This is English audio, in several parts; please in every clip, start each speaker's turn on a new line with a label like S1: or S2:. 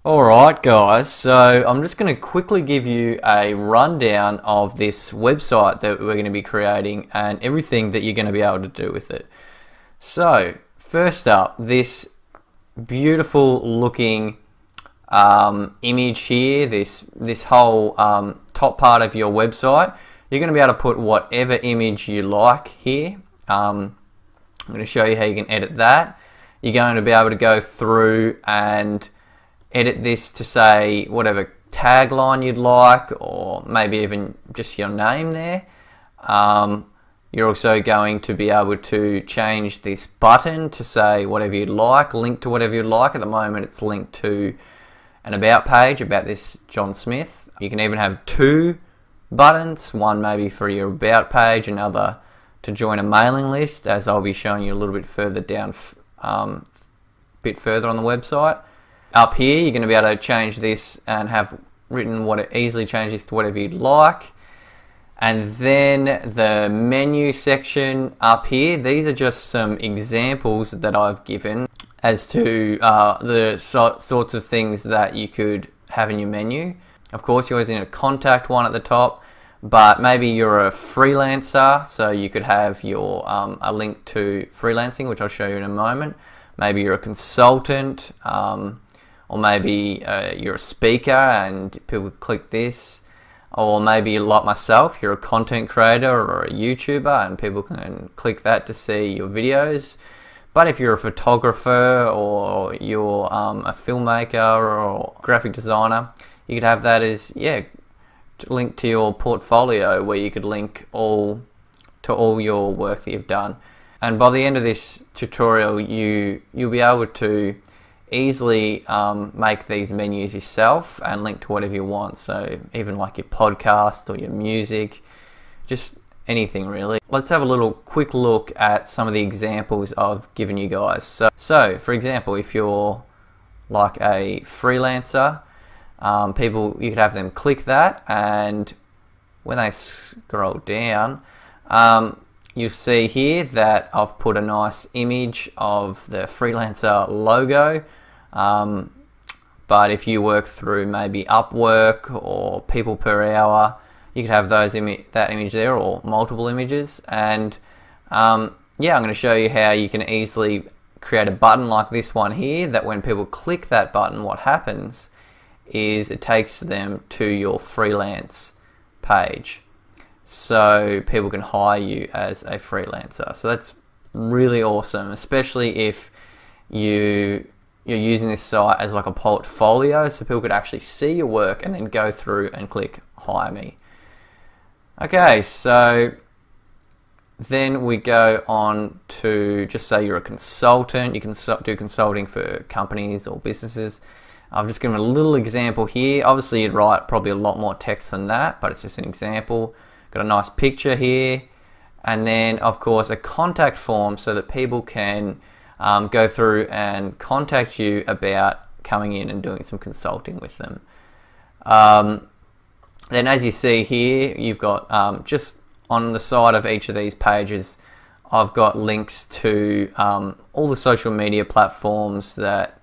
S1: Alright guys, so I'm just going to quickly give you a rundown of this website that we're going to be creating and everything that you're going to be able to do with it. So first up, this beautiful looking image here, this whole top part of your website, you're going to be able to put whatever image you like here. I'm going to show you how you can edit that. You're going to be able to go through and edit this to say whatever tagline you'd like, or maybe even just your name there. You're also going to be able to change this button to say whatever you'd like, link to whatever you'd like. At the moment it's linked to an about page about this John Smith. You can even have two buttons, one maybe for your about page, another to join a mailing list, as I'll be showing you a little bit further down, bit further on the website. Up here you're going to be able to change this and have written easily change this to whatever you'd like. And then the menu section up here, these are just some examples that I've given as to the sorts of things that you could have in your menu. Of course you always need a contact one at the top, but maybe you're a freelancer, so you could have your a link to freelancing, which I'll show you in a moment. Maybe you're a consultant, or maybe you're a speaker and people click this, or maybe like myself, you're a content creator or a YouTuber and people can click that to see your videos. But if you're a photographer or you're a filmmaker or graphic designer, you could have that as linked to your portfolio, where you could link to all your work that you've done. And by the end of this tutorial, you'll be able to easily make these menus yourself and link to whatever you want. So even like your podcast or your music, just anything really. Let's have a little quick look at some of the examples I've given you guys. So for example, if you're like a freelancer, you could have them click that, and when they scroll down, you'll see here that I've put a nice image of the freelancer logo. But if you work through maybe Upwork or People Per Hour, you could have that image there, or multiple images. And I'm going to show you how you can easily create a button like this one here, that when people click that button, what happens is it takes them to your freelance page, so people can hire you as a freelancer. So that's really awesome, especially if you're using this site as like a portfolio, so people could actually see your work and then go through and click hire me. Okay, so then we go on to just say you're a consultant. You can do consulting for companies or businesses. I've just given a little example here. Obviously you'd write probably a lot more text than that, but it's just an example. Got a nice picture here, and then of course a contact form so that people can go through and contact you about coming in and doing some consulting with them. Then as you see here, you've got just on the side of each of these pages, I've got links to all the social media platforms that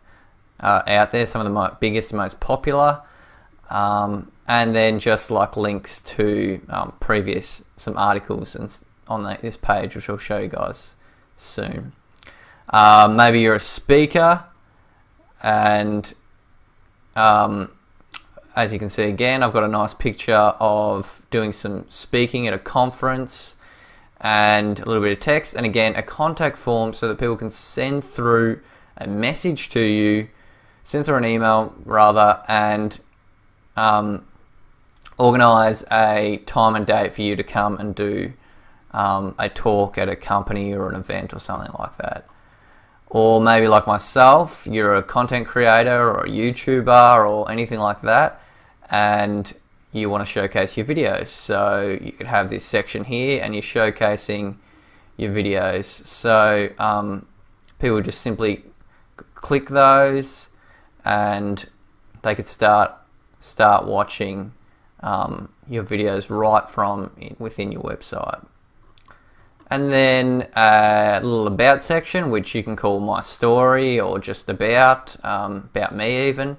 S1: are out there, some of the biggest, most popular, and then just like links to some articles on this page, which I'll show you guys soon. Maybe you're a speaker, and as you can see again, I've got a nice picture of doing some speaking at a conference and a little bit of text, and again a contact form so that people can send through a message to you, send through an email rather, and organize a time and date for you to come and do a talk at a company or an event or something like that. Or maybe like myself, you're a content creator or a YouTuber or anything like that, and you want to showcase your videos. So you could have this section here and you're showcasing your videos. So people just simply click those and they could start watching your videos right from within your website. And then a little about section, which you can call my story or just about me even.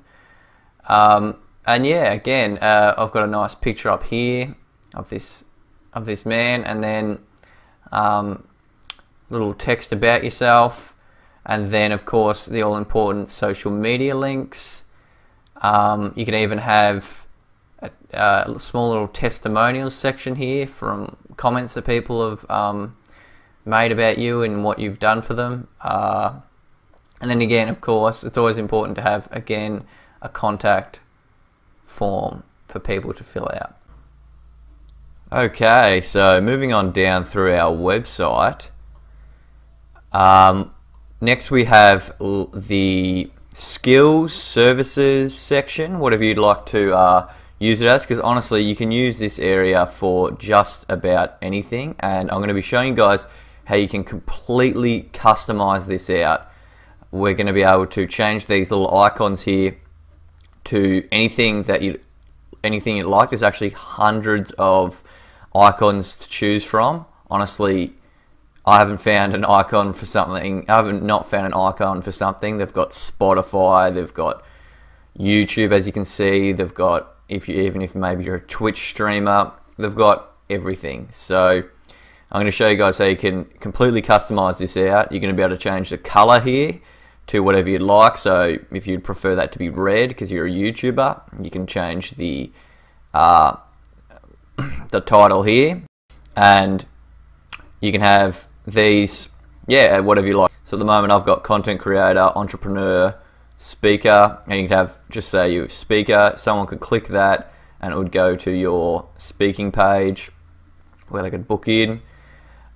S1: And yeah, again, I've got a nice picture up here of this man, and then little text about yourself, and then of course the all-important social media links. You can even have a small little testimonials section here from comments that people have made about you and what you've done for them. And then again, of course, it's always important to have, again, a contact form for people to fill out. Okay, so moving on down through our website. Next we have the skills, services section, whatever you'd like to use it as, because honestly you can use this area for just about anything, and I'm going to be showing you guys how you can completely customize this out. We're going to be able to change these little icons here to anything that you like. There's actually hundreds of icons to choose from. Honestly, I haven't found an icon for something. I haven't not found an icon for something. They've got Spotify, they've got YouTube, as you can see. They've got, even if maybe you're a Twitch streamer, they've got everything. So I'm going to show you guys how you can completely customize this out. You're going to be able to change the color here to whatever you'd like. So if you'd prefer that to be red because you're a YouTuber, you can change the title here, and you can have these, yeah, whatever you like. So at the moment I've got content creator, entrepreneur, speaker, and you can have, just say you're a speaker. Someone could click that and it would go to your speaking page where they could book in.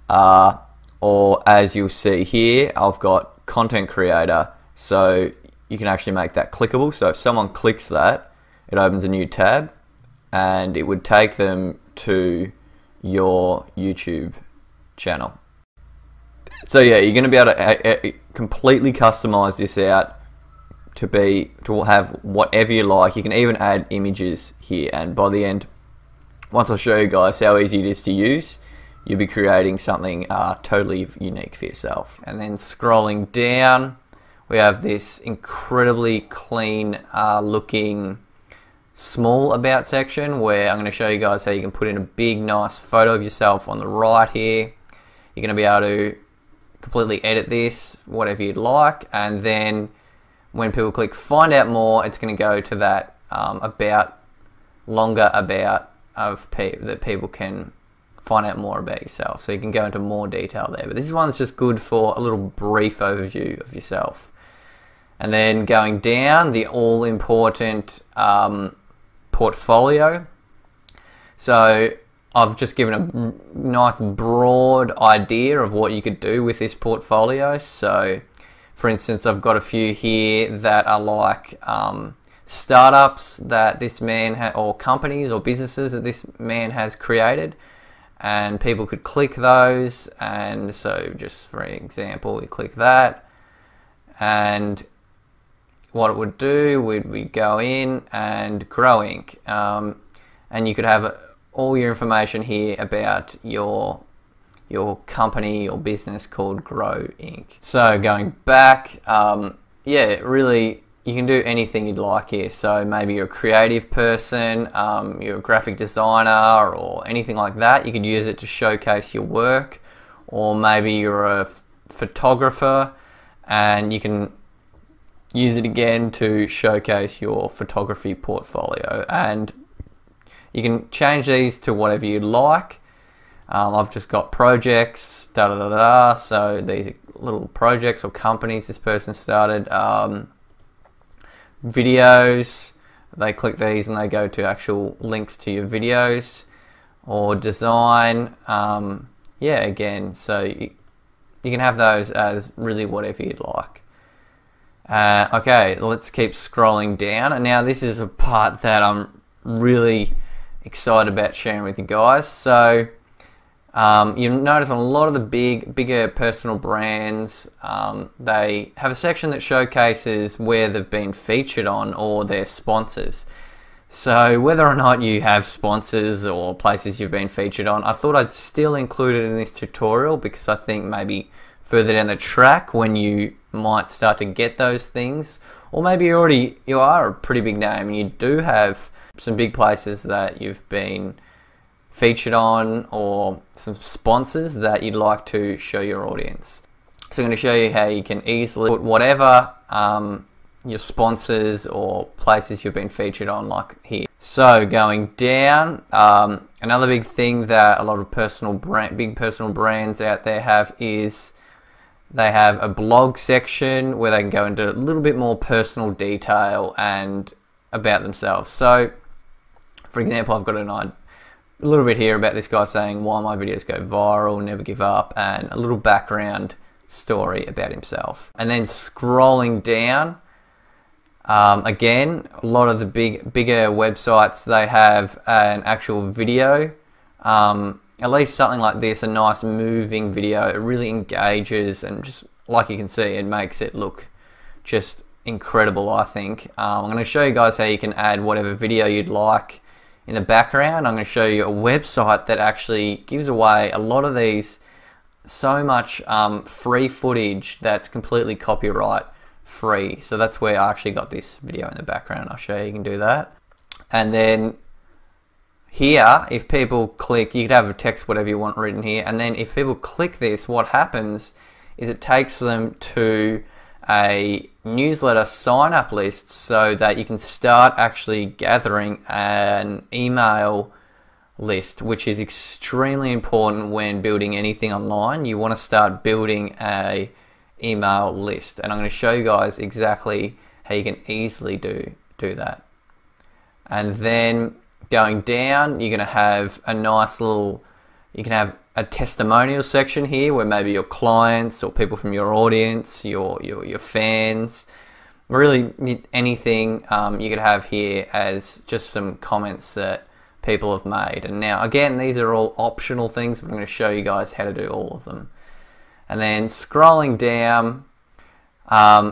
S1: Or as you'll see here, I've got content creator, so you can actually make that clickable. So if someone clicks that, it opens a new tab and it would take them to your YouTube channel. So yeah, you're going to be able to completely customize this out to have whatever you like. You can even add images here, and by the end, once I show you guys how easy it is to use, you'll be creating something totally unique for yourself. And then scrolling down, we have this incredibly clean looking small about section where I'm going to show you guys how you can put in a big nice photo of yourself on the right here. You're going to be able to completely edit this whatever you'd like, and then when people click find out more, it's going to go to that longer about that people can find out more about yourself. So you can go into more detail there, but this one's just good for a little brief overview of yourself. And then going down, the all important portfolio. So I've just given a nice broad idea of what you could do with this portfolio. So for instance, I've got a few here that are like startups that this man or companies or businesses that this man has created, and people could click those. And so just for example, we click that, and what it would do, we'd go in and growing, and you could have all your information here about your company or business called Grow Inc. So going back, yeah, really you can do anything you'd like here. So maybe you're a creative person, you're a graphic designer or anything like that. You could use it to showcase your work, or maybe you're a photographer and you can use it again to showcase your photography portfolio, and you can change these to whatever you'd like. I've just got projects, so these are little projects or companies this person started. Videos, they click these and they go to actual links to your videos. Or design, yeah, again, so you can have those as really whatever you'd like. Okay, let's keep scrolling down, and now this is a part that I'm really excited about sharing with you guys. So you'll notice on a lot of the bigger personal brands, they have a section that showcases where they've been featured on or their sponsors. So whether or not you have sponsors or places you've been featured on, I thought I'd still include it in this tutorial, because I think maybe further down the track when you might start to get those things, or maybe you are a pretty big name and you do have some big places that you've been featured on, or some sponsors that you'd like to show your audience. So I'm going to show you how you can easily put whatever your sponsors or places you've been featured on, like here. So going down, another big thing that a lot of big personal brands out there have is they have a blog section where they can go into a little bit more personal detail and about themselves. So for example, I've got a little bit here about this guy saying why my videos go viral, never give up, and a little background story about himself. And then scrolling down, again, a lot of the bigger websites, they have an actual video, at least something like this, a nice moving video. It really engages, and just like you can see, it makes it look just incredible, I think. I'm going to show you guys how you can add whatever video you'd like in the background. I'm going to show you a website that actually gives away a lot of these, so much free footage that's completely copyright free. So that's where I actually got this video in the background. I'll show you can do that. And then here, if people click, you could have a text, whatever you want written here, and then if people click this, what happens is it takes them to a newsletter sign-up list, so that you can start actually gathering an email list, which is extremely important when building anything online. You want to start building a email list, and I'm going to show you guys exactly how you can easily do that. And then going down, you're going to have a nice little, you can have a testimonial section here where maybe your clients or people from your audience, your fans, really anything you could have here as just some comments that people have made. And now again, these are all optional things, but I'm going to show you guys how to do all of them. And then scrolling down,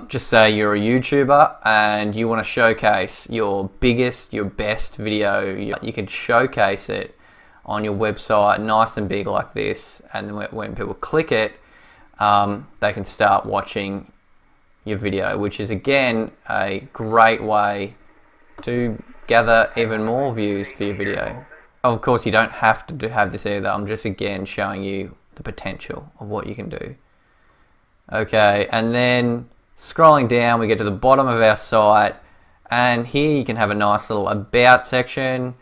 S1: just say you're a YouTuber and you want to showcase your best video. You can showcase it on your website, nice and big like this, and then when people click it, they can start watching your video, which is again a great way to gather even more views for your video. Of course, you don't have to have this either. I'm just again showing you the potential of what you can do. Okay, and then scrolling down, we get to the bottom of our site, and here you can have a nice little about section.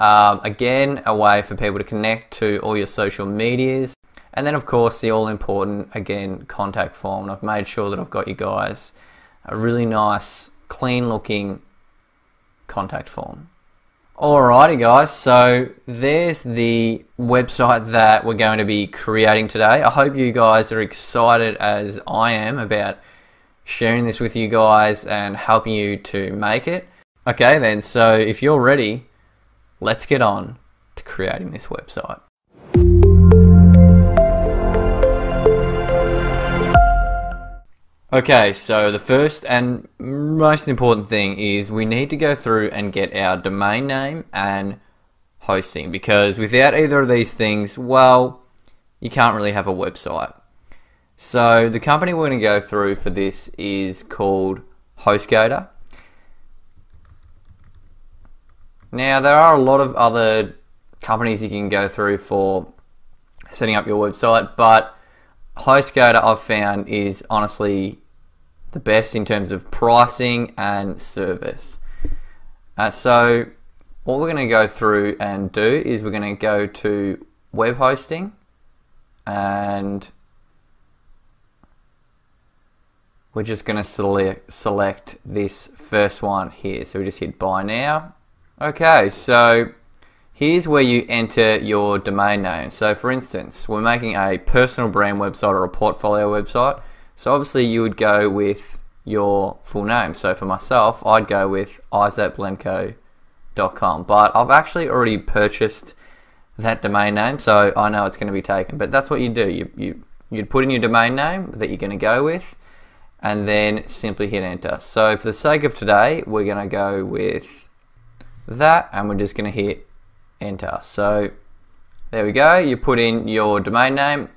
S1: Again, a way for people to connect to all your social medias. And then of course the all important, again, contact form. And I've made sure that I've got you guys a really nice, clean looking contact form. Alrighty guys, so there's the website that we're going to be creating today. I hope you guys are excited as I am about sharing this with you guys and helping you to make it. Okay then, so if you're ready, let's get on to creating this website. Okay, so the first and most important thing is we need to go through and get our domain name and hosting, because without either of these things, well, you can't really have a website. So the company we're going to go through for this is called HostGator. Now, there are a lot of other companies you can go through for setting up your website, but HostGator I've found is honestly the best in terms of pricing and service. So what we're going to go through and do is we're going to go to web hosting, and we're just going to select this first one here. So we just hit buy now. Okay, so here's where you enter your domain name. So for instance, we're making a personal brand website or a portfolio website. So obviously you would go with your full name. So for myself, I'd go with isaacblenko.com, but I've actually already purchased that domain name, so I know it's going to be taken. But that's what you do. You'd put in your domain name that you're going to go with, and then simply hit enter. So for the sake of today, we're going to go with that, and we're just going to hit enter. So there we go. You put in your domain name,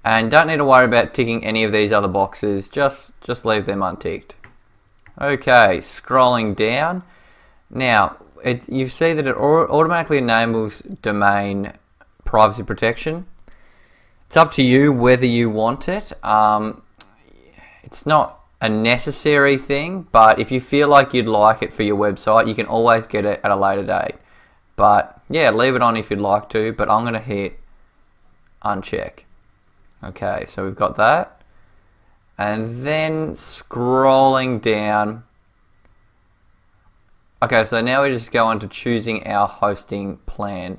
S1: And don't need to worry about ticking any of these other boxes, just leave them unticked. Okay, scrolling down. Now, you see that it automatically enables domain privacy protection. It's up to you whether you want it. It's not a necessary thing, but if you feel like you'd like it for your website, you can always get it at a later date. But yeah, leave it on if you'd like to, but I'm going to hit uncheck. Okay, so we've got that. And then scrolling down. Okay, so now we just go on to choosing our hosting plan.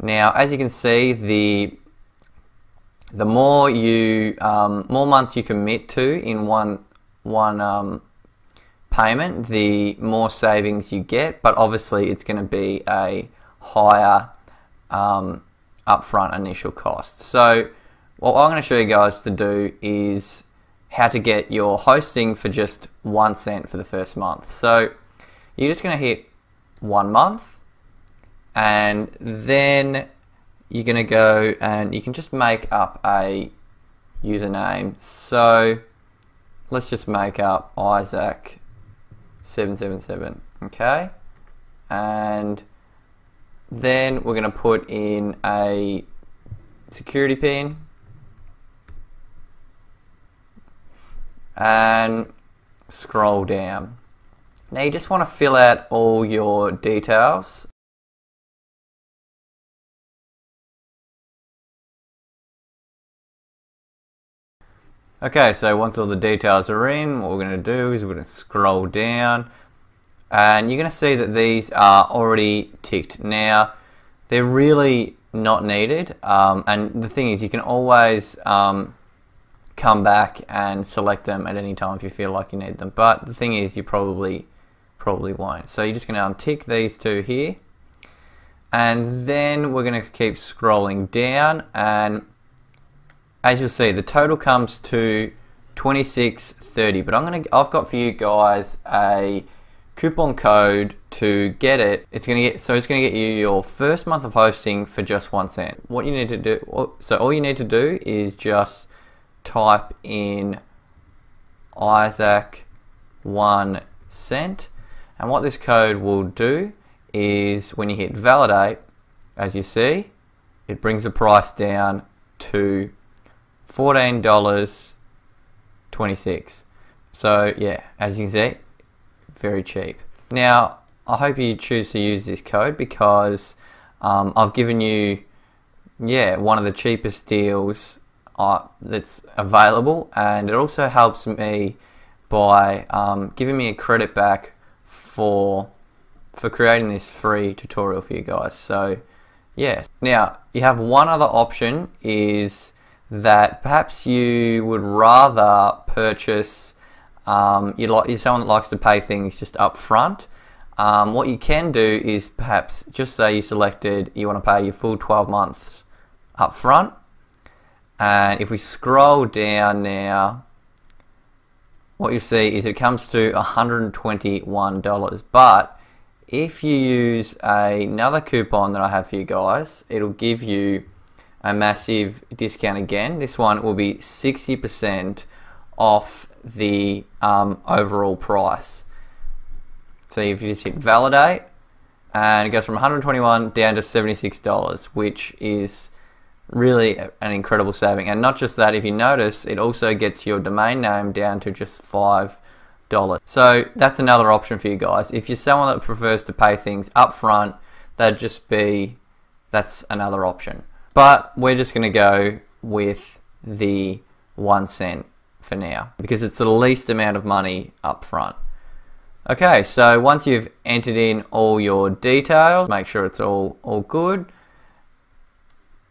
S1: Now, as you can see, the more more months you commit to in one payment, the more savings you get. But obviously, it's going to be a higher upfront initial cost. So, what I'm going to show you guys to do is how to get your hosting for just 1 cent for the first month. So, you're just going to hit 1 month, and then you're going to go and you can just make up a username. So let's just make up Isaac777, okay? And then we're going to put in a security pin and scroll down. Now you just want to fill out all your details. Okay, so once all the details are in, what we're going to do is we're going to scroll down, and you're going to see that these are already ticked. Now, they're really not needed, and the thing is you can always come back and select them at any time if you feel like you need them, but the thing is you probably won't. So you're just going to untick these two here, and then we're going to keep scrolling down, and as you'll see, the total comes to $26.30, but I've got for you guys a coupon code to get it. It's going to get you your first month of hosting for just 1 cent. What you need to do, so all you need to do is just type in Isaac 1 cent, and what this code will do is when you hit validate, as you see, it brings the price down to $14.26. So yeah, as you can see, very cheap. Now I hope you choose to use this code because I've given you one of the cheapest deals that's available, and it also helps me by giving me a credit back for creating this free tutorial for you guys. So yeah, now you have one other option, is that perhaps you would rather purchase, you're someone that likes to pay things just up front. What you can do is perhaps just say you want to pay your full 12 months up front, and if we scroll down now, what you see is it comes to $121, but if you use another coupon that I have for you guys, it'll give you a massive discount again. This one will be 60% off the overall price. So if you just hit validate, and it goes from 121 down to $76, which is really an incredible saving. And not just that, if you notice, it also gets your domain name down to just $5. So that's another option for you guys. If you're someone that prefers to pay things up front, that's another option. But we're just going to go with the 1 cent for now because it's the least amount of money up front. Okay, so once you've entered in all your details, make sure it's all good.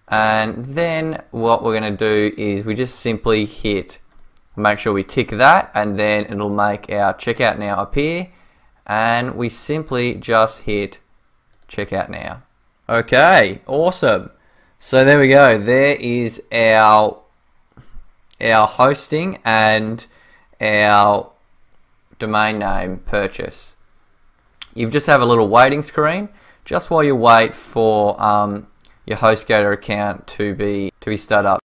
S1: And then what we're going to do is we just simply make sure we tick that, and then it'll make our checkout now appear, and we simply just hit checkout now. Okay, awesome. So there we go. There is our hosting and our domain name purchase. You just have a little waiting screen just while you wait for your HostGator account to be set up.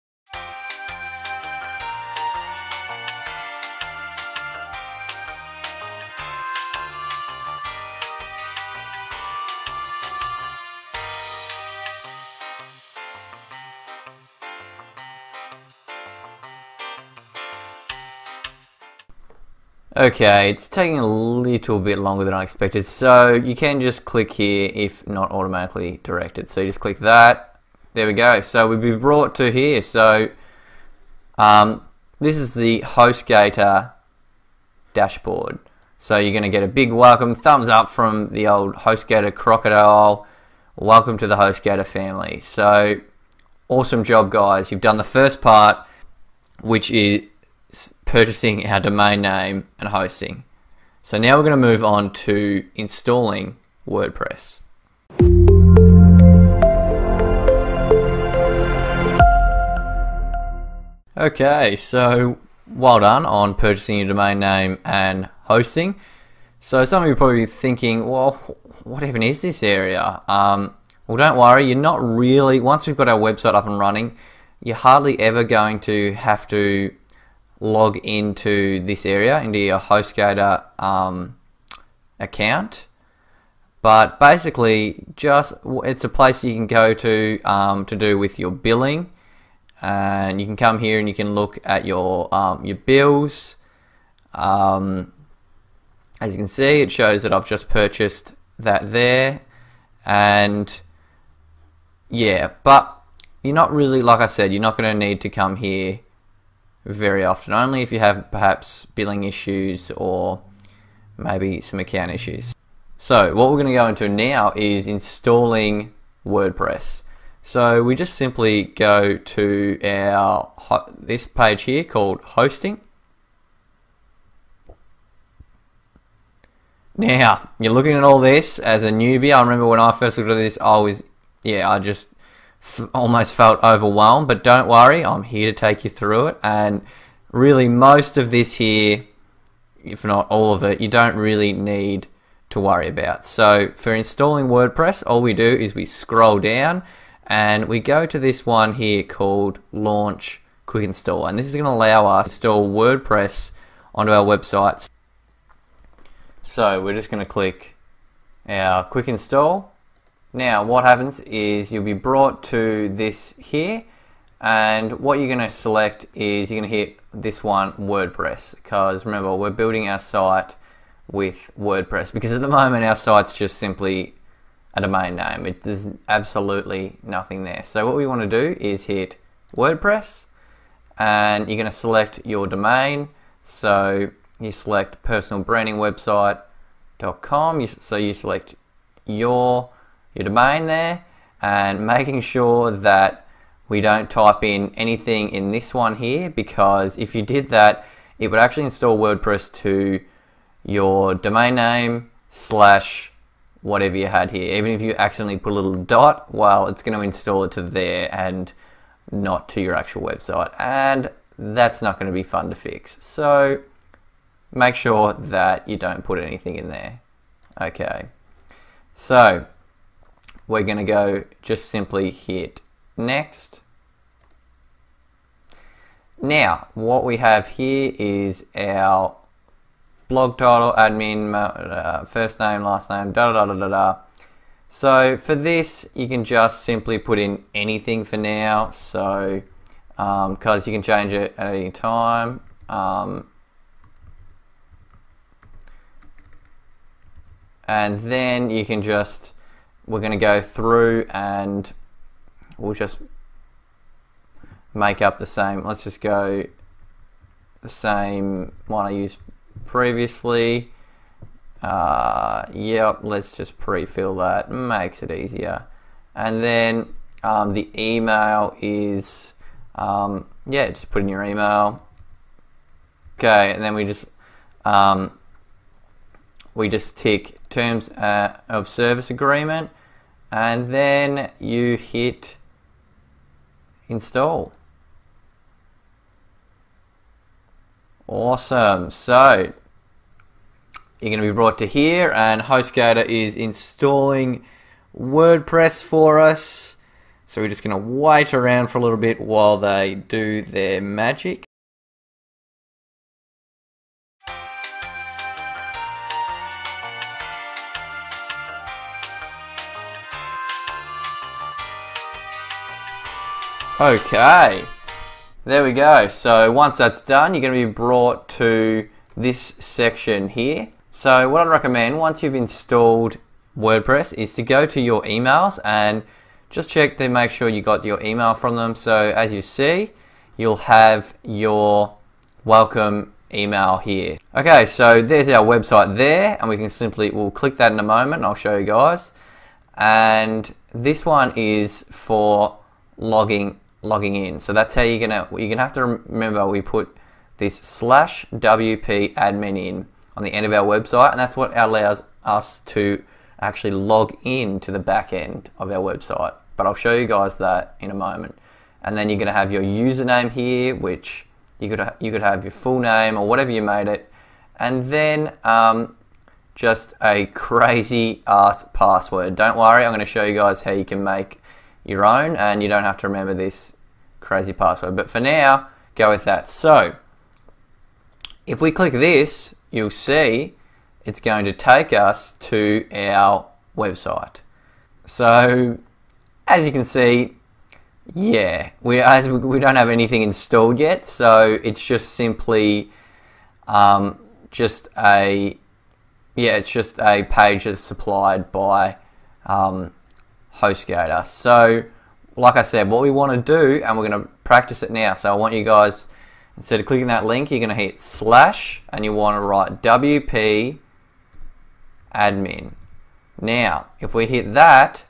S1: Okay, it's taking a little bit longer than I expected, so you can just click here if not automatically directed. So you just click that. There we go. So we'll be brought to here. So this is the HostGator dashboard. So you're going to get a big welcome, thumbs up from the old HostGator crocodile. Welcome to the HostGator family. So awesome job, guys. You've done the first part, which is purchasing our domain name and hosting. So now we're going to move on to installing WordPress. Okay, so well done on purchasing your domain name and hosting. So some of you are probably thinking, well, what even is this area? Well, don't worry, you're not really, once we've got our website up and running, you're hardly ever going to have to log into this area, into your HostGator account. But basically, it's a place you can go to do with your billing, and you can come here and you can look at your bills. As you can see, it shows that I've just purchased that there, and yeah, but you're not really, like I said, you're not going to need to come here very often, only if you have perhaps billing issues or maybe some account issues. So what we're going to go into now is installing WordPress. So we just simply go to this page here called hosting. Now you're looking at all this as a newbie. I remember when I first looked at this, I just almost felt overwhelmed, but don't worry, I'm here to take you through it. And really most of this here, if not all of it, you don't really need to worry about. So for installing WordPress, all we do is we scroll down and we go to this one here called Launch Quick Install, and this is going to allow us to install WordPress onto our websites. So we're just going to click our Quick Install. Now what happens is you'll be brought to this here, and what you're going to select is you're going to hit this one, WordPress, because remember, we're building our site with WordPress, because at the moment our site's just simply a domain name. There's absolutely nothing there. So what we want to do is hit WordPress, and you're going to select your domain. So you select personalbrandingwebsite.com. So you select your domain there, and making sure that we don't type in anything in this one here, because if you did that, it would actually install WordPress to your domain name / whatever you had here. Even if you accidentally put a little dot, well, it's going to install it to there and not to your actual website, and that's not going to be fun to fix. So make sure that you don't put anything in there. Okay, so we're going to go just simply hit next. Now what we have here is our blog title, admin, first name, last name, da da da da da. So for this you can just simply put in anything for now, so because you can change it at any time. And then you can just, we're going to go through and we'll just make up the same, let's just go the same one I used previously. Yep, let's just pre-fill that, makes it easier. And then the email is, yeah, just put in your email. Okay, and then we just tick terms of service agreement, and then you hit install. Awesome. So you're going to be brought to here, and HostGator is installing WordPress for us. So we're just going to wait around for a little bit while they do their magic. Okay, there we go. So once that's done, you're going to be brought to this section here. So what I'd recommend once you've installed WordPress is to go to your emails and just check to make sure you got your email from them. So as you see, you'll have your welcome email here. Okay, so there's our website there, and we'll click that in a moment and I'll show you guys. And this one is for logging in. So that's how you're gonna have to remember we put this /wp admin in on the end of our website, and that's what allows us to actually log in to the back end of our website. But I'll show you guys that in a moment. And then you're gonna have your username here, which you could have your full name or whatever you made it, and then just a crazy ass password. Don't worry, I'm going to show you guys how you can make your own, and you don't have to remember this crazy password. But for now, go with that. So if we click this, you'll see it's going to take us to our website. So as you can see, yeah, we don't have anything installed yet, so it's just simply it's just a page that's supplied by HostGator. So like I said, what we want to do, and we're going to practice it now. So I want you guys, instead of clicking that link, you're going to hit / and you want to write WP admin. Now if we hit that,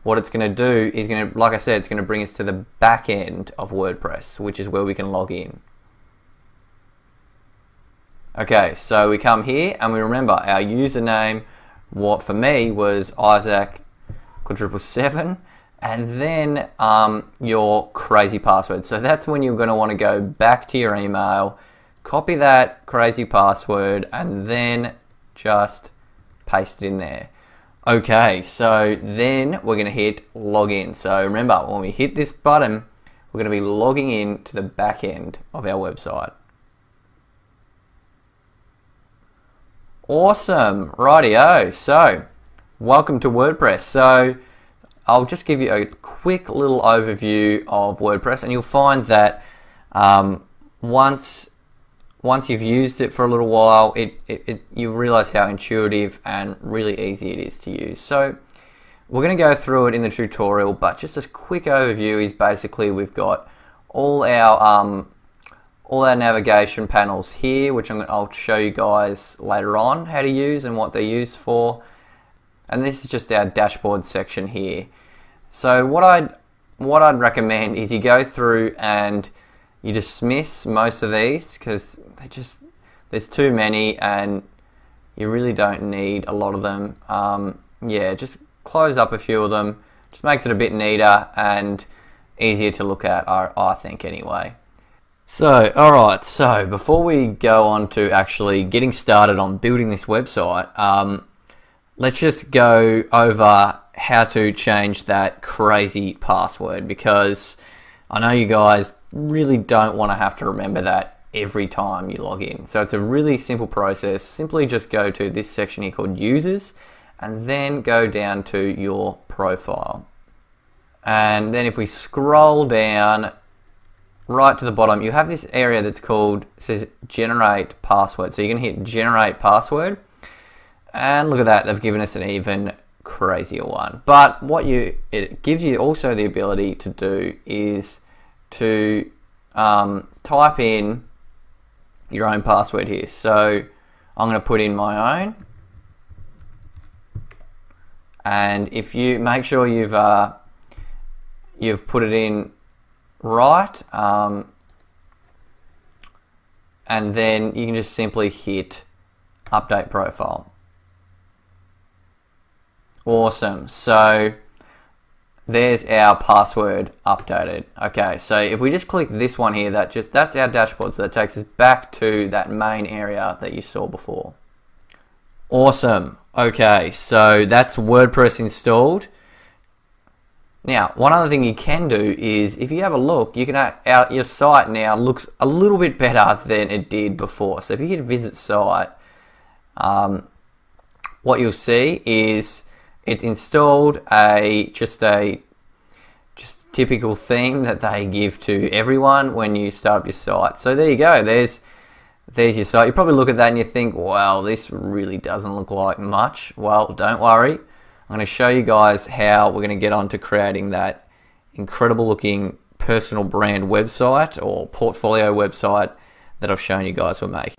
S1: what it's going to do is like I said, it's going to bring us to the back end of WordPress, which is where we can log in. Okay, so we come here and we remember our username, what for me was Isaac777, and then your crazy password. So that's when you're going to want to go back to your email, copy that crazy password, and then just paste it in there. Okay, so then we're going to hit login. So remember, when we hit this button, we're going to be logging in to the back end of our website. Awesome, rightio. So welcome to WordPress. So I'll just give you a quick little overview of WordPress, and you'll find that once you've used it for a little while, you realize how intuitive and really easy it is to use. So we're going to go through it in the tutorial, but just a quick overview is basically we've got all our navigation panels here, which I'll show you guys later on how to use and what they're used for. And this is just our dashboard section here. So what I'd recommend is you go through and you dismiss most of these, because there's too many and you really don't need a lot of them. Yeah, just close up a few of them. Just makes it a bit neater and easier to look at, I think anyway. So, alright, so before we go on to actually getting started on building this website, let's just go over how to change that crazy password, because I know you guys really don't want to have to remember that every time you log in. So it's a really simple process. Simply just go to this section here called users, and then go down to your profile. And then if we scroll down right to the bottom, you have this area that's called, it says generate password. So you can hit generate password, and look at that, they've given us an even crazier one. But what it gives you also the ability to do is to type in your own password here. So I'm going to put in my own, and if you make sure you've put it in right, and then you can just simply hit update profile. Awesome. So there's our password updated. Okay, so if we just click this one here, that's our dashboard. So that takes us back to that main area that you saw before. Awesome. Okay, so that's WordPress installed. Now, one other thing you can do is, if you have a look, you can your site now looks a little bit better than it did before. So if you hit visit site, what you'll see is it's installed just typical theme that they give to everyone when you start up your site. So there you go. There's there's your site. You probably look at that and you think, wow, this really doesn't look like much. Well, don't worry. I'm going to show you guys how we're going to get on to creating that incredible looking personal brand website or portfolio website that I've shown you guys we're making.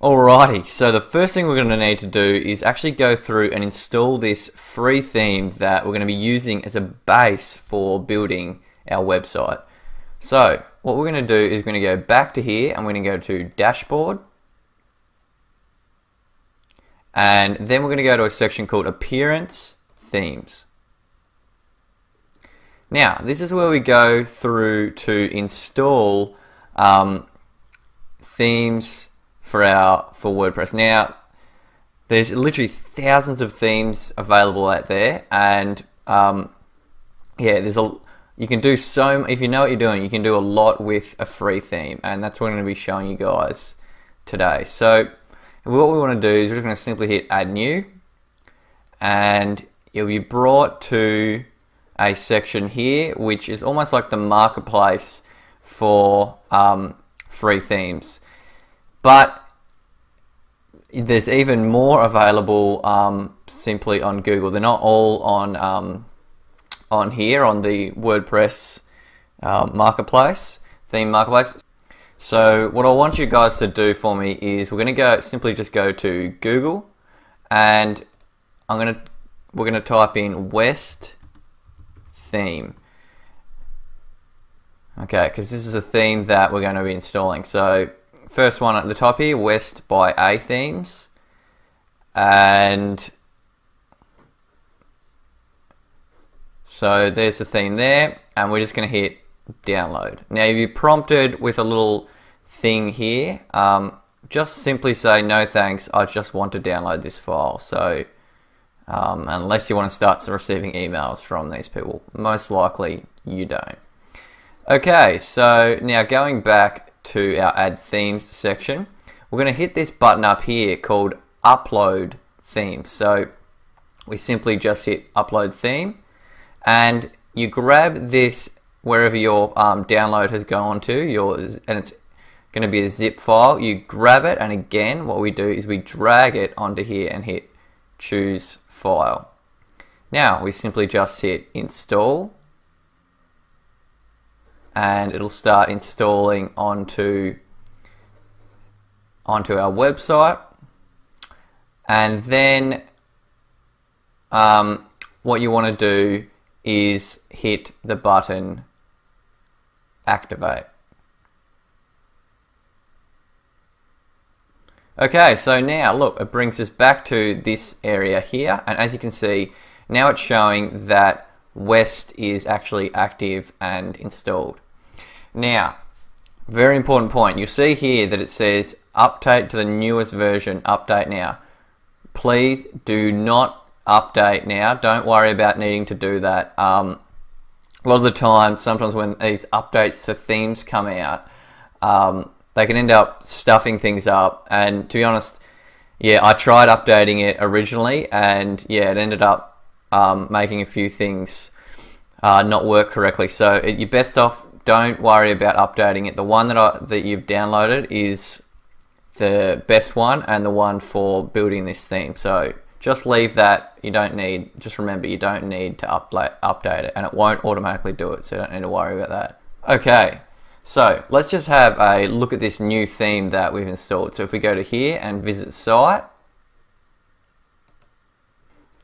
S1: Alrighty, so the first thing we're going to need to do is actually go through and install this free theme that we're going to be using as a base for building our website. So what we're going to do is we're going to go back to here and we're going to go to Dashboard. And then we're going to go to a section called Appearance Themes. Now, this is where we go through to install themes for WordPress. Now, there's literally thousands of themes available out there, and yeah, you can do so. If you know what you're doing, you can do a lot with a free theme, and that's what I'm going to be showing you guys today. So, what we want to do is we're just going to simply hit Add New, and you'll be brought to a section here, which is almost like the marketplace for free themes. But there's even more available simply on Google. They're not all on here on the WordPress marketplace, theme marketplace. So what I want you guys to do for me is we're going to simply just go to Google, and we're going to type in West theme. Okay, because this is a theme that we're going to be installing. So first one at the top here, West by A Themes, and so there's the theme there, and we're just going to hit download. Now you'll be prompted with a little thing here. Just simply say no thanks, I just want to download this file. So unless you want to start receiving emails from these people, most likely you don't. Okay, so now going back to our Add Themes section, we're going to hit this button up here called Upload Themes. So we simply just hit Upload Theme, and you grab this wherever your download has gone to, and it's going to be a zip file. You grab it, and again what we do is we drag it onto here and hit Choose File. Now we simply just hit Install, and it'll start installing onto our website. And then what you want to do is hit the button Activate. Okay, so now look, it brings us back to this area here, and as you can see, now it's showing that West is actually active and installed. Now, very important point, you'll see here that it says update to the newest version, update now. Please do not update now. Don't worry about needing to do that. A lot of the time, sometimes when these updates to themes come out, they can end up stuffing things up, and to be honest, yeah, I tried updating it originally, and yeah, it ended up making a few things not work correctly. So you're best off, don't worry about updating it. The one that you've downloaded is the best one and the one for building this theme. So just leave that. You don't need, just remember, you don't need to update it, and it won't automatically do it, so you don't need to worry about that. Okay, so let's just have a look at this new theme that we've installed. So if we go to here and visit site.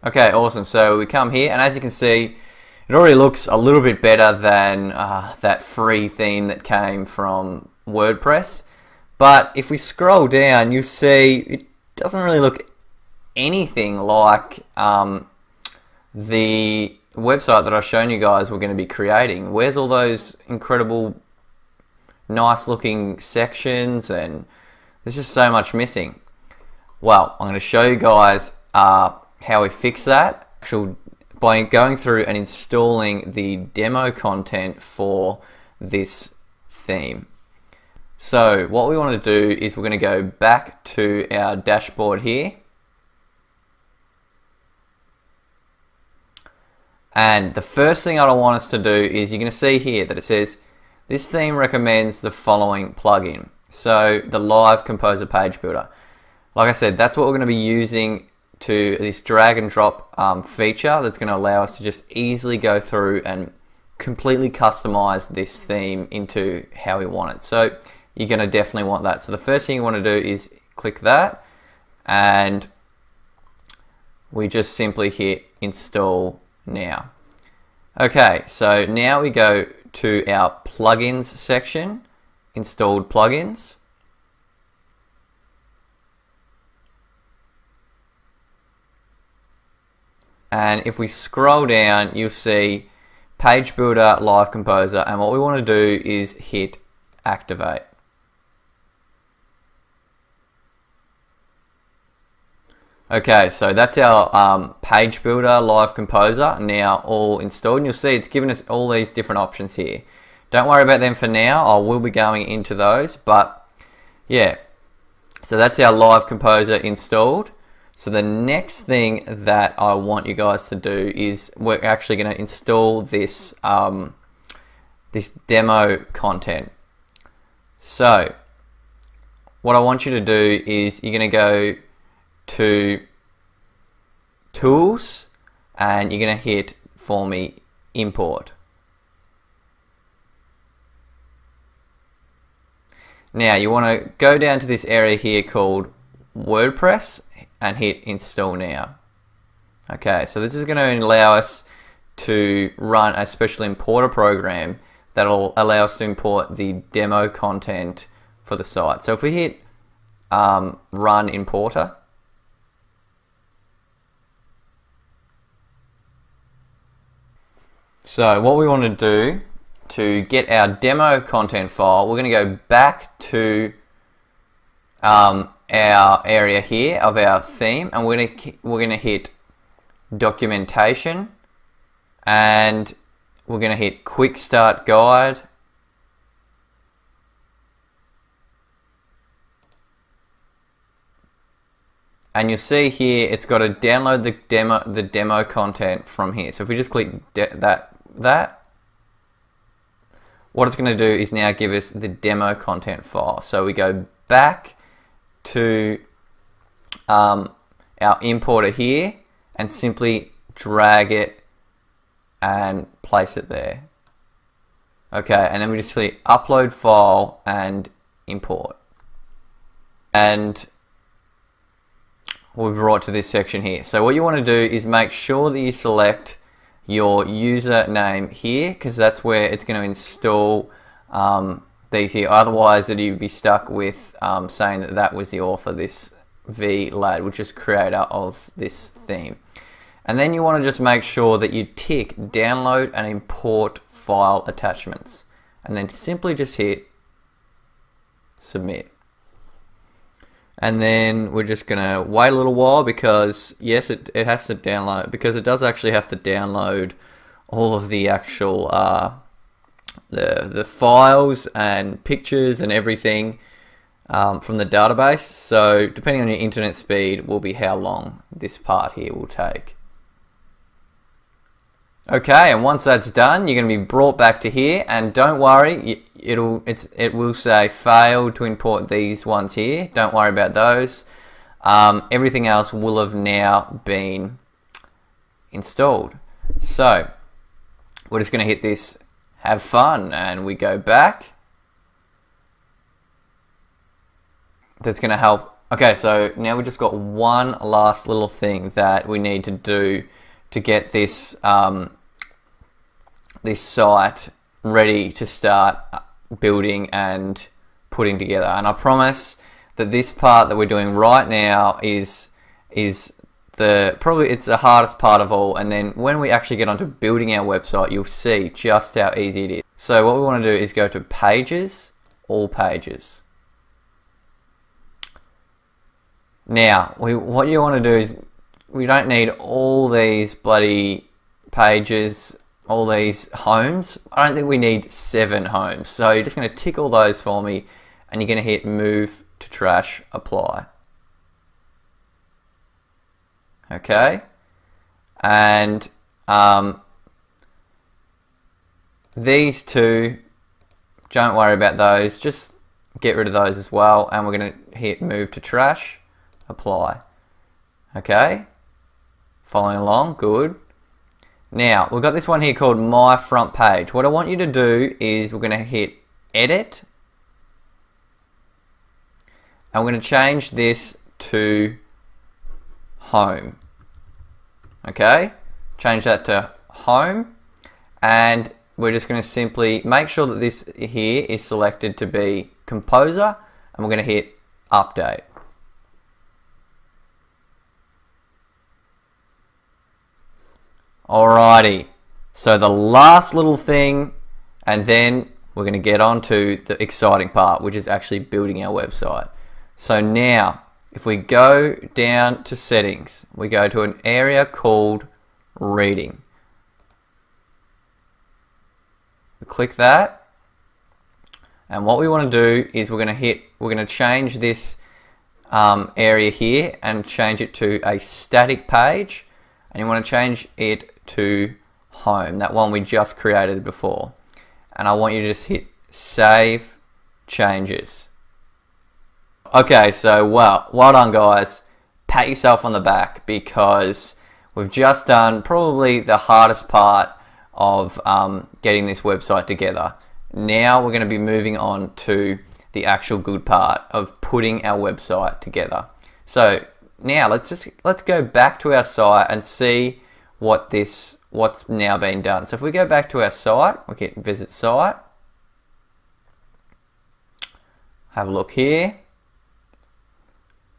S1: Okay, awesome. So we come here, and as you can see, it already looks a little bit better than that free theme that came from WordPress. But if we scroll down, you see it doesn't really look anything like the website that I've shown you guys we're going to be creating. Where's all those incredible, nice looking sections? And there's just so much missing. Well, I'm going to show you guys how we fix that by going through and installing the demo content for this theme. So what we want to do is we're going to go back to our dashboard here, And the first thing I want us to do is, you're going to see here that it says this theme recommends the following plugin. So the Live Composer Page Builder. Like I said, that's what we're going to be using to this drag and drop feature that's going to allow us to just easily go through and completely customize this theme into how we want it. So you're going to definitely want that. So the first thing you want to do is click that, and we just simply hit install now. Okay, so now we go to our plugins section, installed plugins. And if we scroll down, you'll see Page Builder, Live Composer, and what we want to do is hit activate. Okay, so that's our Page Builder, Live Composer now all installed, and you'll see it's given us all these different options here. Don't worry about them for now, I will be going into those, but yeah, so that's our Live Composer installed. So the next thing that I want you guys to do is we're actually going to install this this demo content. So what I want you to do is you're going to go to Tools, and you're going to hit for me Import. Now you want to go down to this area here called WordPress and hit Install Now. Okay, so this is going to allow us to run a special importer program that will allow us to import the demo content for the site. So if we hit Run Importer, so what we want to do to get our demo content file, we're going to go back to our area here of our theme, and we're going to hit Documentation, and we're going to hit Quick Start Guide, and you'll see here it's got to download the demo content from here. So if we just click that, what it's going to do is now give us the demo content file. So we go back to our importer here and simply drag it and place it there. Okay, and then we just click Upload File and Import. And we'll be brought to this section here. So what you want to do is make sure that you select your username here, because that's where it's going to install these here. Otherwise, you'd be stuck with saying that that was the author, this VLAD, which is creator of this theme. And then you want to just make sure that you tick Download and Import File Attachments, and then simply just hit Submit. And then we're just going to wait a little while, because yes, it has to download, because it does actually have to download all of the actual the files and pictures and everything from the database. So depending on your internet speed will be how long this part here will take. Okay, and once that's done, you're going to be brought back to here, and don't worry, it will say failed to import these ones here. Don't worry about those. Everything else will have now been installed. So we're just going to hit this have fun, and we go back. That's going to help. Okay, so now we just got one last little thing that we need to do to get this this site ready to start building and putting together. And I promise that this part that we're doing right now is probably it's the hardest part of all, and then when we actually get onto building our website, you'll see just how easy it is. So what we want to do is go to Pages, All Pages. Now, what you want to do is, we don't need all these bloody pages, all these homes. I don't think we need 7 homes. So you're just going to tick all those for me, and you're going to hit Move to Trash, Apply. Okay, and these two, don't worry about those, just get rid of those as well, and we're going to hit move to trash, apply. Okay, following along, good. Now we've got this one here called my front page. What I want you to do is we're going to hit edit, and we're going to change this to home. Okay, change that to home, and we're just going to simply make sure that this here is selected to be composer, and we're going to hit update. Alrighty, so the last little thing, and then we're going to get on to the exciting part, which is actually building our website. So now, if we go down to settings, we go to an area called reading. We click that, and what we want to do is we're going to change this area here and change it to a static page, and you want to change it to home, that one we just created before. And I want you to just hit save changes. Okay, so well done guys. Pat yourself on the back, because we've just done probably the hardest part of getting this website together. Now we're going to be moving on to the actual good part of putting our website together. So now let's go back to our site and see what's now been done. So if we go back to our site, we hit visit site, have a look here,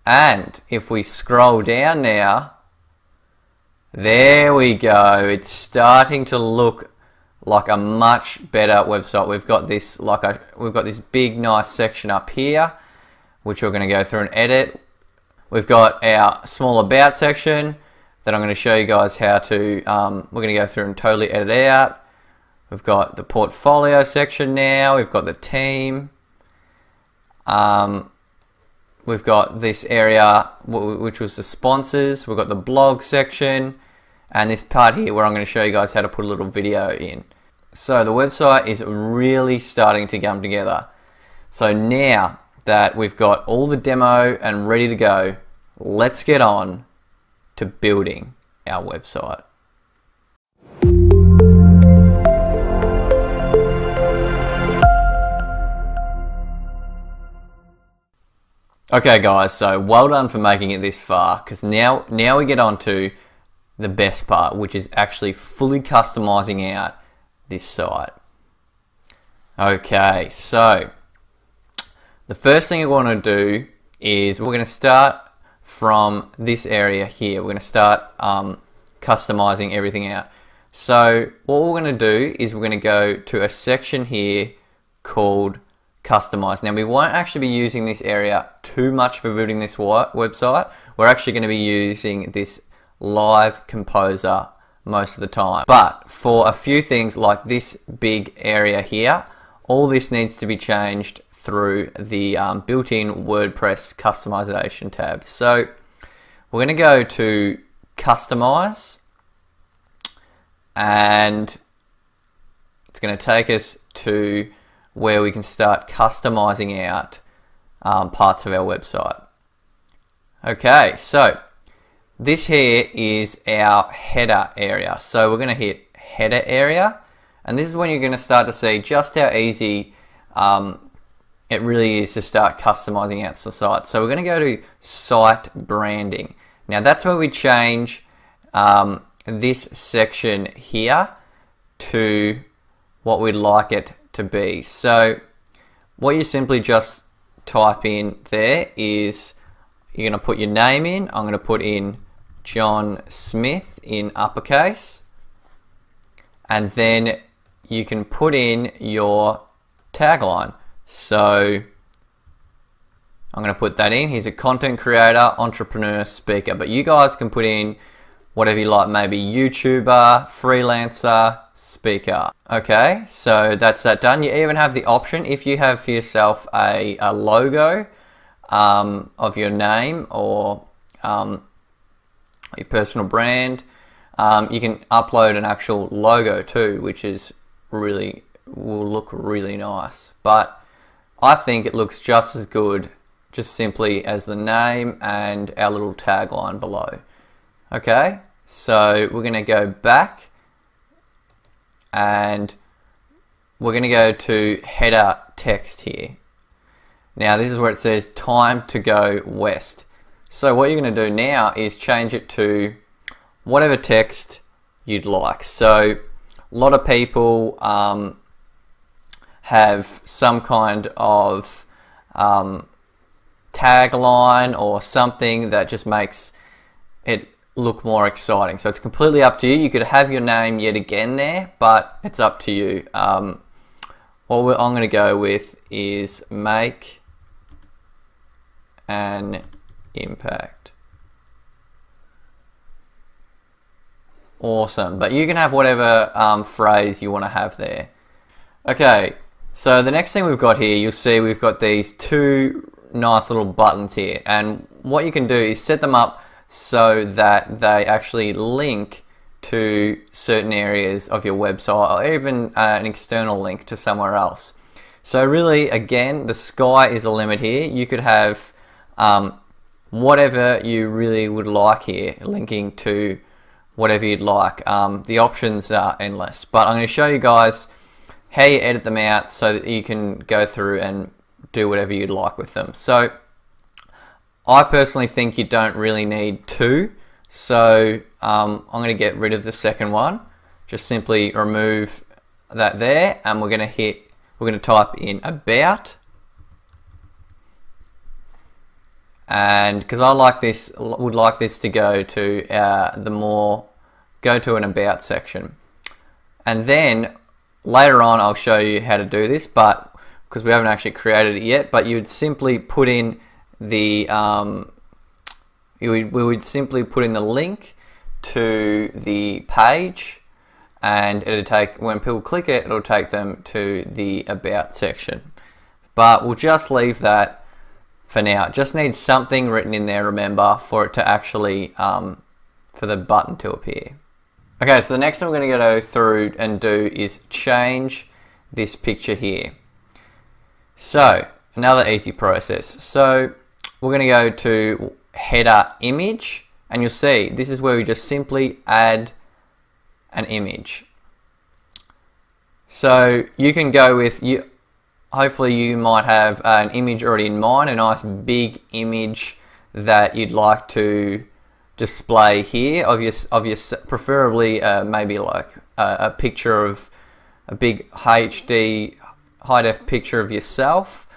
S1: and if we scroll down now, there we go. It's starting to look like a much better website. We've got this big nice section up here, which we're going to go through and edit. We've got our small about section that I'm going to show you guys how to, we're going to go through and totally edit out. We've got the portfolio section now, we've got the team, we've got this area which was the sponsors, we've got the blog section, and this part here where I'm going to show you guys how to put a little video in. So the website is really starting to come together. So now that we've got all the demo and ready to go, let's get on to building our website. Okay guys, so well done for making it this far, because now we get on to the best part, which is actually fully customizing out this site. Okay, so the first thing I want to do is we're going to start from this area here. We're going to start customizing everything out. So what we're going to do is we're going to go to a section here called customize. Now we won't actually be using this area too much for building this website. We're actually going to be using this live composer most of the time. But for a few things like this big area here, all this needs to be changed through the built-in WordPress customization tab. So we're going to go to customize, and it's going to take us to where we can start customizing out parts of our website. Okay, so this here is our header area. So we're going to hit header area, and this is when you're going to start to see just how easy it really is to start customizing out the site. So we're going to go to site branding. Now that's where we change this section here to what we'd like it to be. So what you simply just type in there is you're going to put your name in. I'm going to put in John Smith in uppercase, and then you can put in your tagline. So I'm going to put that in. He's a content creator, entrepreneur, speaker, but you guys can put in whatever you like, maybe YouTuber, freelancer, speaker. Okay, so that's that done. You even have the option, if you have for yourself a logo of your name or your personal brand, you can upload an actual logo too, which is really will look really nice, but I think it looks just as good just simply as the name and our little tagline below. Okay, so we're going to go back and we're going to go to header text here. Now this is where it says time to go west. So what you're going to do now is change it to whatever text you'd like. So a lot of people have some kind of tagline or something that just makes it look more exciting. So it's completely up to you. You could have your name yet again there, but it's up to you. What I'm going to go with is make an impact. Awesome, but you can have whatever phrase you want to have there. Okay, so the next thing we've got here, you'll see we've got these two nice little buttons here, and what you can do is set them up so that they actually link to certain areas of your website, or even an external link to somewhere else. So really, again, the sky is the limit here. You could have whatever you really would like here, linking to whatever you'd like. The options are endless, but I'm going to show you guys how you edit them out so that you can go through and do whatever you'd like with them. So I personally think you don't really need two, so I'm going to get rid of the second one. Just simply remove that there, and we're going to type in about, and because I would like this to go to go to an about section, and then later on I'll show you how to do this, but because we haven't actually created it yet, but you'd simply put in the we would simply put in the link to the page, and it'll take, when people click it, it'll take them to the about section. But we'll just leave that for now. It just needs something written in there, remember, for it to actually for the button to appear. Okay, so the next thing we're going to go through and do is change this picture here. So another easy process. So we're going to go to header image, and you'll see this is where we just simply add an image. So you can go with, hopefully you might have an image already in mind, a nice big image that you'd like to display here of your preferably maybe like a picture of a big HD high def picture of yourself,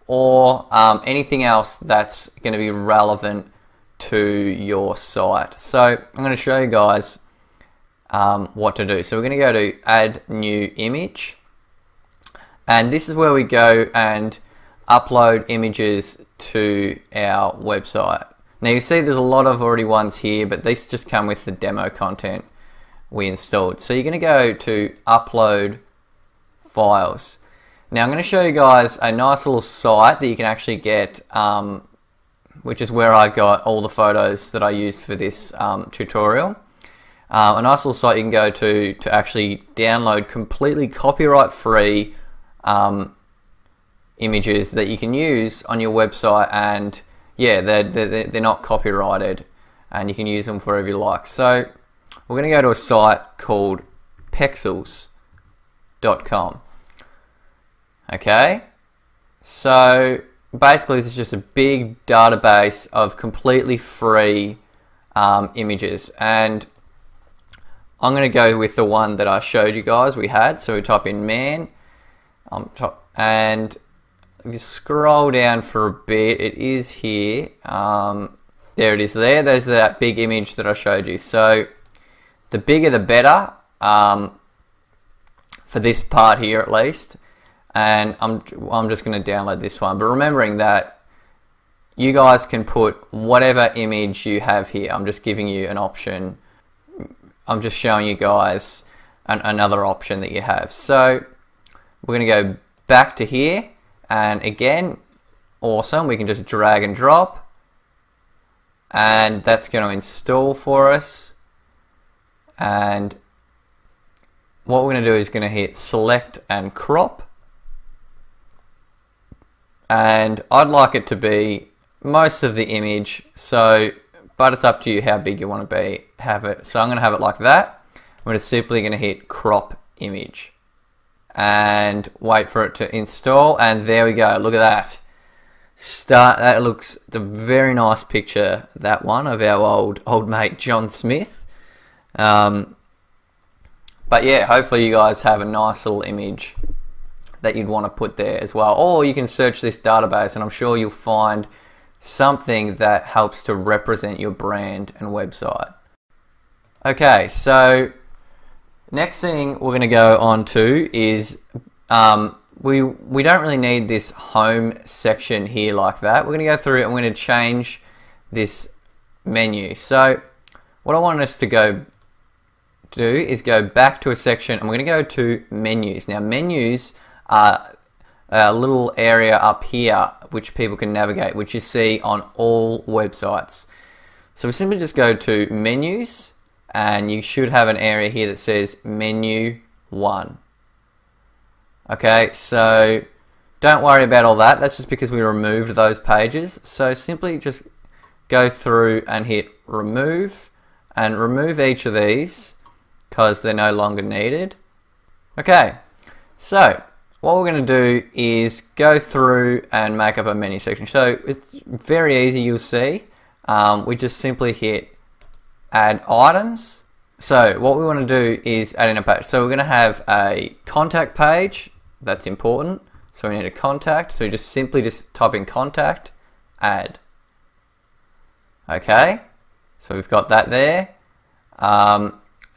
S1: or anything else that's going to be relevant to your site. So I'm going to show you guys what to do. So we're going to go to add new image, and this is where we go and upload images to our website. Now you see there's a lot of already ones here, but these just come with the demo content we installed. So you're going to go to upload files. Now I'm going to show you guys a nice little site that you can actually get, which is where I got all the photos that I used for this tutorial. A nice little site you can go to actually download completely copyright free images that you can use on your website, and yeah, they're not copyrighted, and you can use them for wherever you like. So we're going to go to a site called pexels.com. Okay, so basically this is just a big database of completely free images, and I'm going to go with the one that I showed you guys we had. So we type in man and if you scroll down for a bit, it is here. There it is there. There's that big image that I showed you. So the bigger the better, for this part here at least. And I'm just going to download this one. But remembering that you guys can put whatever image you have here. I'm just giving you an option. I'm just showing you guys another option that you have. So we're going to go back to here, and again, awesome, we can just drag and drop, and that's going to install for us. And what we're going to do is going to hit select and crop, and I'd like it to be most of the image, so but it's up to you how big you want to have it. So I'm going to have it like that. I'm just simply going to hit crop image and wait for it to install, and there we go. Look at that. That looks a very nice picture, that one, of our old mate John Smith. But yeah, hopefully you guys have a nice little image that you'd want to put there as well. Or you can search this database and I'm sure you'll find something that helps to represent your brand and website. Okay, so next thing we're going to go on to is we don't really need this home section here like that. We're going to go through and we're going to change this menu. So what I want us to do is go back to a section and we're going to go to menus. Now menus are a little area up here which people can navigate, which you see on all websites. So we simply just go to menus and you should have an area here that says menu 1. Okay, so don't worry about all that. That's just because we removed those pages. So simply just go through and hit remove and remove each of these because they're no longer needed. Okay, so what we're going to do is go through and make up a menu section. So it's very easy, you'll see. We just simply hit add items. So what we want to do is add in a page. So we're going to have a contact page. That's important. So we need a contact. So just simply type in contact, add. Okay, so we've got that there.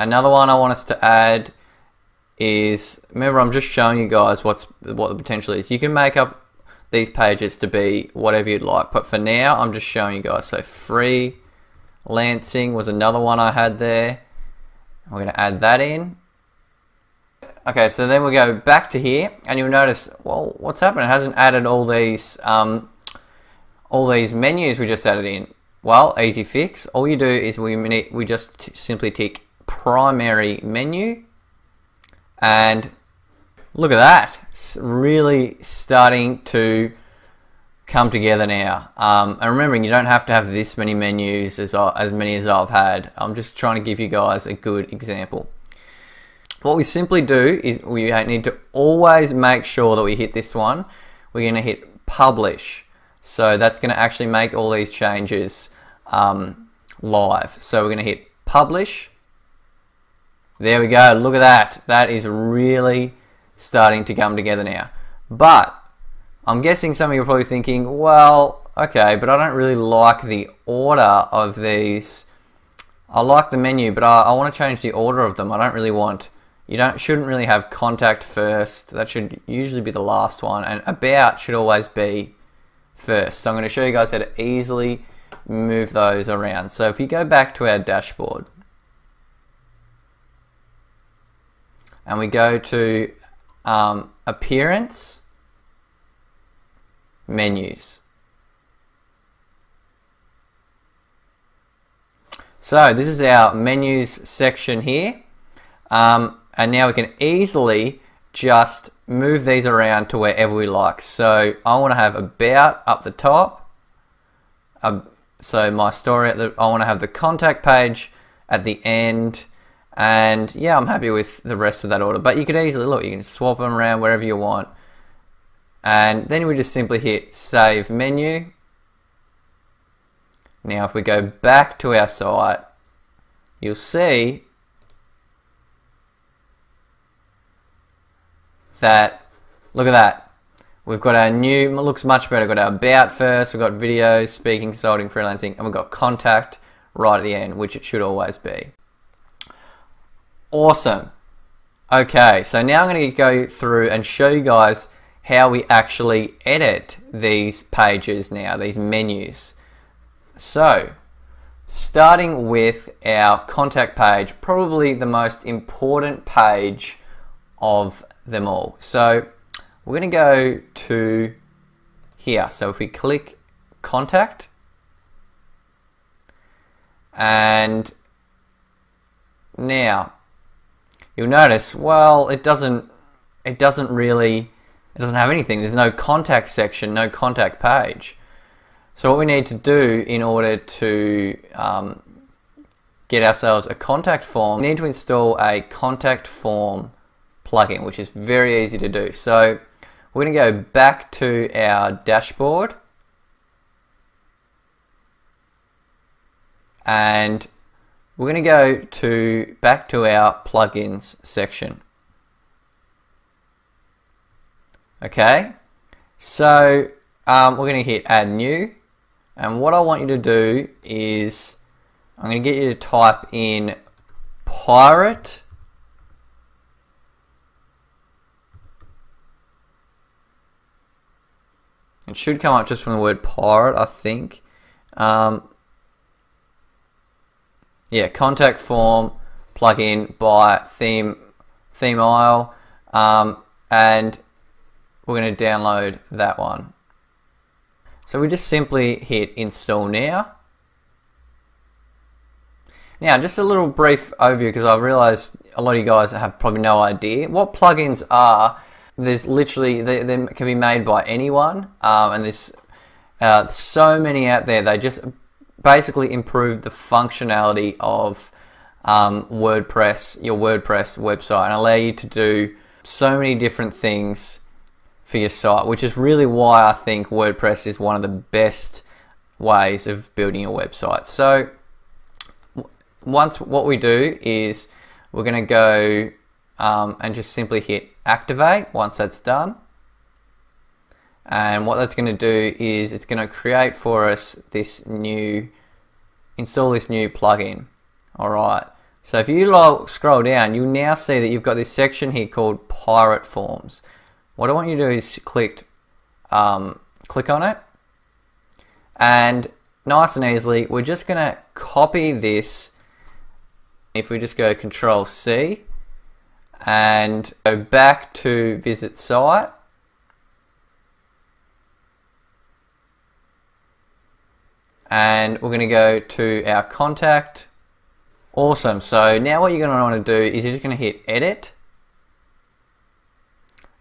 S1: Another one I want us to add is, remember I'm just showing you guys what the potential is. You can make up these pages to be whatever you'd like, but for now I'm just showing you guys. So freelancing was another one I had there. We're going to add that in. Okay, so then we go back to here and you'll notice, well, what's happened? It hasn't added all these menus we just added in. Well, easy fix. All you do is we just simply tick primary menu, and look at that. It's really starting to come together now. And remembering, you don't have to have this many menus as many as I've had. I'm just trying to give you guys a good example. What we simply do is we need to always make sure that we hit this one. We're going to hit publish. So that's going to actually make all these changes live. So we're going to hit publish. There we go. Look at that. That is really starting to come together now. But I'm guessing some of you are probably thinking, well, okay, but I don't really like the order of these. I like the menu, but I want to change the order of them. I don't really want. Shouldn't really have contact first. That should usually be the last one, and about should always be first. So I'm going to show you guys how to easily move those around. So if you go back to our dashboard and we go to appearance, menus. So this is our menus section here. And now we can easily just move these around to wherever we like. So I want to have about up the top. So my story, I want to have the contact page at the end. And yeah, I'm happy with the rest of that order. But you could easily, look, you can swap them around wherever you want. And then we just simply hit save menu. Now if we go back to our site, you'll see that, look at that, we've got our new, it looks much better. We've got our about first, we've got videos, speaking, consulting, freelancing, and we've got contact right at the end, which it should always be. Awesome. Okay, so now I'm going to go through and show you guys how we actually edit these pages now, these menus. So, starting with our contact page, probably the most important page of them all. So we're going to go to here. So if we click contact, and now you'll notice, well, it doesn't have anything. There's no contact section, no contact page. So what we need to do in order to get ourselves a contact form, we need to install a contact form plugin, which is very easy to do. So we're going to go back to our dashboard, and we're going to go back to our plugins section. Okay, so we're going to hit add new, and what I want you to do is I'm going to get you to type in pirate It should come up just from the word pirate, I think. Yeah, contact form plugin by theme aisle, and we're going to download that one. So we just simply hit install now. Now, just a little brief overview, because I realized a lot of you guys have probably no idea what plugins are. There's literally, they can be made by anyone, and there's so many out there. They just basically improve the functionality of WordPress, your WordPress website, and allow you to do so many different things for your site, which is really why I think WordPress is one of the best ways of building your website. So what we do is we're going to go and just simply hit activate once that's done. And what that's going to do is it's going to create for us this install this new plugin. Alright, so if you scroll down, you'll now see that you've got this section here called Pirate Forms. What I want you to do is click on it, and nice and easily we're just going to copy this. If we just go Control C and go back to visit site, and we're going to go to our contact. Awesome. So now what you're going to want to do is you're just going to hit edit,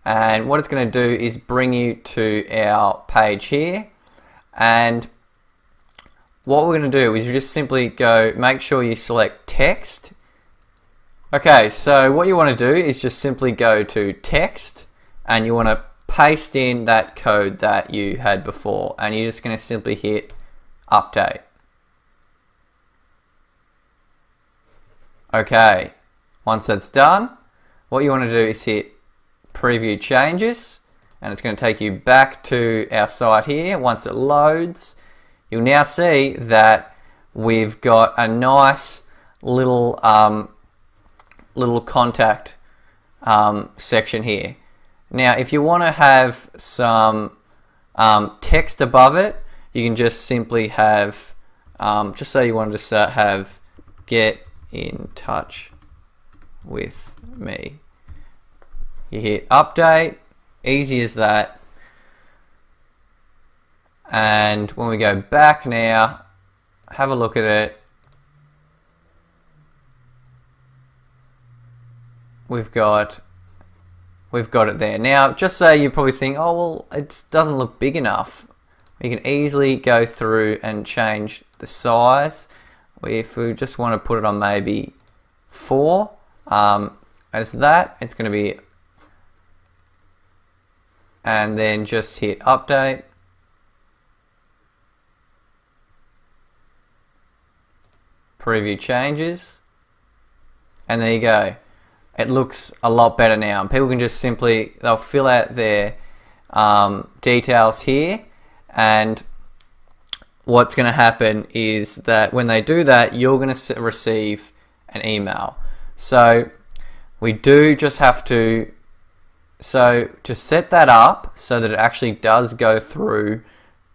S1: and what it's going to do is bring you to our page here. And what we're going to do is you just simply go, make sure you select text. Okay, so what you want to do is just simply go to text, and you want to paste in that code that you had before, and you're just going to simply hit update. Okay, once that's done, what you want to do is hit preview changes, and it's going to take you back to our site here. Once it loads, you'll now see that we've got a nice little contact section here. Now, if you want to have some text above it, you can just simply have, just say you wanted to have get in touch with me. You hit update, easy as that. And when we go back now, have a look at it. We've got it there. Now, just say you probably think, oh well, it doesn't look big enough. You can easily go through and change the size. If we just want to put it on maybe 4, as that, it's going to be, and then just hit update. Preview changes, and there you go. It looks a lot better now. People can just simply, they'll fill out their details here, and what's going to happen is that when they do that, you're going to receive an email. So we do just have to, so to set that up so that it actually does go through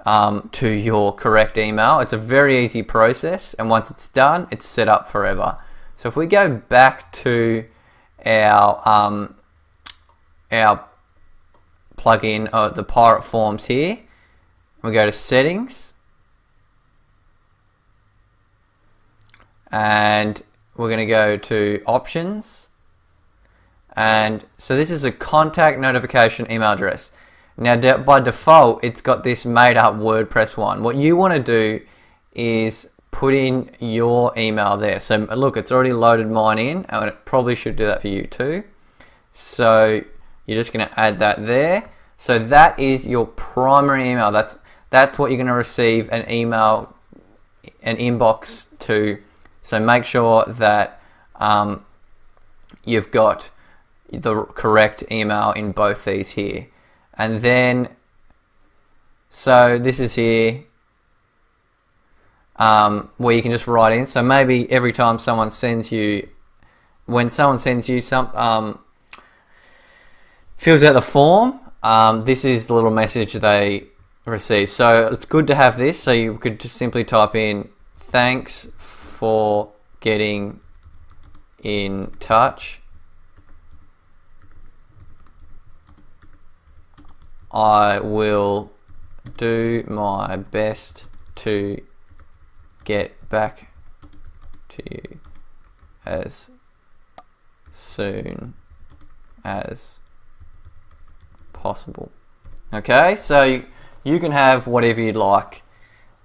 S1: to your correct email, it's a very easy process, and once it's done, it's set up forever. So if we go back to our plugin, the Pirate Forms here, we go to settings, and we're going to go to options, And so this is a contact notification email address. Now by default, it's got this made up WordPress one. What you want to do is put in your email there. So look, it's already loaded mine in, and it probably should do that for you too. So you're just going to add that there. So that is your primary email. That's what you're going to receive an email, an inbox to. So make sure that you've got the correct email in both these here. And then, so this is here where you can just write in. So maybe every time someone sends you, when someone sends you some, fills out the form, this is the little message they receive. So it's good to have this. So you could just simply type in, thanks for getting in touch. I will do my best to get back to you as soon as possible. Okay, so you can have whatever you'd like,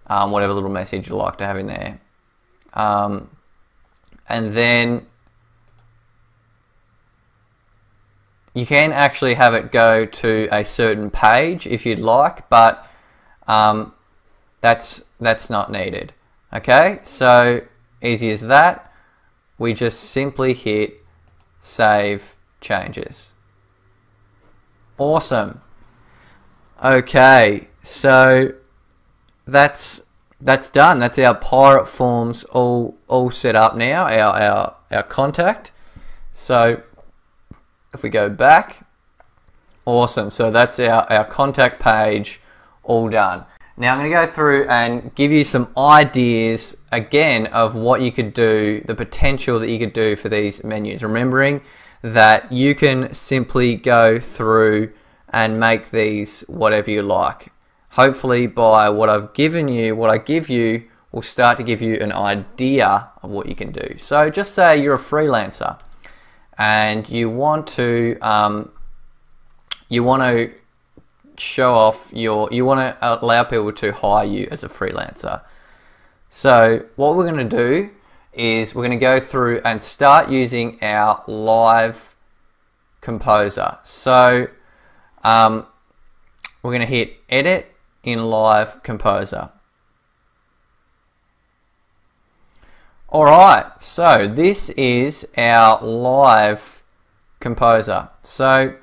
S1: whatever little message you'd like to have in there. And then you can actually have it go to a certain page if you'd like, but that's not needed. Okay, so easy as that. We just simply hit save changes. Awesome. Okay, so that's done. That's our pirate forms all set up now, our contact. So if we go back, awesome. So that's our contact page all done. Now I'm going to go through and give you some ideas again of what you could do, the potential that you could do for these menus. Remembering that you can simply go through and make these whatever you like. Hopefully by what I've given you, what I give you will start to give you an idea of what you can do. So just say you're a freelancer and you want to show off you want to allow people to hire you as a freelancer. So what we're going to do is we're going to go through and start using our live composer. So we're going to hit edit in live composer. Alright, so this is our live composer. So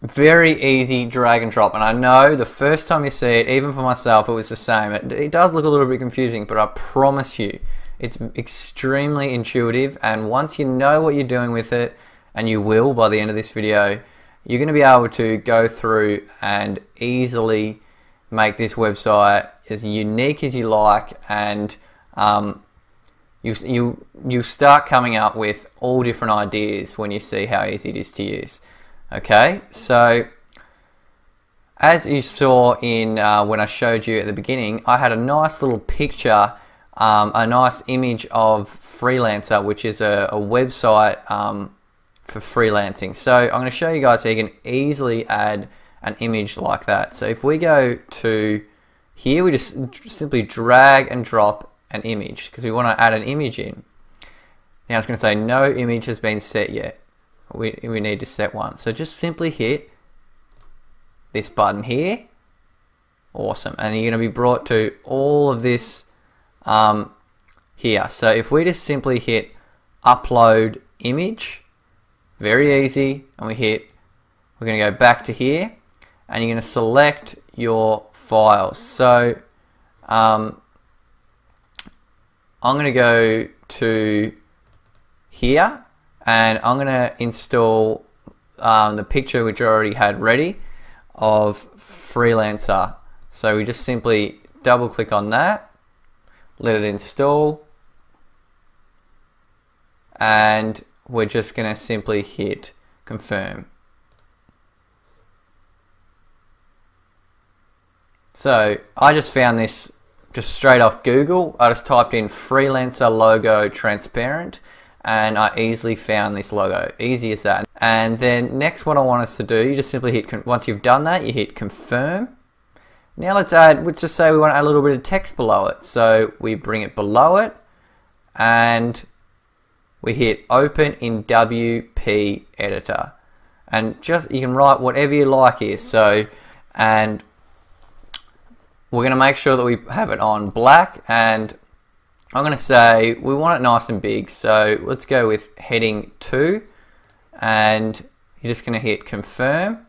S1: very easy drag and drop, and I know the first time you see it, even for myself, it was the same. It does look a little bit confusing, but I promise you it's extremely intuitive, and once you know what you're doing with it, and you will by the end of this video, you're going to be able to go through and easily make this website as unique as you like, and you start coming up with all different ideas when you see how easy it is to use. Okay, so as you saw in when I showed you at the beginning, I had a nice little picture, a nice image of Freelancer, which is a website for freelancing. So I'm going to show you guys how you can easily add an image like that. So if we go to here, we just simply drag and drop an image because we want to add an image in. Now it's going to say no image has been set yet. We need to set one. So just simply hit this button here. Awesome. And you're going to be brought to all of this here. So if we just simply hit upload image, very easy, and we're going to go back to here, and you're going to select your files. So I'm going to go to here, and I'm going to install the picture which I already had ready of Freelancer. So we just simply double click on that, let it install, and we're just going to simply hit confirm. So I just found this just straight off Google. I just typed in Freelancer logo transparent, and I easily found this logo. Easy as that. And then next, what I want us to do, you just simply hit, once you've done that, you hit confirm. Now let's just say we want to add a little bit of text below it. So we bring it below it and we hit open in WP editor. And just, you can write whatever you like here. So, and we're going to make sure that we have it on black, and I'm going to say we want it nice and big. So let's go with heading 2, and you're just going to hit confirm.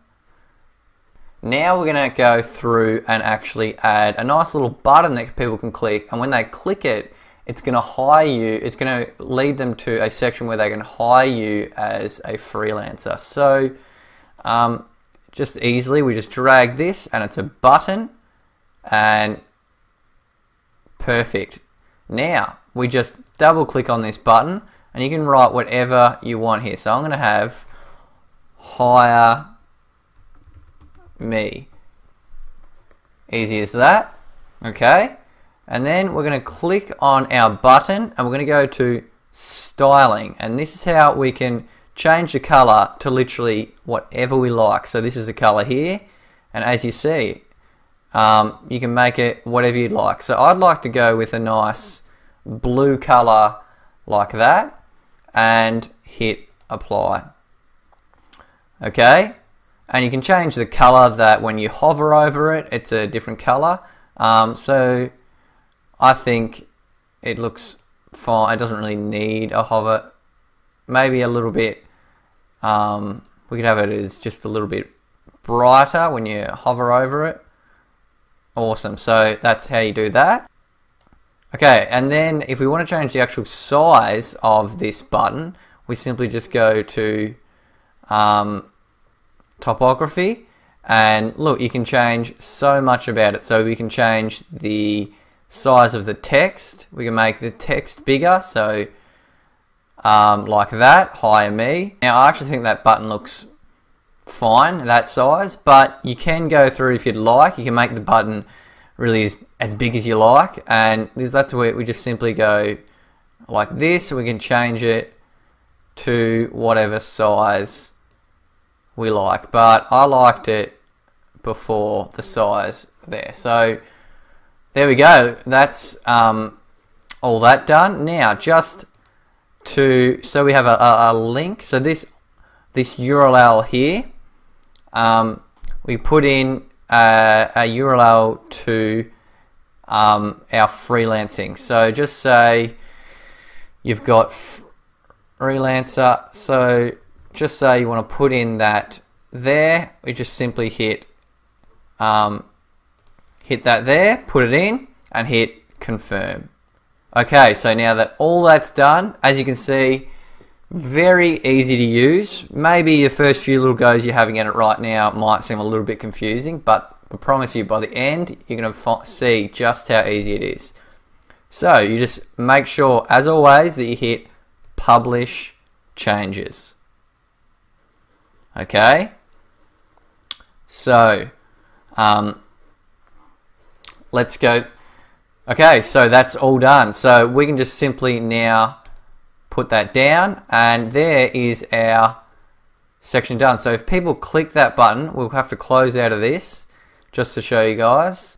S1: Now we're going to go through and actually add a nice little button that people can click, and when they click it, it's going to hire you, it's going to lead them to a section where they can hire you as a freelancer. So just easily, we just drag this and it's a button, and perfect. Now we just double click on this button and you can write whatever you want here. So I'm going to have hire me. Easy as that. Okay. And then we're going to click on our button and we're going to go to styling, and this is how we can change the color to literally whatever we like. So this is the color here, and as you see, you can make it whatever you'd like. So I'd like to go with a nice blue color like that and hit apply. Okay, and you can change the color that when you hover over it, it's a different color. So I think it looks fine. It doesn't really need a hover. Maybe a little bit, we could have it as just a little bit brighter when you hover over it. Awesome. So that's how you do that. Okay, and then if we want to change the actual size of this button, we simply just go to topography, and look, you can change so much about it. So we can change the size of the text. We can make the text bigger, so like that, hire me. Now I actually think that button looks fine, that size, but you can go through if you'd like. You can make the button really as big as you like, and that's where we just simply go like this. We can change it to whatever size we like, but I liked it before the size there. So there we go. That's all that done. Now just so we have a link. So this URL here, we put in a URL to our freelancing. So just say you've got freelancer. So just say you want to put in that there. We just simply hit that there, put it in, and hit confirm. Okay, so now that all that's done, as you can see, very easy to use. Maybe the first few little goes you're having at it right now might seem a little bit confusing, but I promise you by the end, you're going to see just how easy it is. So you just make sure, as always, that you hit publish changes. Okay, so let's go. Okay, so that's all done. So we can just simply now put that down, and there is our section done. So if people click that button, we'll have to close out of this just to show you guys.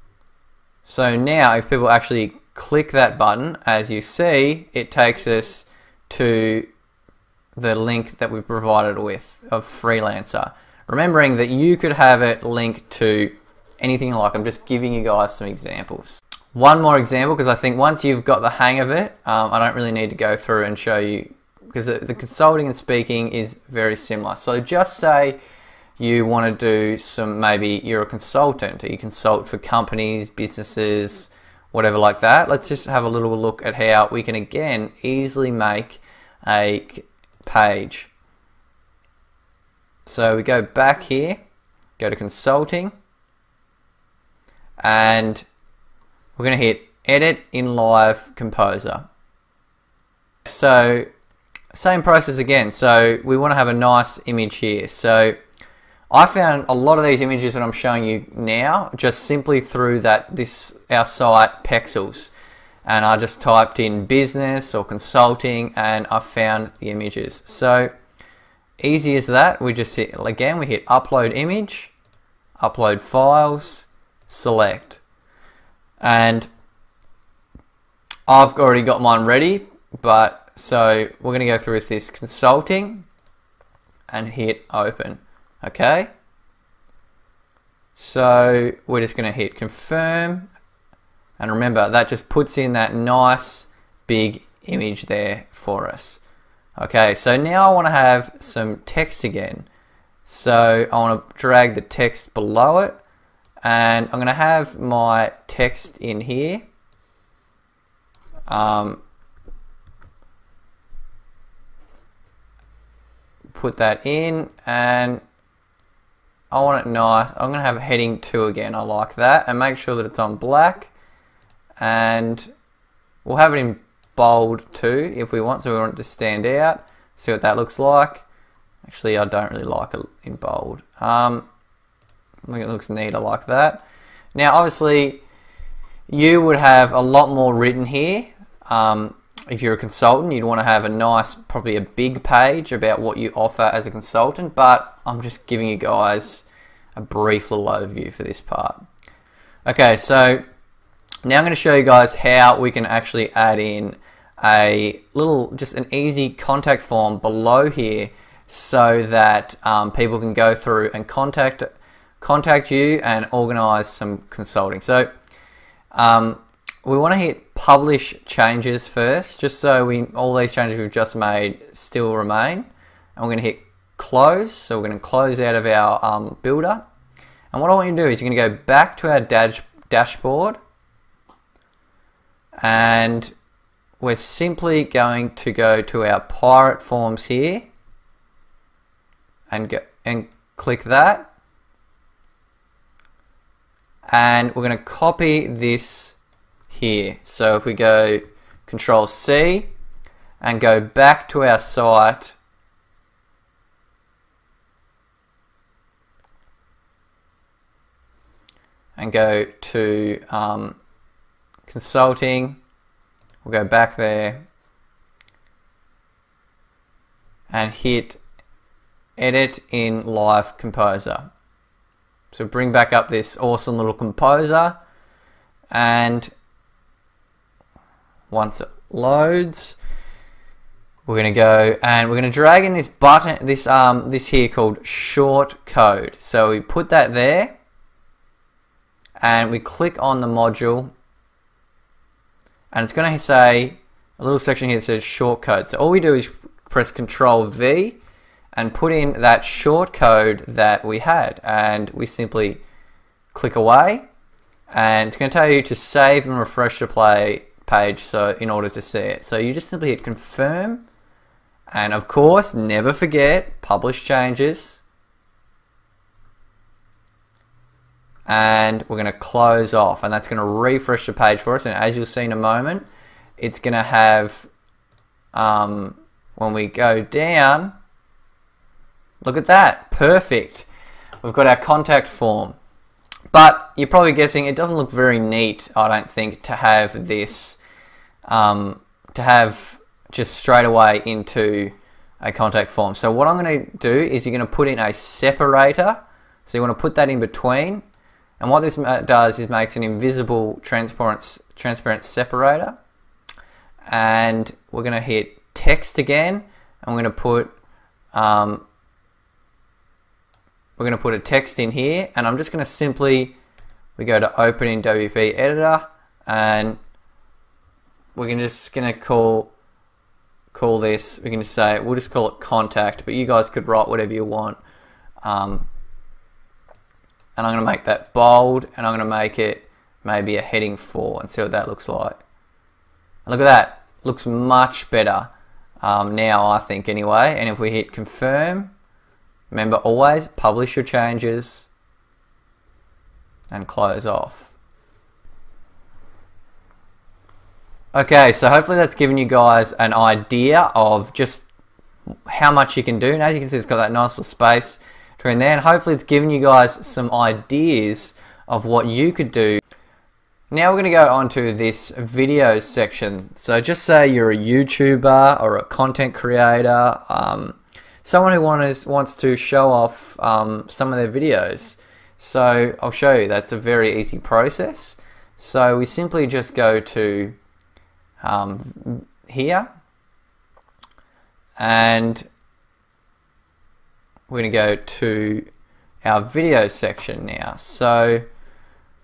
S1: So now if people actually click that button, as you see, it takes us to the link that we provided with of freelancer. Remembering that you could have it linked to anything like. I'm just giving you guys some examples. One more example, because I think once you've got the hang of it, I don't really need to go through and show you, because the consulting and speaking is very similar. So just say you want to do some, maybe you're a consultant, or you consult for companies, businesses, whatever like that. Let's just have a little look at how we can again easily make a page. So we go back here, go to consulting, and we're going to hit edit in live composer. So same process again. So we want to have a nice image here. So I found a lot of these images that I'm showing you now just simply through our site Pexels. and I just typed in business or consulting and I found the images. So easy as that. We just hit, again, we hit upload image, upload files, select, and I've already got mine ready, but so we're going to go through with this consulting and hit open. Okay, so we're just going to hit confirm, and remember that just puts in that nice big image there for us. Okay, so now I want to have some text again, so I want to drag the text below it, and I'm going to have my text in here. Put that in, and I want it nice. I'm going to have heading 2 again. I like that, and make sure that it's on black, and we'll have it in bold too if we want, so we want it to stand out. See what that looks like. Actually, I don't really like it in bold. I think it looks neat. I like that. Now obviously you would have a lot more written here. If you're a consultant, you'd want to have a nice, probably a big page about what you offer as a consultant, but I'm just giving you guys a brief little overview for this part. Okay, so now I'm going to show you guys how we can actually add in a little, just an easy contact form below here, so that people can go through and contact you and organize some consulting. So we want to hit publish changes first, just so all these changes we've just made still remain. And we're going to hit close, so we're going to close out of our builder. And what I want you to do is you're going to go back to our dashboard, and we're simply going to go to our pirate forms here and click that, and we're going to copy this here. So if we go Control C and go back to our site, and go to consulting, we'll go back there and hit edit in Live Composer. So bring back up this awesome little composer, and once it loads, we're going to go and we're going to drag in this button, this here called short code. So we put that there, and we click on the module, and it's going to say a little section here that says short code. So all we do is press Control V and put in that short code that we had, and we simply click away, and it's going to tell you to save and refresh the page, so in order to see it. So you just simply hit confirm, and of course never forget publish changes, and we're going to close off, and that's going to refresh the page for us. And as you'll see in a moment, it's going to have when we go down, look at that, perfect, we've got our contact form. But you're probably guessing it doesn't look very neat, I don't think, to have this to have just straight away into a contact form. So what I'm going to do is you're going to put in a separator. So you want to put that in between, and what this does is makes an invisible transparent separator. And we're going to hit text again, and we're going to put a text in here, and I'm just going to simply, we go to open in WP editor, and we're just going to call this, we can just say, we'll just call it contact, but you guys could write whatever you want. And I'm going to make that bold, and I'm going to make it maybe a heading 4 and see what that looks like. And look at that, looks much better now, I think, anyway. And if we hit confirm, remember, always publish your changes and close off. Okay, so hopefully that's given you guys an idea of just how much you can do. And as you can see, it's got that nice little space between there, and hopefully it's given you guys some ideas of what you could do. Now we're going to go on to this videos section. So just say you're a YouTuber or a content creator, someone who wants to show off some of their videos. So I'll show you. That's a very easy process. So we simply just go to here, and we're going to go to our video section now. So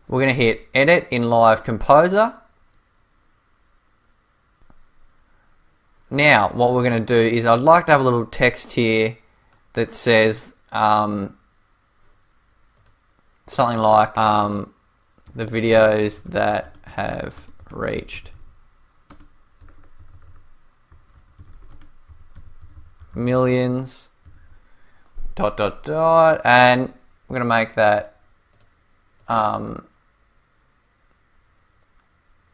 S1: we're going to hit Edit in Live Composer. Now, what we're going to do is I'd like to have a little text here that says something like the videos that have reached millions ... and we're going to make that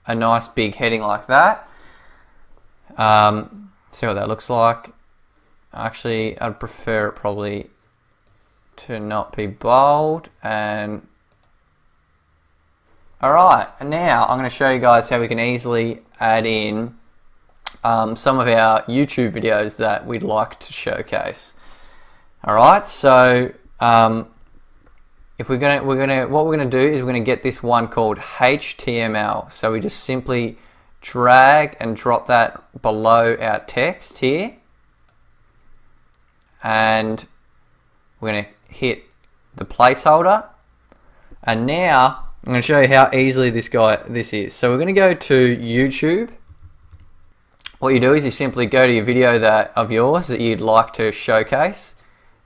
S1: a nice big heading like that. See what that looks like. Actually, I'd prefer it probably to not be bold. And alright, and now I'm going to show you guys how we can easily add in some of our YouTube videos that we'd like to showcase. Alright, so if what we're gonna do is we're gonna get this one called HTML. So we just simply drag and drop that below our text here, and we're gonna hit the placeholder. And now I'm gonna show you how easily this is. So we're gonna go to YouTube. What you do is you simply go to your video of yours that you'd like to showcase,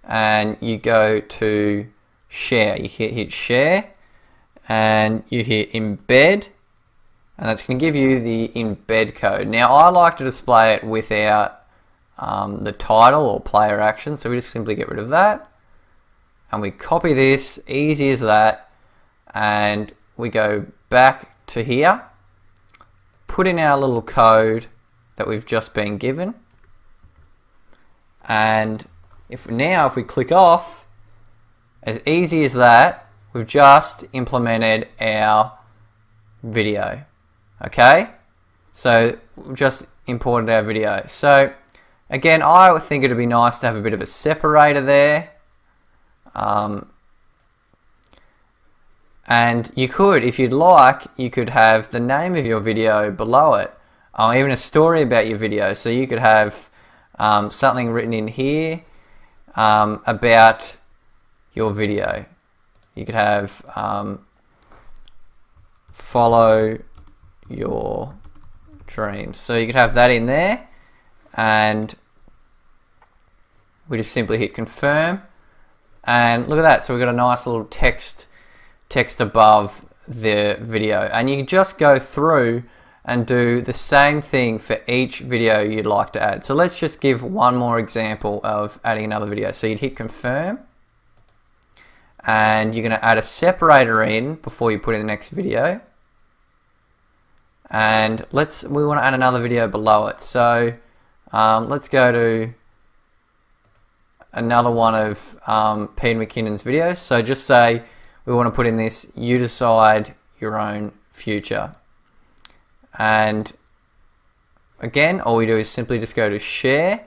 S1: and you go to share. You hit share, and you hit embed, and that's going to give you the embed code. Now I like to display it without the title or player action, so we just simply get rid of that, and we copy this, easy as that, and we go back to here, put in our little code that we've just been given, and if we click off, as easy as that, we've just implemented our video. Okay, so we've just imported our video. So again, I would think it would be nice to have a bit of a separator there, and you could, if you'd like, you could have the name of your video below it, or even a story about your video. So you could have something written in here about your video. You could have follow your dreams. So you could have that in there, and we just simply hit confirm, and look at that. So we've got a nice little text above the video, and you can just go through and do the same thing for each video you'd like to add. So let's just give one more example of adding another video. So you'd hit confirm, and you're going to add a separator in before you put in the next video, and we want to add another video below it. So let's go to another one of Peter McKinnon's videos. So just say we want to put in this, you decide your own future. And again, all we do is simply just go to share,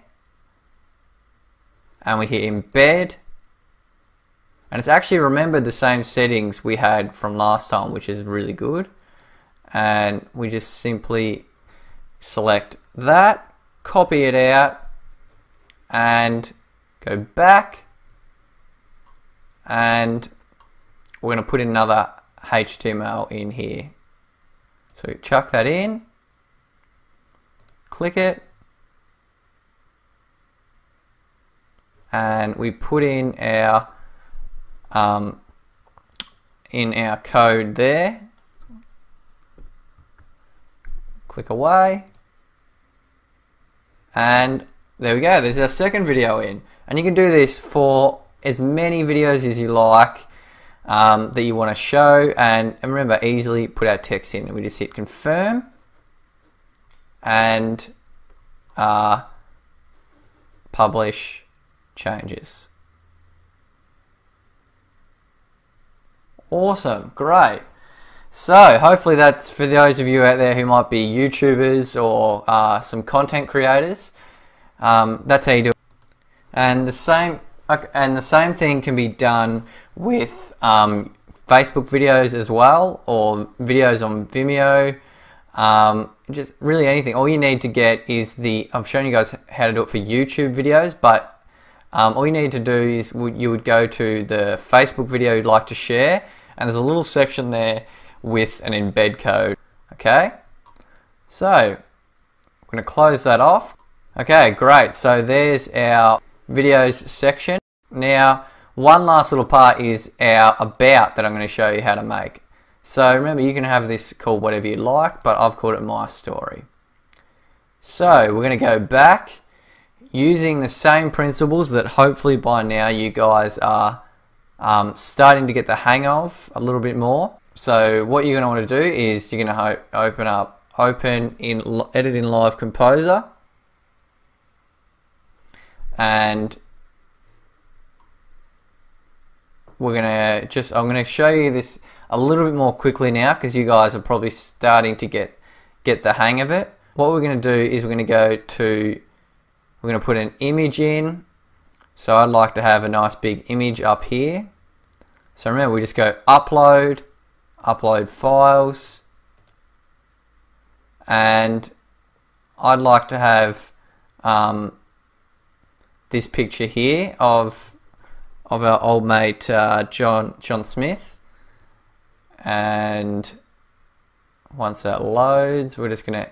S1: and we hit embed, and it's actually remembered the same settings we had from last time, which is really good. And we just simply select that, copy it out, and go back, and we're going to put in another HTML in here. So chuck that in, click it, and we put in our code there. Click away, and there we go. There's our second video in, and you can do this for as many videos as you like that you want to show. And remember, easily put our text in. We just hit confirm, and publish changes. Awesome, great. So hopefully that's for those of you out there who might be YouTubers or some content creators. That's how you do it. And the same thing can be done with Facebook videos as well, or videos on Vimeo. Just really anything. All you need to get is I've shown you guys how to do it for YouTube videos, but all you need to do is you would go to the Facebook video you'd like to share, and there's a little section there with an embed code. Okay, so I'm going to close that off. Okay, great. So there's our videos section. Now, one last little part is our about that I'm going to show you how to make. So remember, you can have this called whatever you like, but I've called it my story. So we're going to go back using the same principles that hopefully by now you guys are starting to get the hang of a little bit more. So what you're going to want to do is you're going to edit in Live Composer, and I'm going to show you this a little bit more quickly now because you guys are probably starting to get the hang of it. What we're going to do is we're going to put an image in. So I'd like to have a nice big image up here. So remember, we just go upload files, and I'd like to have this picture here of our old mate John Smith. And once that loads, we're just going to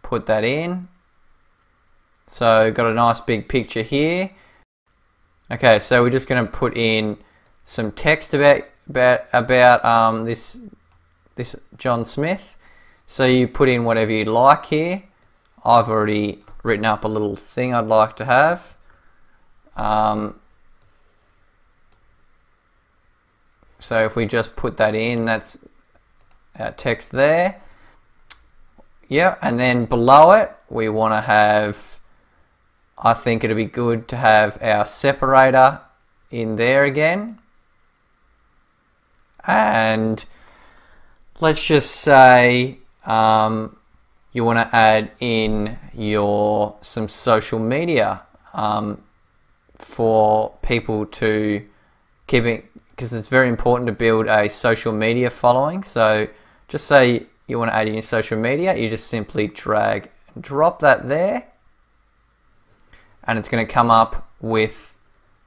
S1: put that in. So got a nice big picture here. Okay, so we're just going to put in some text about this John Smith. So you put in whatever you'd like here. I've already written up a little thing I'd like to have. So if we just put that in, that's our text there. Yeah, and then below it, we want to have, I think it'd be good to have our separator in there again. And let's just say you want to add in some social media for people to keep it, because it's very important to build a social media following. So just say you want to add in your social media, you just simply drag and drop that there, and it's going to come up with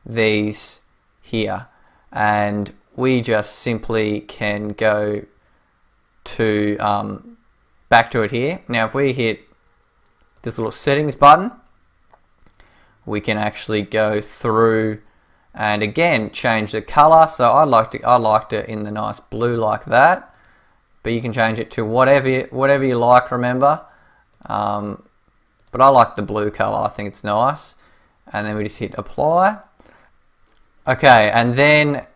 S1: these here, and we just simply can go to back to it here. Now if we hit this little settings button, we can actually go through and again change the color. So I liked it in the nice blue like that, but you can change it to whatever you like, remember. But I like the blue color, I think it's nice. And then we just hit apply. Okay, and then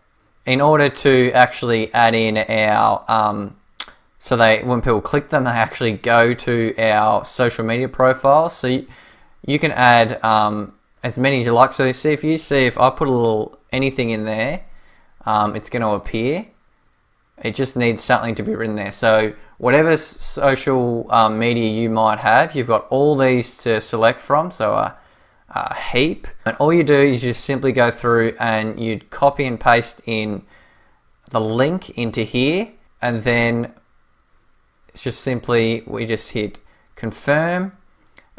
S1: in order to actually add in our so when people click them, they actually go to our social media profiles. So you can add as many as you like. So if I put a little anything in there, it's going to appear. It just needs something to be written there. So whatever social media you might have, you've got all these to select from. So a heap. And all you do is just simply go through and you'd copy and paste in the link into here, and then it's just simply we just hit confirm.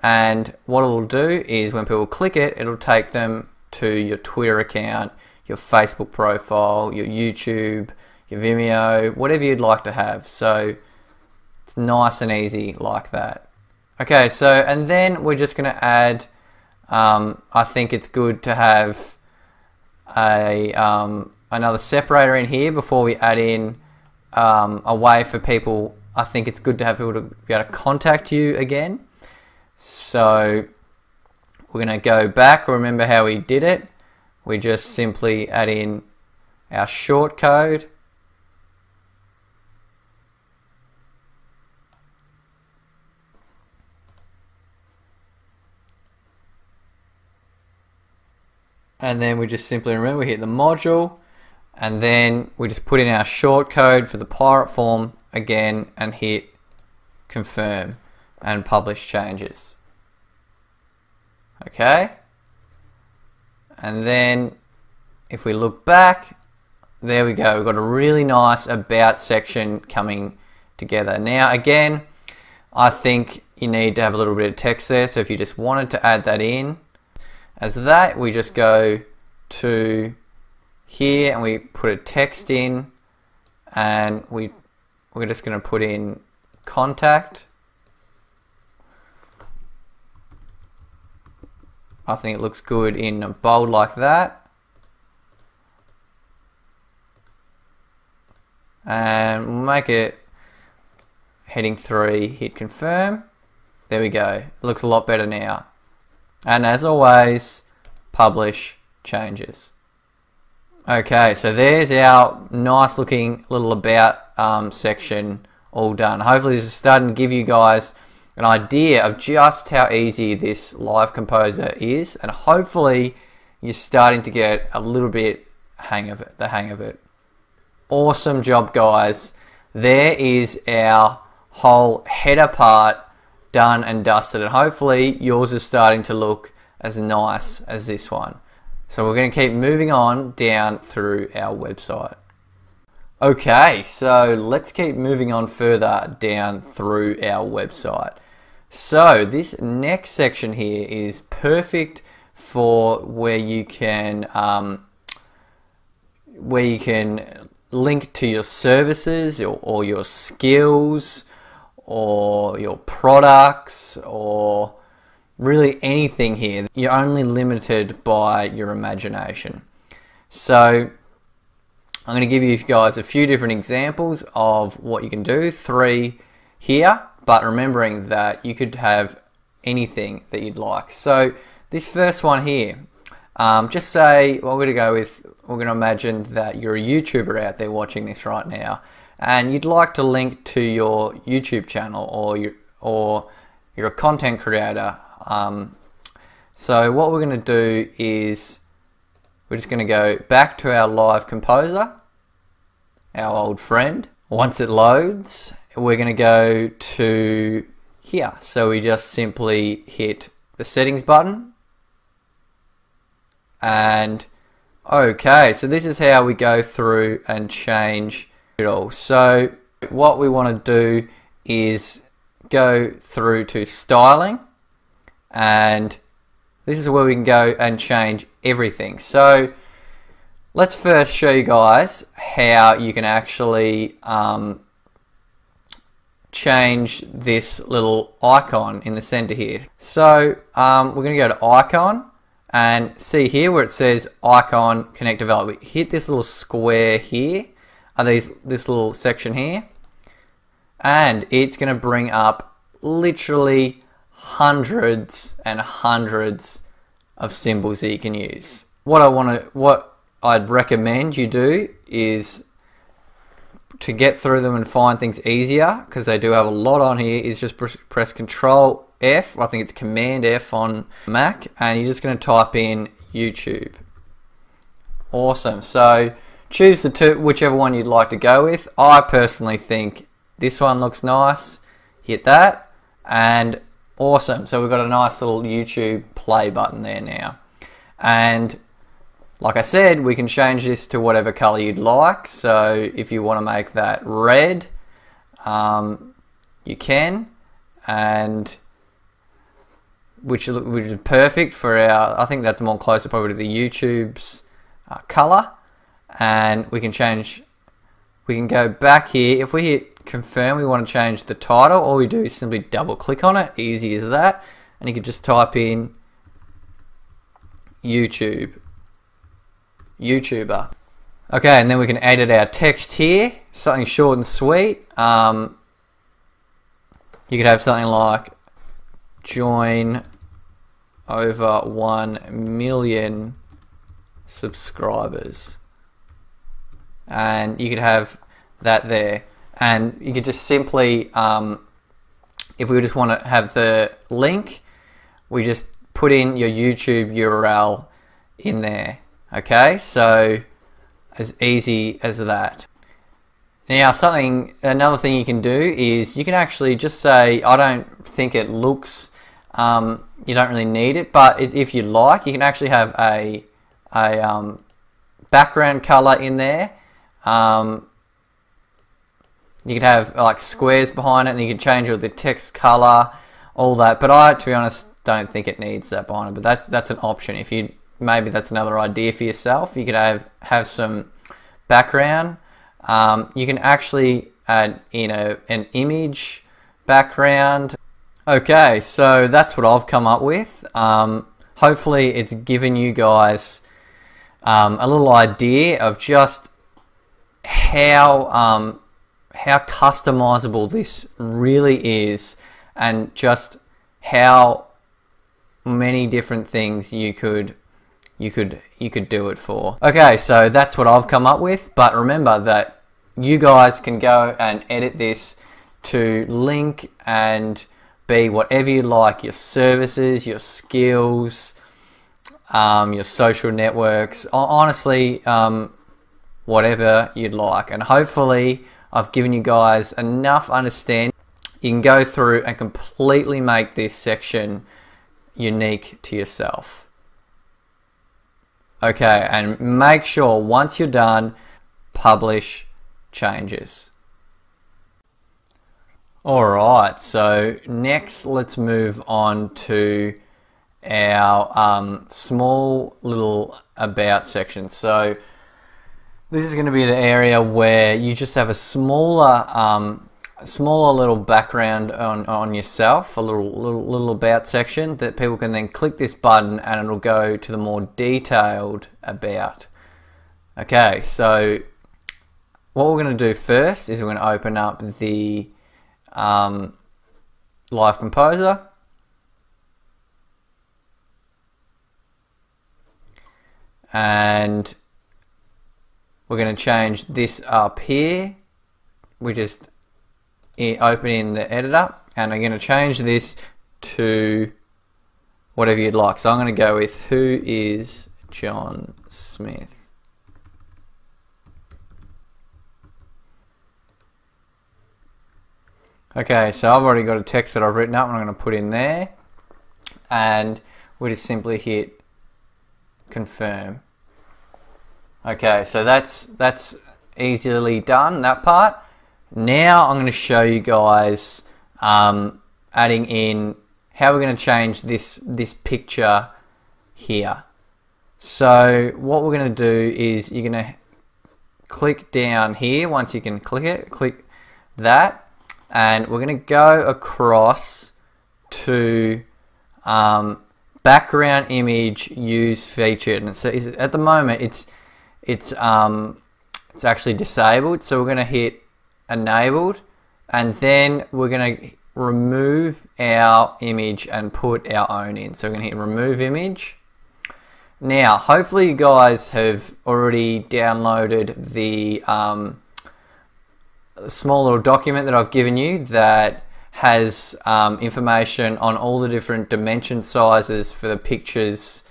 S1: And what it'll do is when people click it, it'll take them to your Twitter account, your Facebook profile, your YouTube, your Vimeo, whatever you'd like to have. So it's nice and easy like that. Okay, so and then we're just going to add, I think it's good to have another separator in here before we add in a way for people. I think it's good to have people to be able to contact you again. So we're going to go back. Remember how we did it? We just simply add in our short code. And then we just simply we hit the module, and then we just put in our short code for the pirate form again and hit confirm and publish changes. Okay, and then if we look back, there we go, we've got a really nice about section coming together. Now again, I think you need to have a little bit of text there, so if you just wanted to add that in as that, we just go to here and we put a text in, and we're just going to put in contact. I think it looks good in bold like that. And we'll make it heading 3, hit confirm. There we go. It looks a lot better now. And as always, publish changes. Okay, so there's our nice looking little about section all done. Hopefully this is starting to give you guys an idea of just how easy this Live Composer is, and hopefully you're starting to get a little bit the hang of it. Awesome job, guys. There is our whole header part done and dusted, and hopefully yours is starting to look as nice as this one. So we're going to keep moving on down through our website. Okay, so let's keep moving on further down through our website. So this next section here is perfect for where you can link to your services or your skills or your products or really anything here. You're only limited by your imagination. So I'm going to give you guys a few different examples of what you can do, 3 here, but remembering that you could have anything that you'd like. So this first one here, just say, well, we're going to imagine that you're a YouTuber out there watching this right now, and you'd like to link to your YouTube channel, or you're a content creator. So what we're going to do is we're just going to go back to our Live Composer, our old friend. Once it loads, we're going to go to here. So we just simply hit the settings button, and okay, so this is how we go through and change it all. So what we want to do is go through to styling, and this is where we can go and change everything. So let's first show you guys how you can actually change this little icon in the center here. So we're going to go to icon and see here where it says icon connect develop. We hit this little square here, this little section here, and it's going to bring up literally hundreds and hundreds of symbols that you can use. What I'd recommend you do is, to get through them and find things easier, because they do have a lot on here, is just press Control F. I think it's Command F on Mac, and you're just going to type in YouTube. Awesome. So choose whichever one you'd like to go with. I personally think this one looks nice. Hit that, and awesome. So we've got a nice little YouTube play button there now. And like I said, we can change this to whatever color you'd like. So if you want to make that red, you can, and which is perfect for our, I think that's more closer probably to the YouTube's color. And we can go back here. If we hit confirm, we want to change the title. All we do is simply double click on it, easy as that, and you can just type in YouTuber. Okay, and then we can edit our text here, something short and sweet. You could have something like join over 1 million subscribers, and you could have that there. And you could just simply, if we just want to have the link, we just put in your YouTube URL in there. Okay, so as easy as that. Now another thing you can do is you can actually just say, I don't think it looks, you don't really need it, but if you like, you can actually have a background color in there. You could have like squares behind it, and you can change all the text color, all that. But I, to be honest, don't think it needs that behind it. But that's an option. If you maybe that's another idea for yourself. You could have some background. You can actually add in an image background. Okay, so that's what I've come up with. Hopefully, it's given you guys a little idea of just how customizable this really is, and just how many different things you could do it for. Okay, so that's what I've come up with, but remember that you guys can go and edit this to link and be whatever you like, your services, your skills, your social networks, honestly, whatever you'd like. And hopefully I've given you guys enough understanding. You can go through and completely make this section unique to yourself. Okay, and make sure once you're done, publish changes. Alright, so next let's move on to our small little about section. So this is going to be the area where you just have a smaller little background on yourself, a little about section that people can then click this button and it'll go to the more detailed about. Okay, so what we're going to do first is we're going to open up the Live Composer. And we're going to change this up here. We just open in the editor, and I'm going to change this to whatever you'd like. So I'm going to go with who is John Smith. Okay, so I've already got a text that I've written up and I'm going to put in there, and we just simply hit confirm. Okay, so that's easily done, that part. Now I'm going to show you guys adding in how we're going to change this picture here. So what we're going to do is you're going to click down here. Once you can click it, click that, and we're going to go across to background image use featured. And so at the moment it's actually disabled, so we're going to hit enabled, and then we're going to remove our image and put our own in. So we're going to hit remove image. Now hopefully you guys have already downloaded the small little document that I've given you that has information on all the different dimension sizes for the pictures,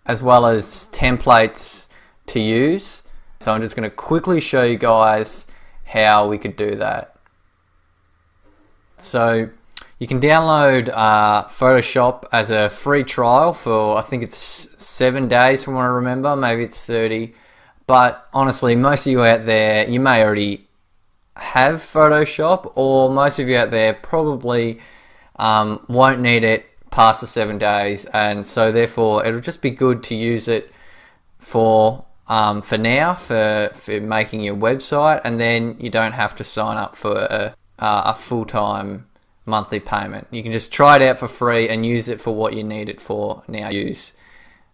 S1: as well as templates to use. So I'm just going to quickly show you guys how we could do that. So you can download Photoshop as a free trial for, I think it's 7 days from what I remember, maybe it's 30. But honestly, most of you out there, you may already have Photoshop, or most of you out there probably won't need it past the 7 days, and so therefore it'll just be good to use it for now for making your website, and then you don't have to sign up for a full-time monthly payment. You can just try it out for free and use it for what you need it for now.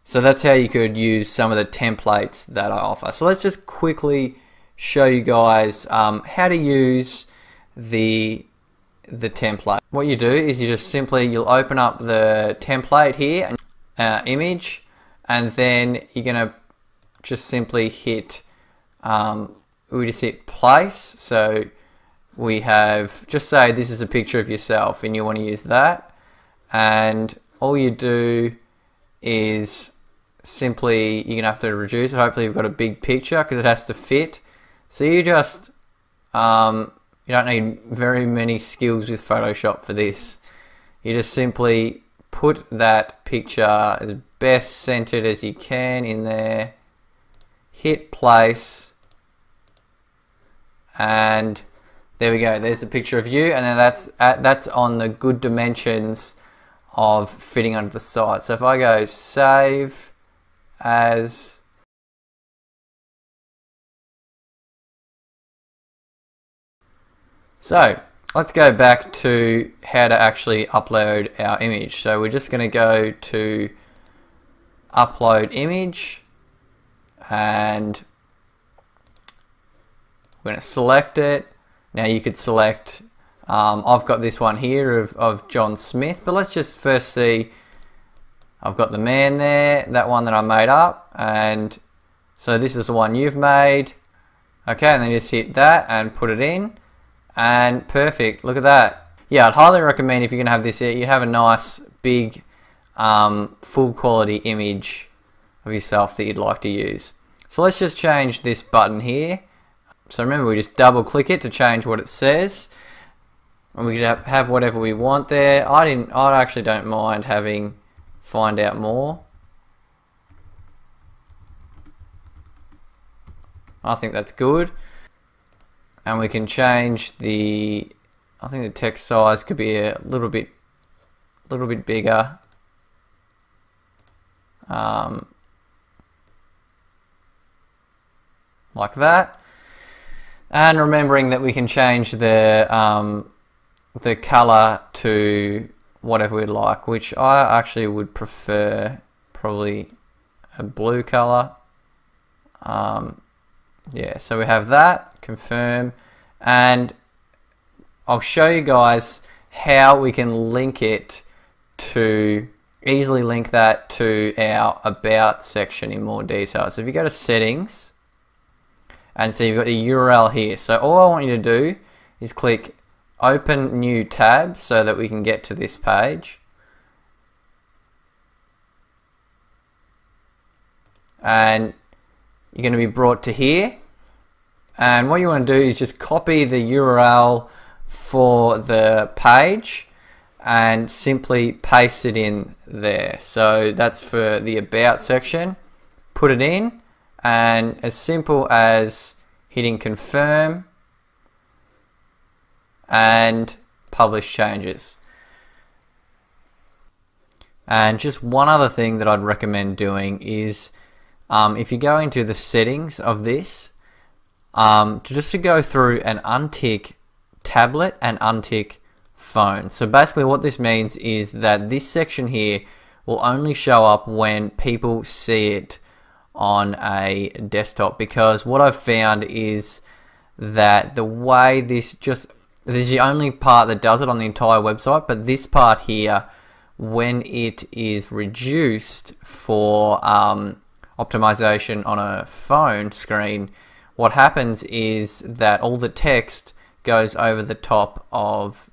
S1: So that's how you could use some of the templates that I offer. So let's just quickly show you guys how to use the template. What you do is you just simply, you'll open up the template here, image, and then you're gonna just simply hit we just hit place. So we have, just say this is a picture of yourself and you want to use that, and all you do is simply, you're gonna have to reduce it. Hopefully you've got a big picture because it has to fit. So you just You don't need very many skills with Photoshop for this. You just simply put that picture as best centered as you can in there, hit place, and there we go. There's the picture of you, and then that's on the good dimensions of fitting onto the site. So if I go save as, so let's go back to how to actually upload our image. So we're just going to go to upload image, and we're going to select it. Now you could select, I've got this one here of John Smith, but let's just first see, I've got the man there, that one that I made up, and so this is the one you've made. Okay, and then just hit that and put it in, and perfect, look at that. Yeah, I'd highly recommend, if you're going to have this, you have a nice big full quality image of yourself that you'd like to use. So let's just change this button here. So remember, we just double click it to change what it says, and we can have whatever we want there. I actually don't mind having find out more. I think that's good, and we can change the, I think the text size could be a little bit bigger. Like that. And remembering that we can change the color to whatever we'd like, which I actually would prefer probably a blue color. Yeah, so we have that, confirm, and I'll show you guys how we can link it to, easily link that to our about section in more detail. So if you go to settings, and so you've got the URL here. So all I want you to do is click open new tab so that we can get to this page. And you're going to be brought to here. And what you want to do is just copy the URL for the page and simply paste it in there. So that's for the about section. Put it in. And as simple as hitting confirm and publish changes. And just one other thing that I'd recommend doing is if you go into the settings of this, to go through and untick tablet and untick phone. So basically what this means is that this section here will only show up when people see it on a desktop, because what I've found is that the way this is the only part that does it on the entire website, but this part here, when it is reduced for optimization on a phone screen, what happens is that all the text goes over the top of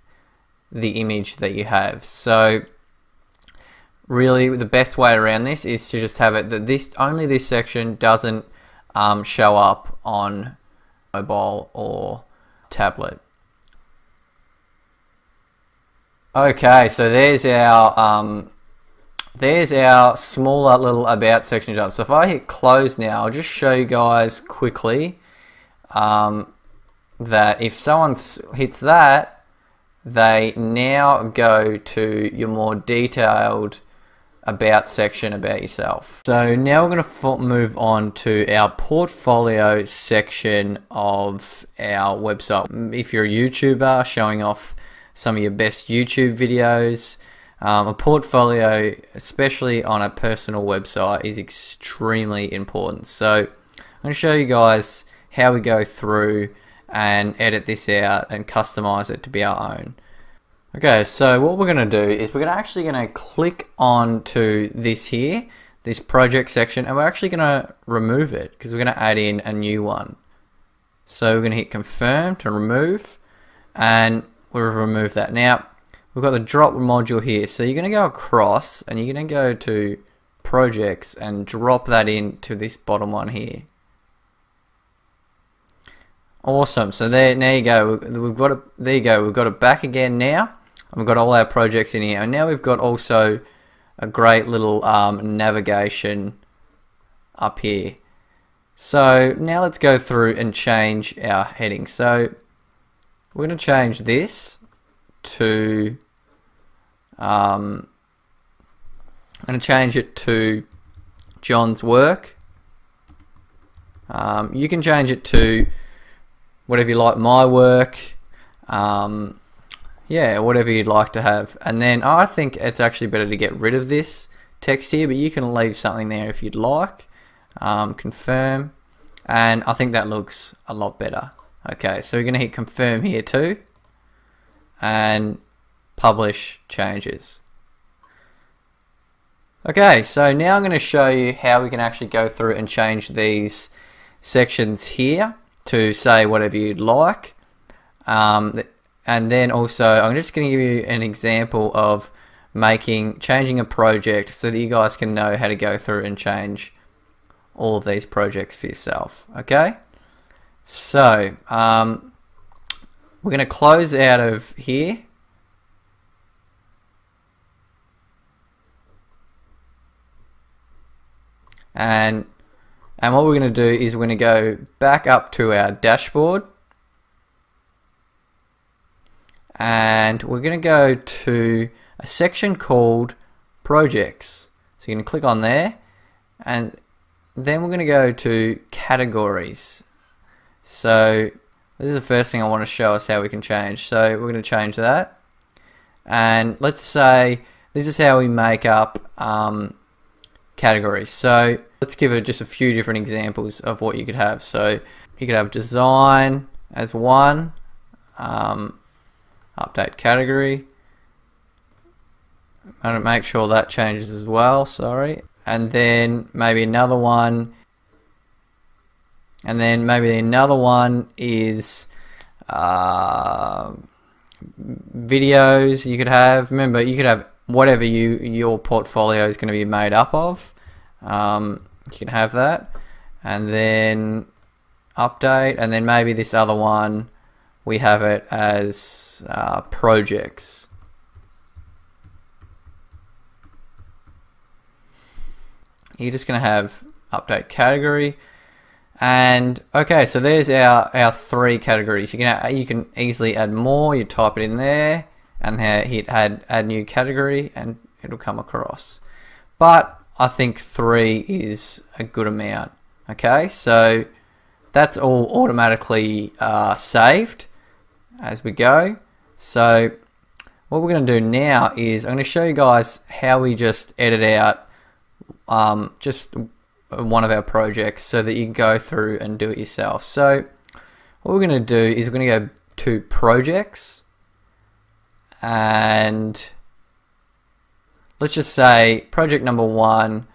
S1: the image that you have. So really the best way around this is to just have it that only this section doesn't show up on mobile or tablet. Okay, so there's our smaller little about section done. So if I hit close now, I'll just show you guys quickly that if someone hits that, they now go to your more detailed about section about yourself. So now we're going to move on to our portfolio section of our website. If you're a YouTuber showing off some of your best YouTube videos, a portfolio, especially on a personal website, is extremely important. So I'm going to show you guys how we go through and edit this out and customize it to be our own. Okay, so what we're going to do is we're actually going to click on to this here, this project section, and we're actually going to remove it because we're going to add in a new one. So we're going to hit confirm to remove, and we'll remove that. Now we've got the drop module here, so you're going to go across and you're going to go to projects and drop that into this bottom one here. Awesome. So there you go. We've got it. There you go. We've got it back again now. And we've got all our projects in here, and now we've got also a great little navigation up here. So now let's go through and change our heading. So we're going to change this to I'm going to change it to John's work. You can change it to whatever you like, my work, yeah, whatever you'd like to have. And then I think it's actually better to get rid of this text here, but you can leave something there if you'd like. Confirm, and I think that looks a lot better. Okay, so we're going to hit confirm here too, and publish changes. Okay, so now I'm going to show you how we can actually go through and change these sections here to say whatever you'd like. And then also I'm just going to give you an example of changing a project so that you guys can know how to go through and change all of these projects for yourself. Okay, so we're going to close out of here. And what we're going to do is we're going to go back up to our dashboard, and we're going to go to a section called projects. So you're going to click on there, and then we're going to go to categories. So this is the first thing I want to show us how we can change. So we're going to change that, and let's say this is how we make up categories. So let's give it just a few different examples of what you could have. So you could have design as one, update category. I'm going to make sure that changes as well, sorry. And then maybe another one. And then maybe another one is videos you could have. Remember, you could have whatever your portfolio is going to be made up of. You can have that, and then update, and then maybe this other one we have it as projects. You're just going to have update category, and okay, so there's our three categories. You can easily add more. You type it in there and hit add new category, and it'll come across. But I think 3 is a good amount. Okay, so that's all automatically saved as we go. So what we're going to do now is I'm going to show you guys how we just edit out just one of our projects so that you can go through and do it yourself. So what we're going to do is we're going to go to projects, and let's just say project number 1,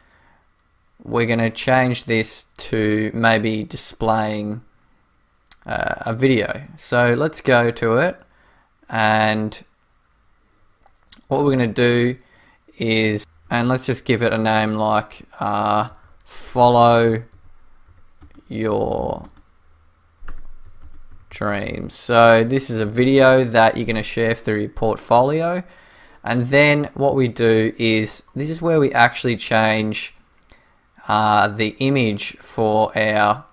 S1: we're going to change this to maybe displaying a video. So let's go to it, and what we're going to do is, and let's just give it a name like follow your dreams. So this is a video that you're going to share through your portfolio. And then what we do is, this is where we actually change the image for our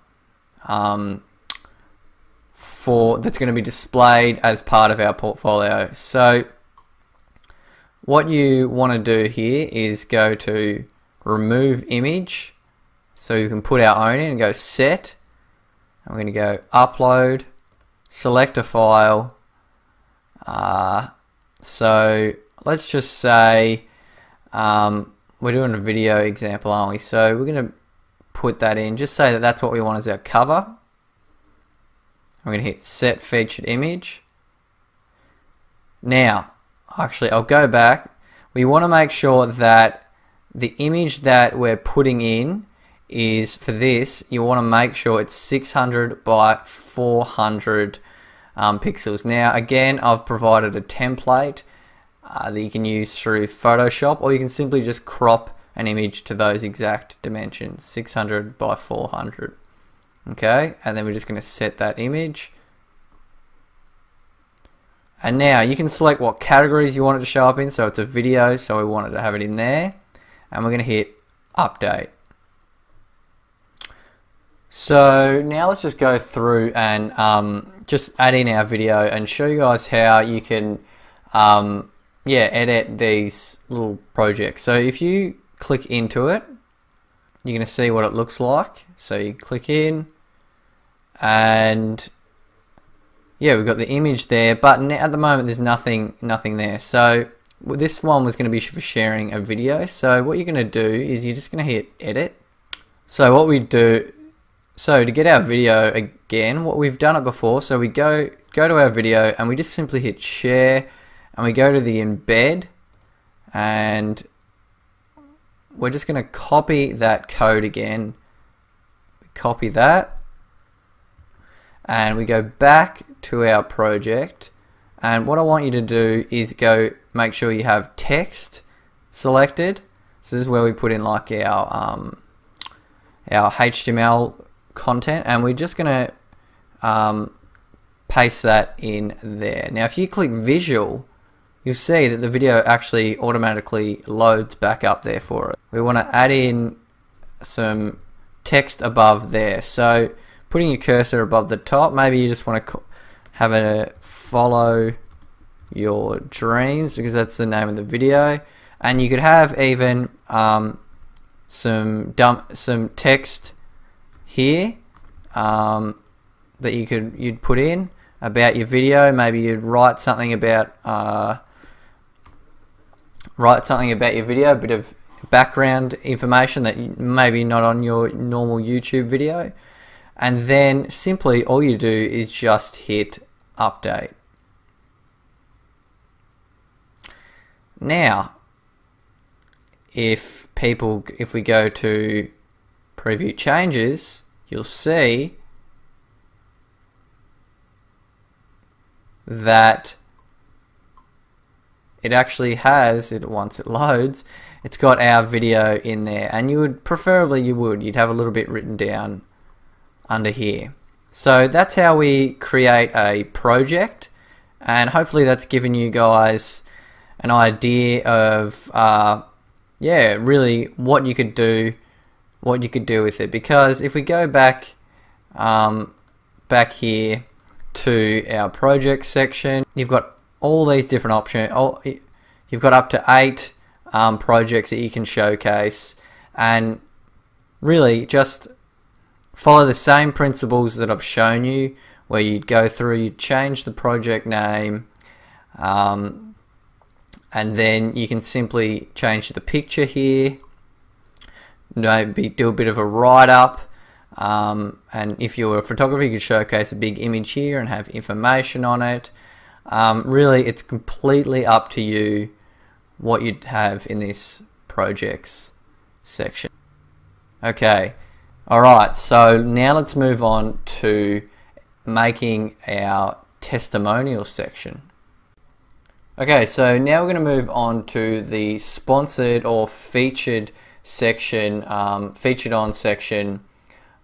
S1: that's going to be displayed as part of our portfolio. So what you want to do here is go to remove image, so you can put our own in and go set. I'm going to go upload, select a file. So let's just say we're doing a video example, aren't we? So we're going to put that in, just say that that's what we want as our cover. I'm going to hit set featured image. Now, actually, I'll go back. We want to make sure that the image that we're putting in is, for this, you want to make sure it's 600 by 400 pixels. Now, again, I've provided a template that you can use through Photoshop, or you can simply just crop an image to those exact dimensions, 600 by 400. Okay, and then we're just going to set that image. And now you can select what categories you want it to show up in. So it's a video, so we want it to have it in there. And we're going to hit update. So now let's just go through and just add in our video and show you guys how you can edit these little projects. So if you click into it, you're going to see what it looks like. So you click in and yeah, we've got the image there, but at the moment there's nothing there. So this one was going to be for sharing a video. So what you're going to do is you're just going to hit edit. So what we do, so to get our video again, what we've done it before, so we go to our video and we just simply hit share and we go to the embed and we're just going to copy that code again. Copy that and we go back to our project, and what I want you to do is go make sure you have text selected. So this is where we put in like our HTML content, and we're just going to paste that in there. Now if you click visual, you'll see that the video actually automatically loads back up there for it. We want to add in some text above there. So putting your cursor above the top, maybe you just want to have a follow your dreams because that's the name of the video. And you could have even some text here that you'd put in about your video. Maybe you'd write something about your video, a bit of background information that maybe not on your normal YouTube video, and then simply all you do is just hit update. Now if we go to preview changes, you'll see that it actually has, once it loads, it's got our video in there, and you'd have a little bit written down under here. So that's how we create a project, and hopefully that's given you guys an idea of really what you could do with it. Because if we go back here to our project section, you've got all these different options. You've got up to 8 projects that you can showcase, and really just follow the same principles that I've shown you, where you'd go through, you'd change the project name, and then you can simply change the picture here, maybe do a bit of a write-up, and if you're a photographer, you could showcase a big image here and have information on it. Really, it's completely up to you what you'd have in this projects section. Okay, alright, so now let's move on to making our testimonial section. Okay, so now we're going to move on to the sponsored or featured section, featured on section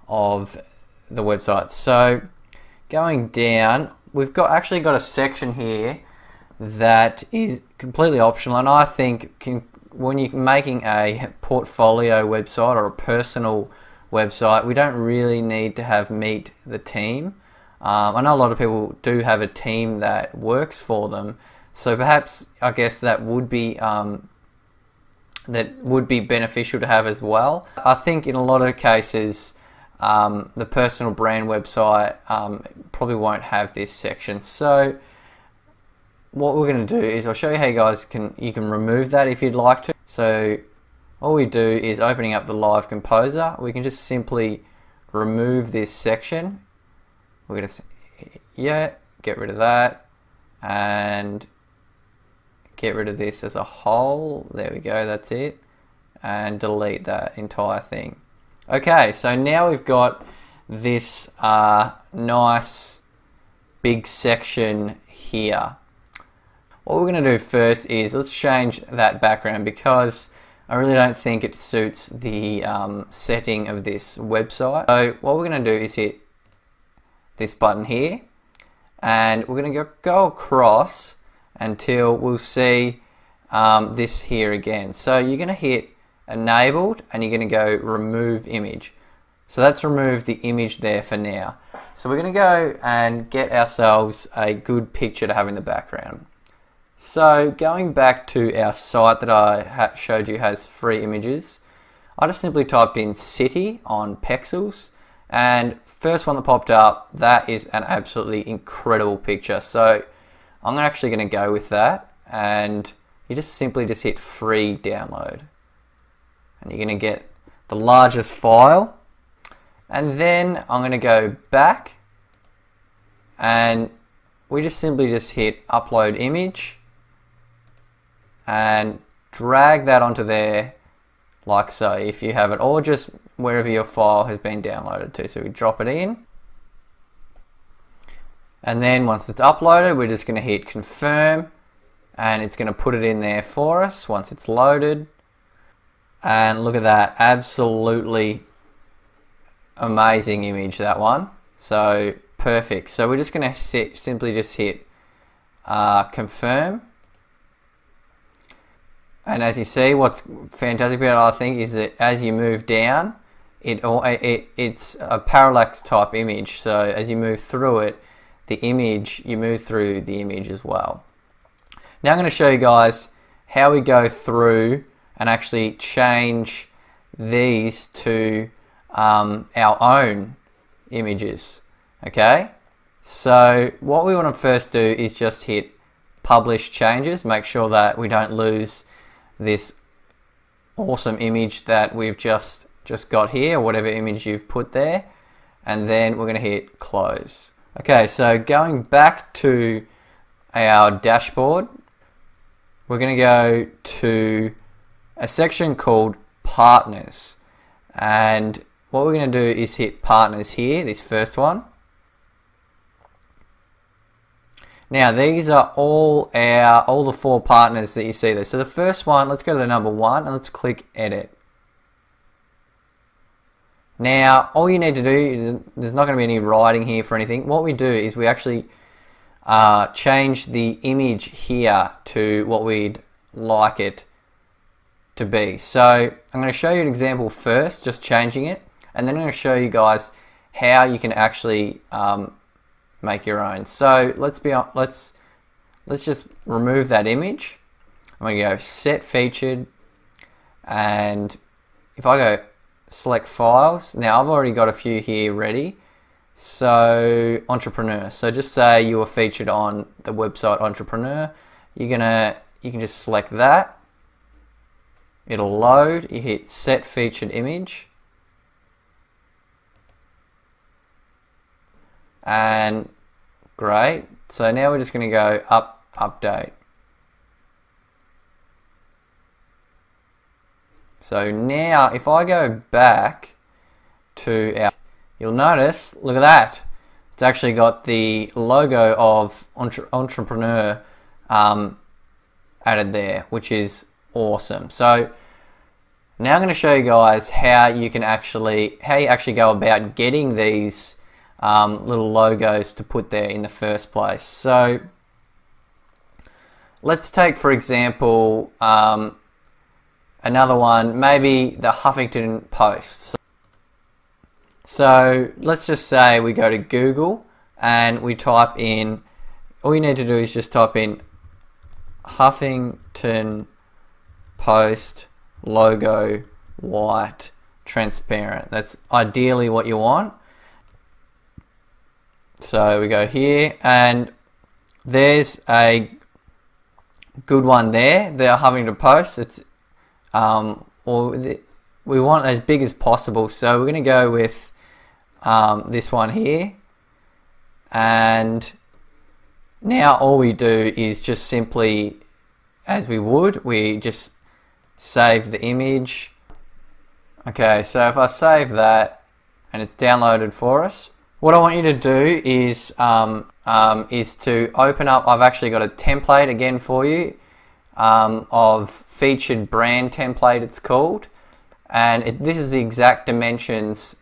S1: of the website. So going down, we've actually got a section here that is completely optional, and I think when you're making a portfolio website or a personal website, we don't really need to have meet the team. I know a lot of people do have a team that works for them, so perhaps I guess that would be beneficial to have as well. I think in a lot of cases the personal brand website probably won't have this section. So what we're going to do is I'll show you how you can remove that if you'd like to. So all we do is opening up the Live Composer, we can just simply remove this section. We're going to get rid of that and get rid of this as a whole. There we go, that's it, and delete that entire thing. Okay, so now we've got this nice big section here. What we're going to do first is let's change that background, because I really don't think it suits the setting of this website. So what we're going to do is hit this button here, and we're going to go across until we'll see this here again. So you're going to hit enabled and you're going to go remove image. So that's removed the image there for now. So we're going to go and get ourselves a good picture to have in the background. So going back to our site that I showed you has 3 images, I just simply typed in city on Pexels, and first one that popped up, that is an absolutely incredible picture. So I'm actually going to go with that, and you just simply hit free download, and you're going to get the largest file. And then I'm going to go back, and we just simply hit upload image and drag that onto there like so if you have it, or just wherever your file has been downloaded to. So we drop it in, and then once it's uploaded, we're just going to hit confirm, and it's going to put it in there for us once it's loaded. And look at that, absolutely amazing image, that one. So perfect. So we're just going to simply hit confirm. And as you see, what's fantastic about it, I think, is that as you move down, it's a parallax type image. So as you move through it, you move through the image as well. Now I'm going to show you guys how we go through and actually change these to our own images. Okay, so what we want to first do is just hit publish changes, make sure that we don't lose this awesome image that we've just got here, or whatever image you've put there, and then we're going to hit close. Okay, so going back to our dashboard, we're going to go to a section called partners, and what we're going to do is hit partners here, this first one. Now these are all the 4 partners that you see there. So the first one, let's go to the number 1 and let's click edit. Now all you need to do, there's not going to be any writing here for anything. What we do is we actually change the image here to what we'd like it to be. So I'm going to show you an example first, just changing it, and then I'm going to show you guys how you can actually make your own. So let's just remove that image. I'm going to go set featured, and if I go select files, now I've already got a few here ready. So entrepreneur, so just say you were featured on the website Entrepreneur, you can just select that, it'll load, you hit set featured image, and great. So now we're just going to go update. So now if I go back to our, you'll notice, look at that, it's actually got the logo of Entrepreneur added there, which is awesome. So now I'm going to show you guys how you actually go about getting these little logos to put there in the first place. So let's take, for example, another one, maybe the Huffington Post. So let's just say we go to Google and we type in, all you need to do is just type in Huffington Post logo white transparent. That's ideally what you want. So we go here, and there's a good one there. They're Huffington Post. It's we want as big as possible, so we're going to go with this one here. And now all we do is just simply, as we just save the image. Okay, so if I save that and it's downloaded for us, what I want you to do is to open up. I've actually got a template again for you. of featured brand template, it's called, and this is the exact dimensions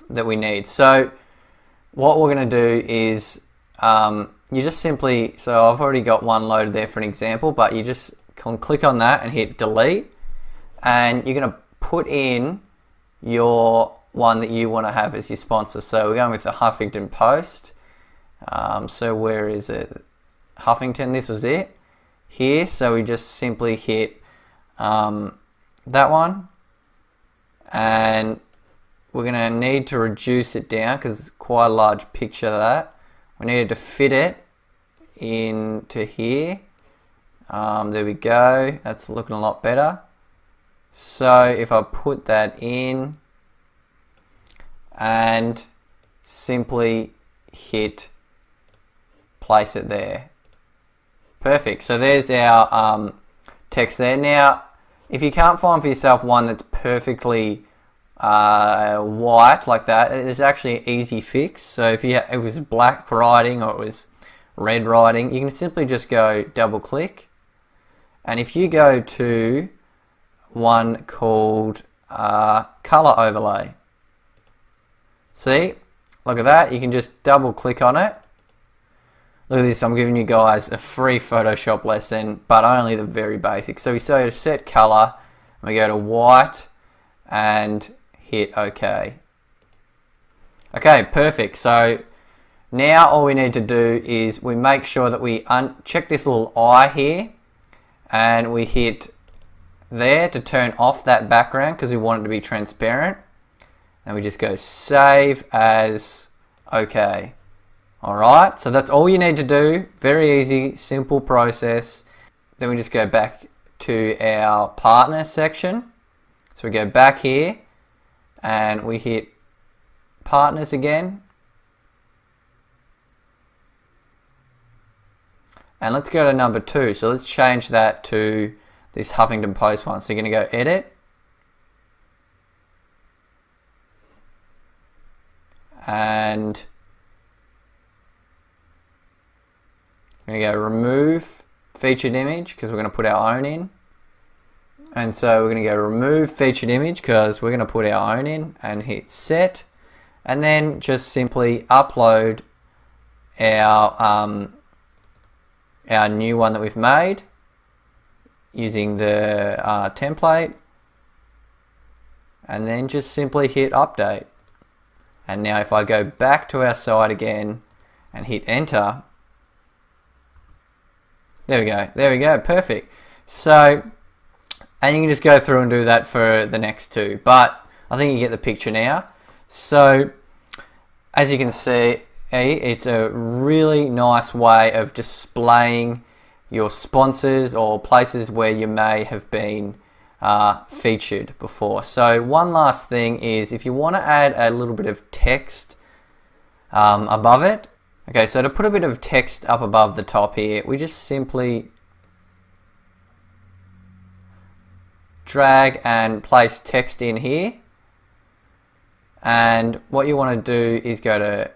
S1: that we need. So what we're going to do is you just simply, so I've already got one loaded there for an example, but you just can click on that and hit delete, and you're going to put in your one that you want to have as your sponsor. So we're going with the Huffington Post. So where is it? Huffington, this was it here. So we just simply hit that one, and we're going to need to reduce it down because it's quite a large picture of that. We needed to fit it into here. There we go. That's looking a lot better. So if I put that in and simply hit place it there. Perfect. So there's our text there. Now, if you can't find for yourself one that's perfectly white like that, there's actually an easy fix. So if it was black writing or it was red writing, you can simply just go double click, and if you go to one called color overlay, see, look at that, you can just double click on it. Look at this, I'm giving you guys a free Photoshop lesson, but only the very basics. So we say to set color, we go to white and hit OK. Okay, perfect. So now all we need to do is we make sure that we check this little eye here, and we hit there to turn off that background because we want it to be transparent, and we just go save as OK. Alright, so that's all you need to do. Very easy, simple process. Then we just go back to our partner section. So we go back here and we hit partners again. And let's go to number 2. So let's change that to this Huffington Post one. So you're going to go edit. And we're going to go remove featured image because we're going to put our own in. And so we're going to go remove featured image because we're going to put our own in, and hit set. And then just simply upload our new one that we've made using the template, and then just simply hit update. And now if I go back to our site again and hit enter, there we go, perfect. So, and you can just go through and do that for the next two, but I think you get the picture now. So as you can see, it's a really nice way of displaying your sponsors or places where you may have been featured before. So one last thing is, if you want to add a little bit of text above it. Okay, so to put a bit of text up above the top here, we just simply drag and place text in here. And what you want to do is go to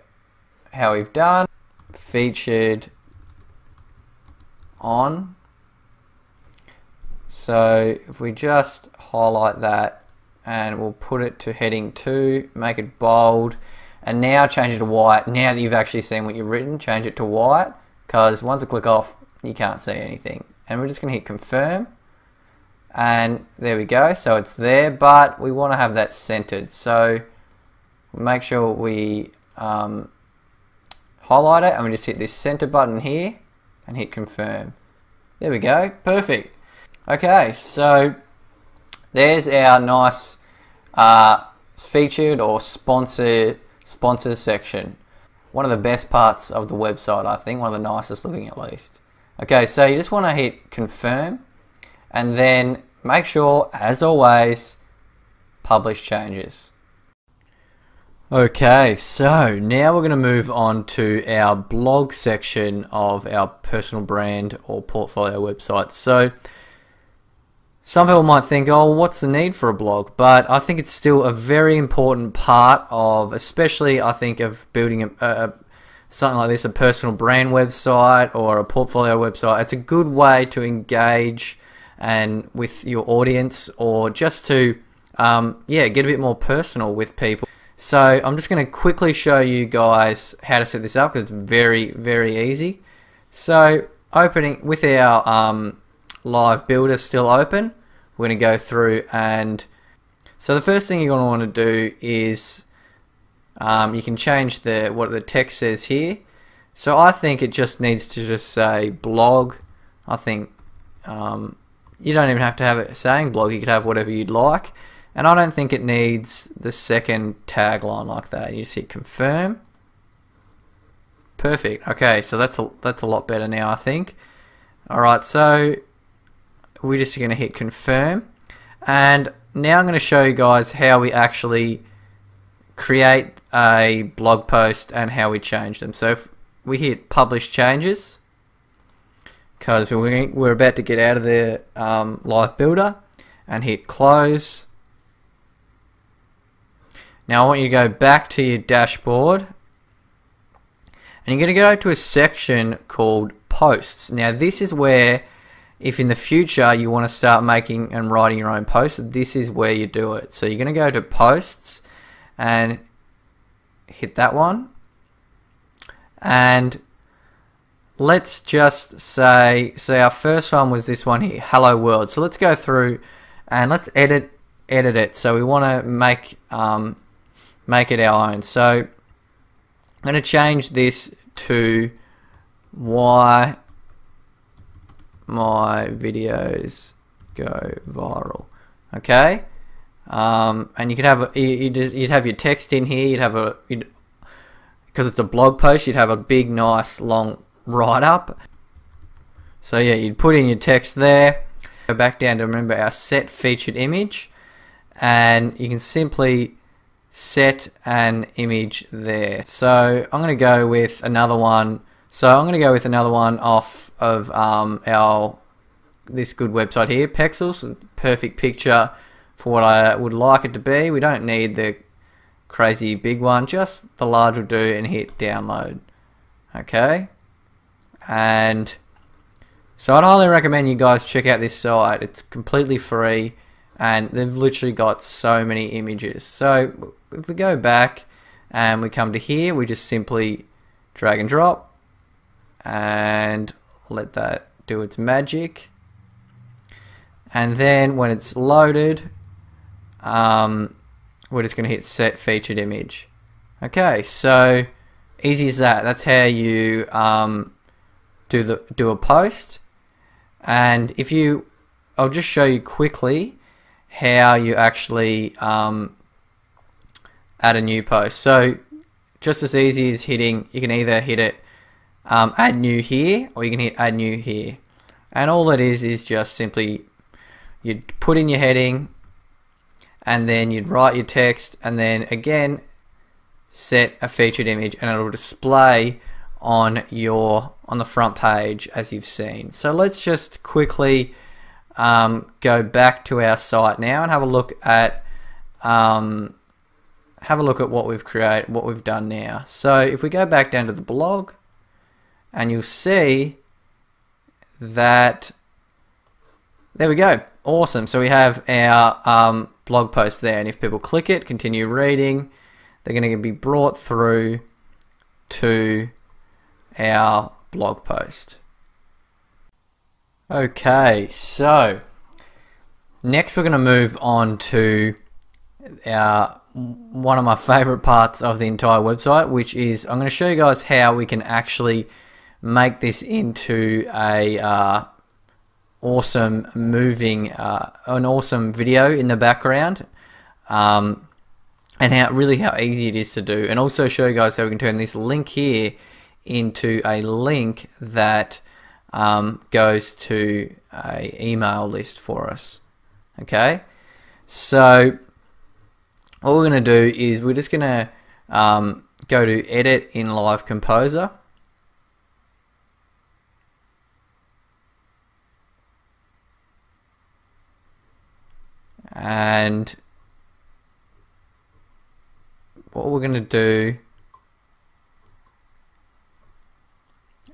S1: how we've done, featured on. So if we just highlight that and we'll put it to heading 2, make it bold, and now change it to white. Now that you've actually seen what you've written, change it to white, because once I click off, you can't see anything. And we're just going to hit confirm, and there we go. So it's there, but we want to have that centered. So make sure we highlight it, and we just hit this center button here and hit confirm. There we go, perfect. Okay, so there's our nice featured or sponsors section. One of the best parts of the website, I think, one of the nicest looking at least. Okay, so you just want to hit confirm, and then make sure, as always, publish changes. Okay, so now we're going to move on to our blog section of our personal brand or portfolio website. So some people might think, oh, what's the need for a blog? But I think it's still a very important part of, especially I think, of building something like this, a personal brand website or a portfolio website, it's a good way to engage and with your audience, or just to yeah, get a bit more personal with people. So I'm just going to quickly show you guys how to set this up, because it's very, very easy. So opening with our live builder still open, we're going to go through, and so the first thing you're going to want to do is you can change what the text says here. So I think it just needs to just say blog. I think you don't even have to have it saying blog, you could have whatever you'd like. And I don't think it needs the second tagline like that. You just hit confirm. Perfect. Okay, so that's a lot better now, I think. Alright, so we're just going to hit confirm. And now I'm going to show you guys how we actually create a blog post and how we change them. So if we hit publish changes, because we're about to get out of the live builder, and hit close. Now I want you to go back to your dashboard, and you're going to go to a section called posts. Now this is where, if in the future you want to start making and writing your own posts, this is where you do it. So you're going to go to posts and hit that one, and let's just say, so our first one was this one here, hello world. So let's go through and let's edit it. So we want to make it our own. So I'm going to change this to why my videos go viral. Okay, and you could have you'd have your text in here. Because it's a blog post, you'd have a big, nice, long write-up. So yeah, you'd put in your text there. Go back down to, remember, our set featured image, and you can simply set an image there. So I'm going to go with another one. So I'm going to go with another one off of this good website here, Pexels. Perfect picture for what I would like it to be. We don't need the crazy big one, just the large will do, and hit download. Okay, and so I'd highly recommend you guys check out this site. It's completely free, and they've literally got so many images. So if we go back and we come to here, we just simply drag and drop and let that do its magic, and then when it's loaded, we're just going to hit set featured image. Okay, so easy as that. That's how you do a post. And I'll just show you quickly how you actually add a new post. So just as easy as you can either hit it add new here, or you can hit add new here. And all it is just simply you'd put in your heading, and then you'd write your text, and then again set a featured image, and it'll display on the front page as you've seen. So let's just quickly go back to our site now and have a look at what we've created, what we've done now. So if we go back down to the blog, and you'll see that there we go. Awesome. So we have our blog post there, and if people click it, continue reading, they're going to be brought through to our blog post. Okay, so next we're going to move on to one of my favorite parts of the entire website, which is I'm going to show you guys how we can actually make this into a awesome an awesome video in the background, and how easy it is to do, and also show you guys how we can turn this link here into a link that goes to a email list for us. Okay, so what we're going to do is we're just going to go to edit in Live Composer, and what we're going to do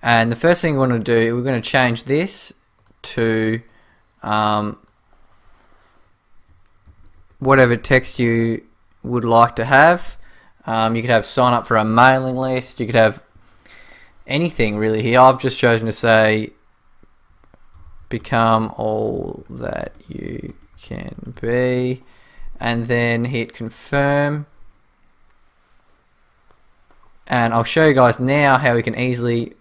S1: And the first thing we want to do, we're going to change this to whatever text you would like to have. You could have sign up for a mailing list. You could have anything really here. I've just chosen to say become all that you can be, and then hit confirm. And I'll show you guys now how we can easily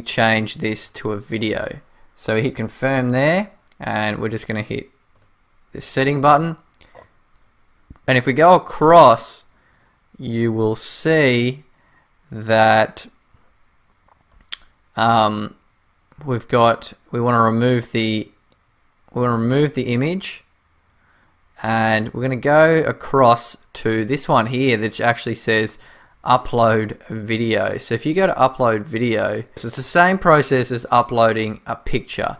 S1: change this to a video. So we hit confirm there, and we're just going to hit this setting button. And if we go across, you will see that we want to remove the image, and we're going to go across to this one here that actually says upload video. So if you go to upload video, so it's the same process as uploading a picture.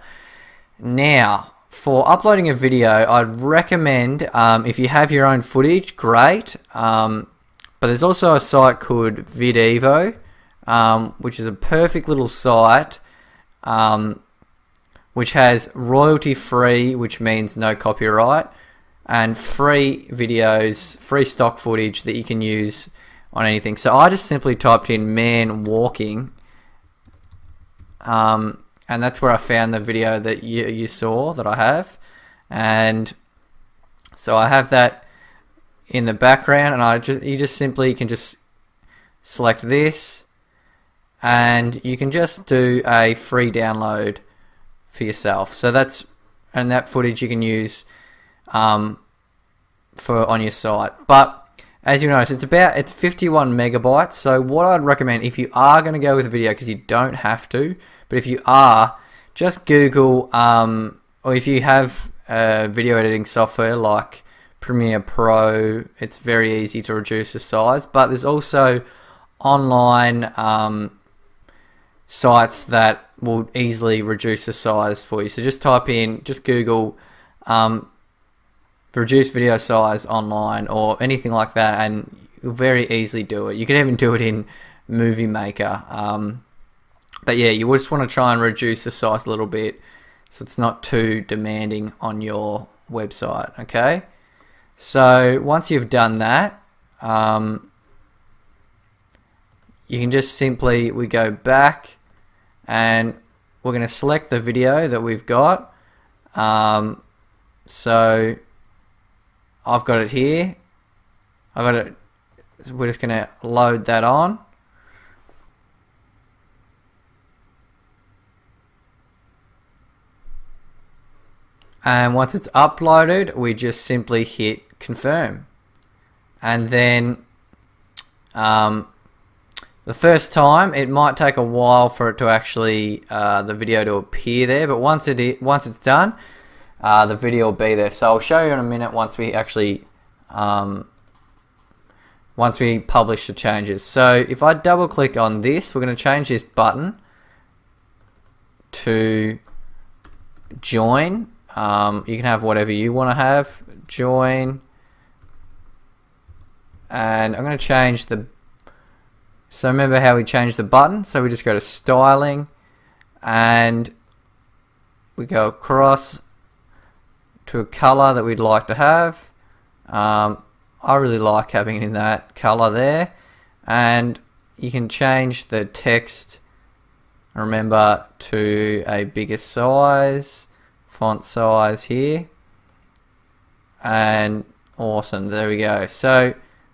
S1: Now, for uploading a video, I'd recommend, if you have your own footage, great. But there's also a site called Videvo, which is a perfect little site, which has royalty-free, which means no copyright, and free videos, free stock footage that you can use on anything. So I just simply typed in man walking, and that's where I found the video that you saw that I have. And so I have that in the background, and you just simply can just select this, and you can just do a free download for yourself. So and that footage you can use on your site. But as you notice, it's 51 megabytes. So what I'd recommend, if you are going to go with a video, because you don't have to, but if you are, just Google, or if you have video editing software like Premiere Pro, it's very easy to reduce the size. But there's also online sites that will easily reduce the size for you. So just Google reduce video size online or anything like that, and you'll very easily do it. You can even do it in Movie Maker. But yeah, you just want to try and reduce the size a little bit so it's not too demanding on your website. Okay, so once you've done that, you can just we go back, and we're going to select the video that we've got. So I've got it here. So we're just going to load that on. And once it's uploaded, we just simply hit confirm. And then the first time, it might take a while for it to actually, the video to appear there, but once it's done, the video will be there. So I'll show you in a minute once we actually, once we publish the changes. So if I double click on this, we're going to change this button to join. You can have whatever you want to have, join, and I'm going to change so remember how we changed the button? So we just go to styling, and we go across to a color that we'd like to have. I really like having it in that color there, and you can change the text, remember, to a bigger size, font size here, and awesome, there we go. So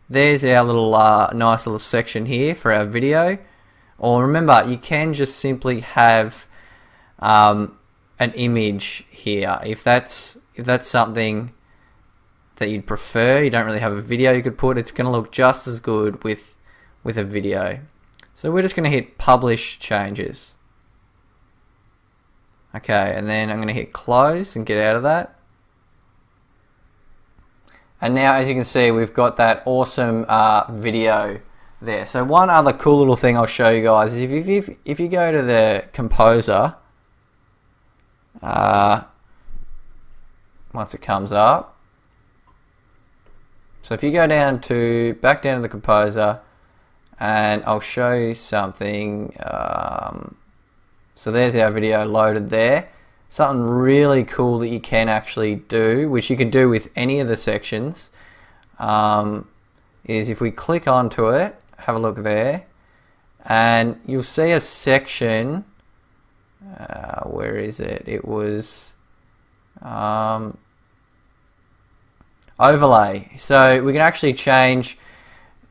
S1: there's our little nice little section here for our video. Or remember, you can just simply have an image here if that's something that you'd prefer. You don't really have a video you could put. It's going to look just as good with a video. So we're just going to hit publish changes. Okay, and then I'm going to hit close and get out of that. And now, as you can see, we've got that awesome video there. So one other cool little thing I'll show you guys is if you go to the composer, once it comes up, so if you go back down to the composer, and I'll show you something. So there's our video loaded there. Something really cool that you can actually do, which you can do with any of the sections, is if we click onto it, have a look there, and you'll see a section, where is it? It was overlay. So we can actually change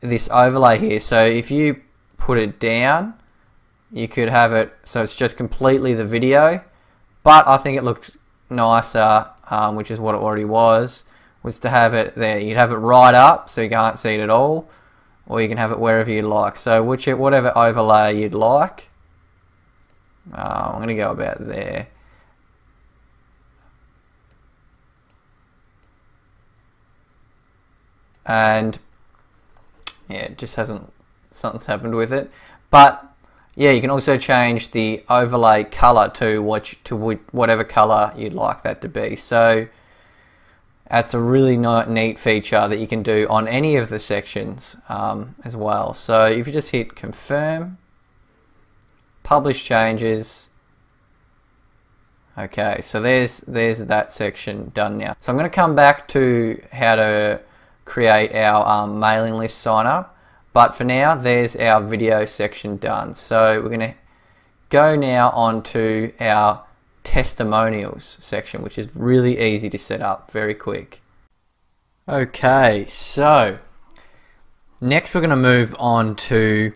S1: this overlay here. So if you put it down, you could have it so it's just completely the video, but I think it looks nicer, which is what it already was to have it there. You'd have it right up so you can't see it at all, or you can have it wherever you like. So whatever overlay you'd like. I'm going to go about there. And yeah, it just something's happened with it. But yeah, you can also change the overlay color to whatever color you'd like that to be. So that's a really neat feature that you can do on any of the sections as well. So if you just hit confirm, publish changes. Okay, so there's that section done now. So I'm going to come back to how to create our mailing list sign up, but for now there's our video section done. So we're going to go now onto our testimonials section, which is really easy to set up, very quick. Okay, so next we're going to move on to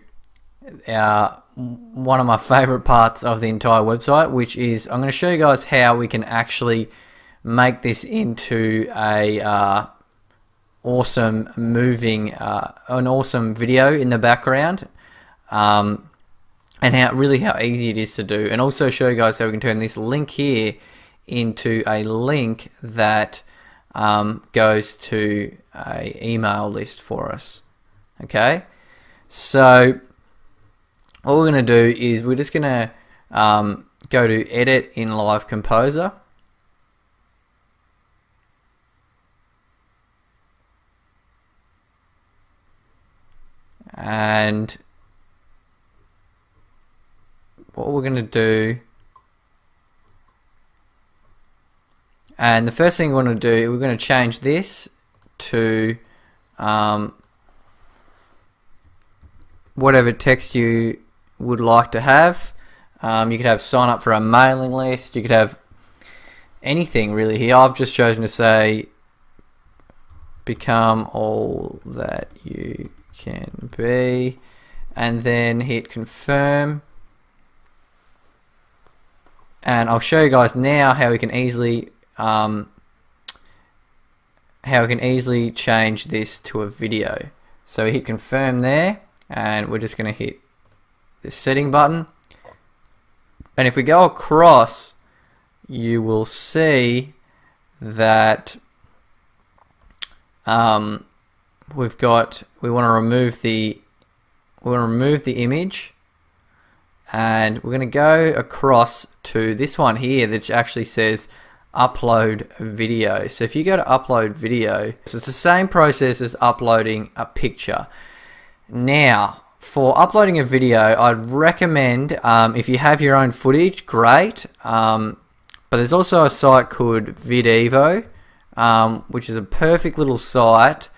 S1: one of my favorite parts of the entire website, which is I'm going to show you guys how we can actually make this into a awesome an awesome video in the background, and how easy it is to do, and also show you guys how we can turn this link here into a link that goes to an email list for us. Okay, so what we're going to do is we're just going to go to edit in Live Composer. And what we're going to do, and the first thing we're going to do, we're going to change this to whatever text you would like to have. You could have sign up for a mailing list, you could have anything really here. I've just chosen to say become all that you can be, and then hit confirm. And I'll show you guys now how we can easily change this to a video. So we hit confirm there, and we're just going to hit this setting button, and if we go across, you will see that we want to remove the image, and we're going to go across to this one here that actually says upload video. So if you go to upload video, so it's the same process as uploading a picture. Now for uploading a video, I'd recommend, if you have your own footage, great, but there's also a site called Videvo, which is a perfect little site,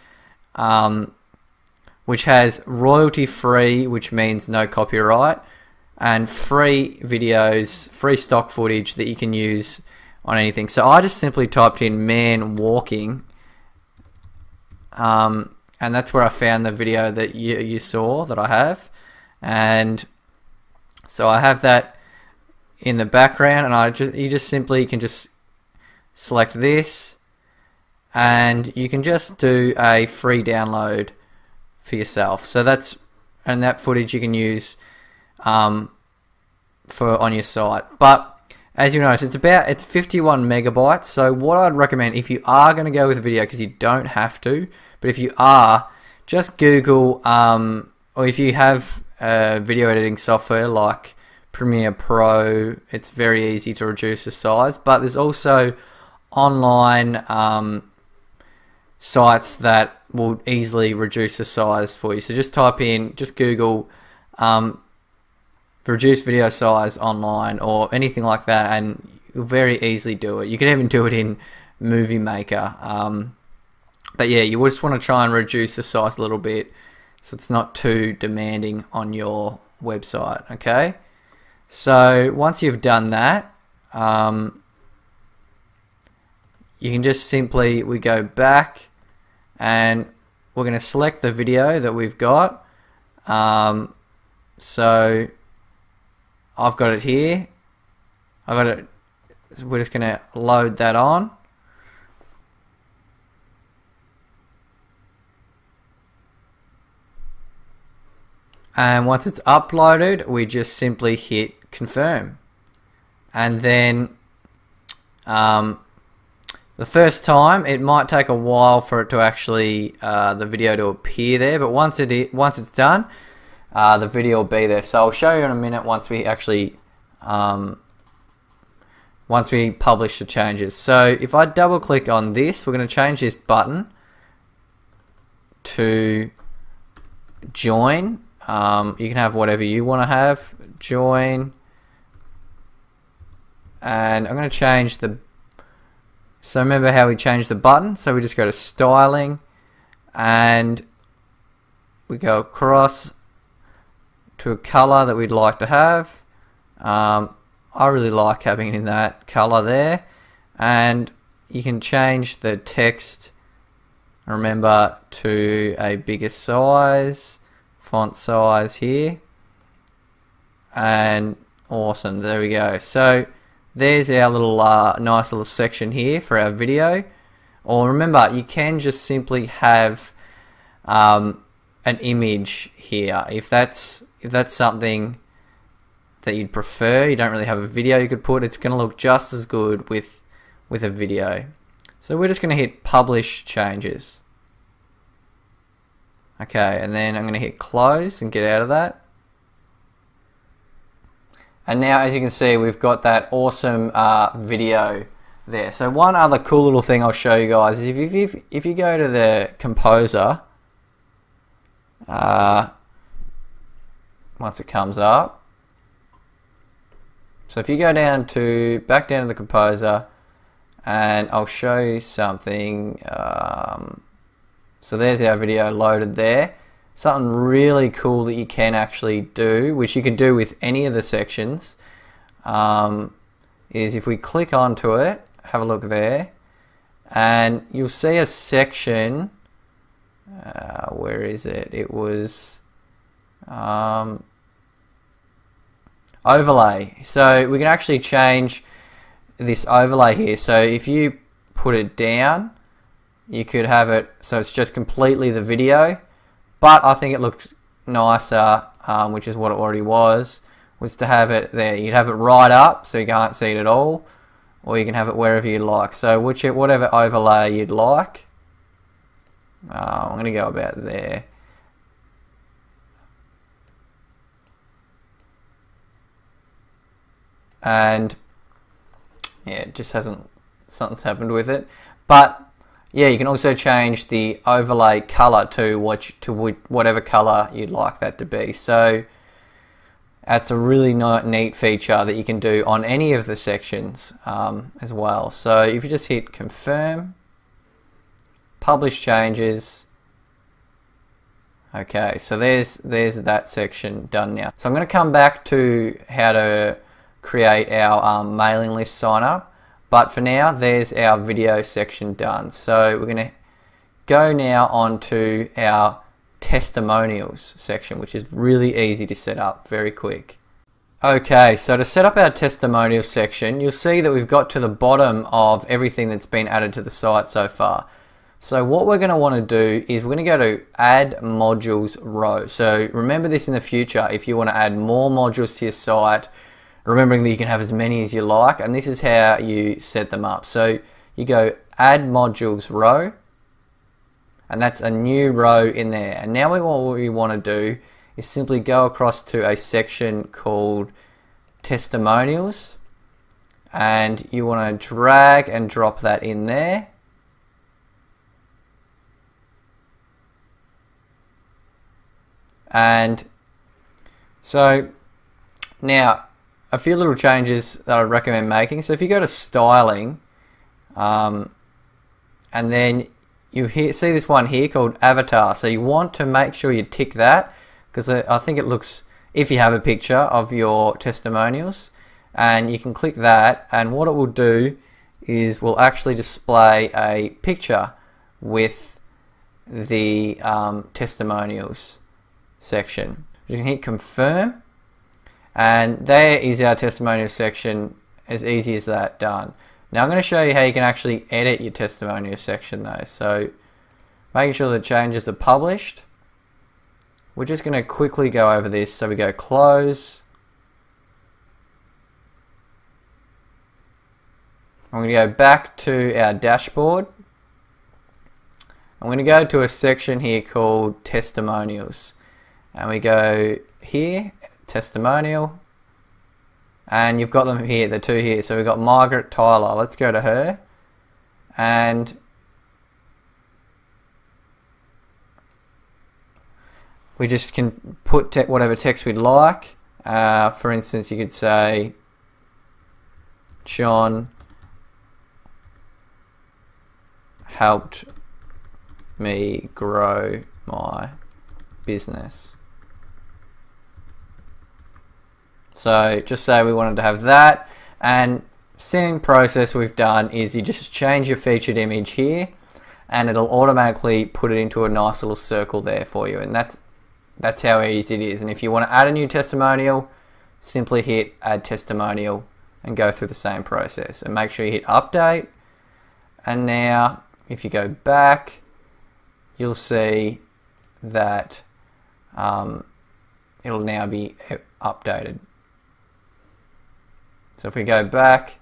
S1: which has royalty free, which means no copyright, and free videos, free stock footage that you can use on anything. So I just simply typed in man walking, and that's where I found the video that you saw that I have. And so I have that in the background, and you just simply can just select this, and you can just do a free download for yourself. So that footage you can use on your site. But as you notice, it's 51 megabytes. So what I'd recommend, if you are going to go with a video, because you don't have to, but if you are, just Google, or if you have video editing software like Premiere Pro, it's very easy to reduce the size. But there's also online sites that will easily reduce the size for you. So just type in, just Google reduce video size online or anything like that, and you'll very easily do it. You can even do it in Movie Maker. But yeah, you just want to try and reduce the size a little bit so it's not too demanding on your website. Okay, so once you've done that, you can just simply, we go back and we're going to select the video that we've got. So I've got it here. I've got it. So we're just going to load that on. And once it's uploaded, we just simply hit confirm. And then the first time it might take a while for it to actually the video to appear there, but once it's done, the video will be there. So I'll show you in a minute once we actually once we publish the changes. So if I double click on this, we're going to change this button to join. You can have whatever you want to have, join, and I'm going to change the, so remember how we changed the button, so we just go to styling and we go across to a color that we'd like to have. I really like having it in that color there, and you can change the text, remember, to a bigger size, font size here, and awesome, there we go. So there's our little nice little section here for our video. Or remember, you can just simply have an image here if that's something that you'd prefer. You don't really have a video you could put, it's going to look just as good with a video. So we're just going to hit publish changes. Okay, and then I'm going to hit close and get out of that. And now, as you can see, we've got that awesome video there. So one other cool little thing I'll show you guys is if you go to the composer, once it comes up, so if you go back down to the composer, and I'll show you something. So there's our video loaded there. Something really cool that you can actually do, which you can do with any of the sections, is if we click onto it, have a look there, and you'll see a section, where is it? It was overlay. So we can actually change this overlay here. So if you put it down, you could have it so it's just completely the video, but I think it looks nicer, which is what it already was to have it there. You'd have it right up so you can't see it at all, or you can have it wherever you like. So whatever overlay you'd like. I'm going to go about there. And yeah, it just something's happened with it. But yeah, you can also change the overlay color to whatever color you'd like that to be. So that's a really neat feature that you can do on any of the sections as well. So if you just hit confirm, publish changes. Okay, so there's that section done now. So I'm going to come back to how to create our mailing list sign up. But for now, there's our video section done. So we're going to go now on to our testimonials section, which is really easy to set up, very quick. Okay, so to set up our testimonials section, you'll see that we've got to the bottom of everything that's been added to the site so far. So what we're going to want to do is we're going to go to add modules row. So remember this in the future, if you want to add more modules to your site, remembering that you can have as many as you like, and this is how you set them up. So you go add modules row, and that's a new row in there. And now what we want to do is simply go across to a section called testimonials, and you want to drag and drop that in there. And so now a few little changes that I recommend making. So if you go to styling, and then you see this one here called avatar. So you want to make sure you tick that, because I think it looks, if you have a picture of your testimonials, and you can click that, and what it will do is will actually display a picture with the testimonials section. You can hit confirm, and there is our testimonials section, as easy as that, done. Now I'm going to show you how you can actually edit your testimonial section though. So making sure the changes are published. We're just going to quickly go over this. So we go close. I'm going to go back to our dashboard. I'm going to go to a section here called testimonials. And we go here, testimonial. And you've got them here, the two here. So we've got Margaret Tyler. Let's go to her. And we just can put whatever text we'd like. For instance, you could say, John helped me grow my business. So just say we wanted to have that, and same process we've done is you just change your featured image here, and it'll automatically put it into a nice little circle there for you, and that's how easy it is. And if you want to add a new testimonial, simply hit add testimonial and go through the same process, and make sure you hit update. And now if you go back, you'll see that it'll now be updated. So if we go back,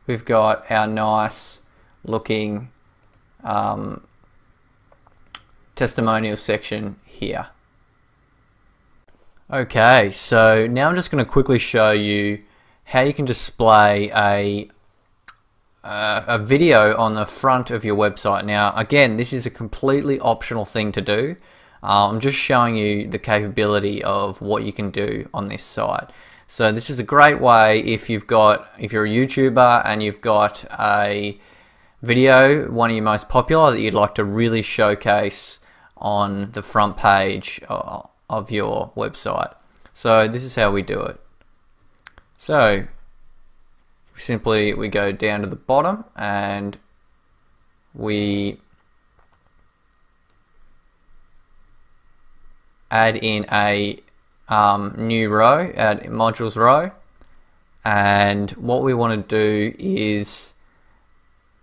S1: we've got our nice looking testimonial section here. Okay, so now I'm just going to quickly show you how you can display a video on the front of your website. Now again, this is a completely optional thing to do. I'm just showing you the capability of what you can do on this site. So this is a great way if you're a YouTuber and you've got a video, one of your most popular, that you'd like to really showcase on the front page of your website. So this is how we do it. So we go down to the bottom and we add in a new row, add modules row, and what we want to do is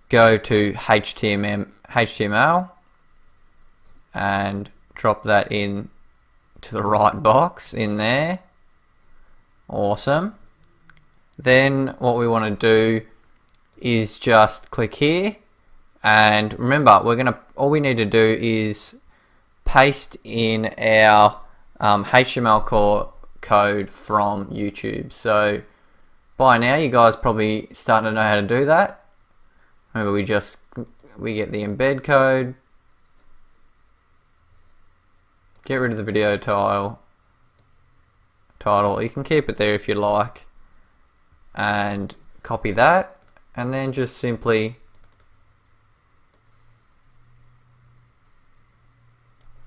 S1: go to HTML and drop that in to the right box in there. Awesome. Then what we want to do is just click here, and remember, all we need to do is paste in our HTML code from YouTube. So by now you guys probably starting to know how to do that. Remember, we get the embed code, get rid of the video title. You can keep it there if you like, and copy that, and then just simply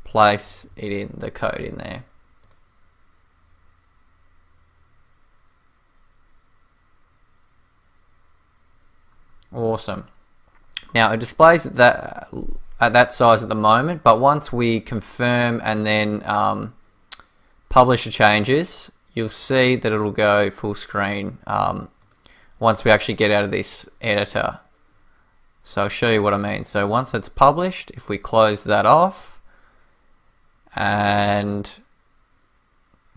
S1: place it in the code in there. Awesome. Now it displays that at that size at the moment, but once we confirm and then publish the changes, you'll see that it'll go full screen once we actually get out of this editor. So I'll show you what I mean. So once it's published, if we close that off, and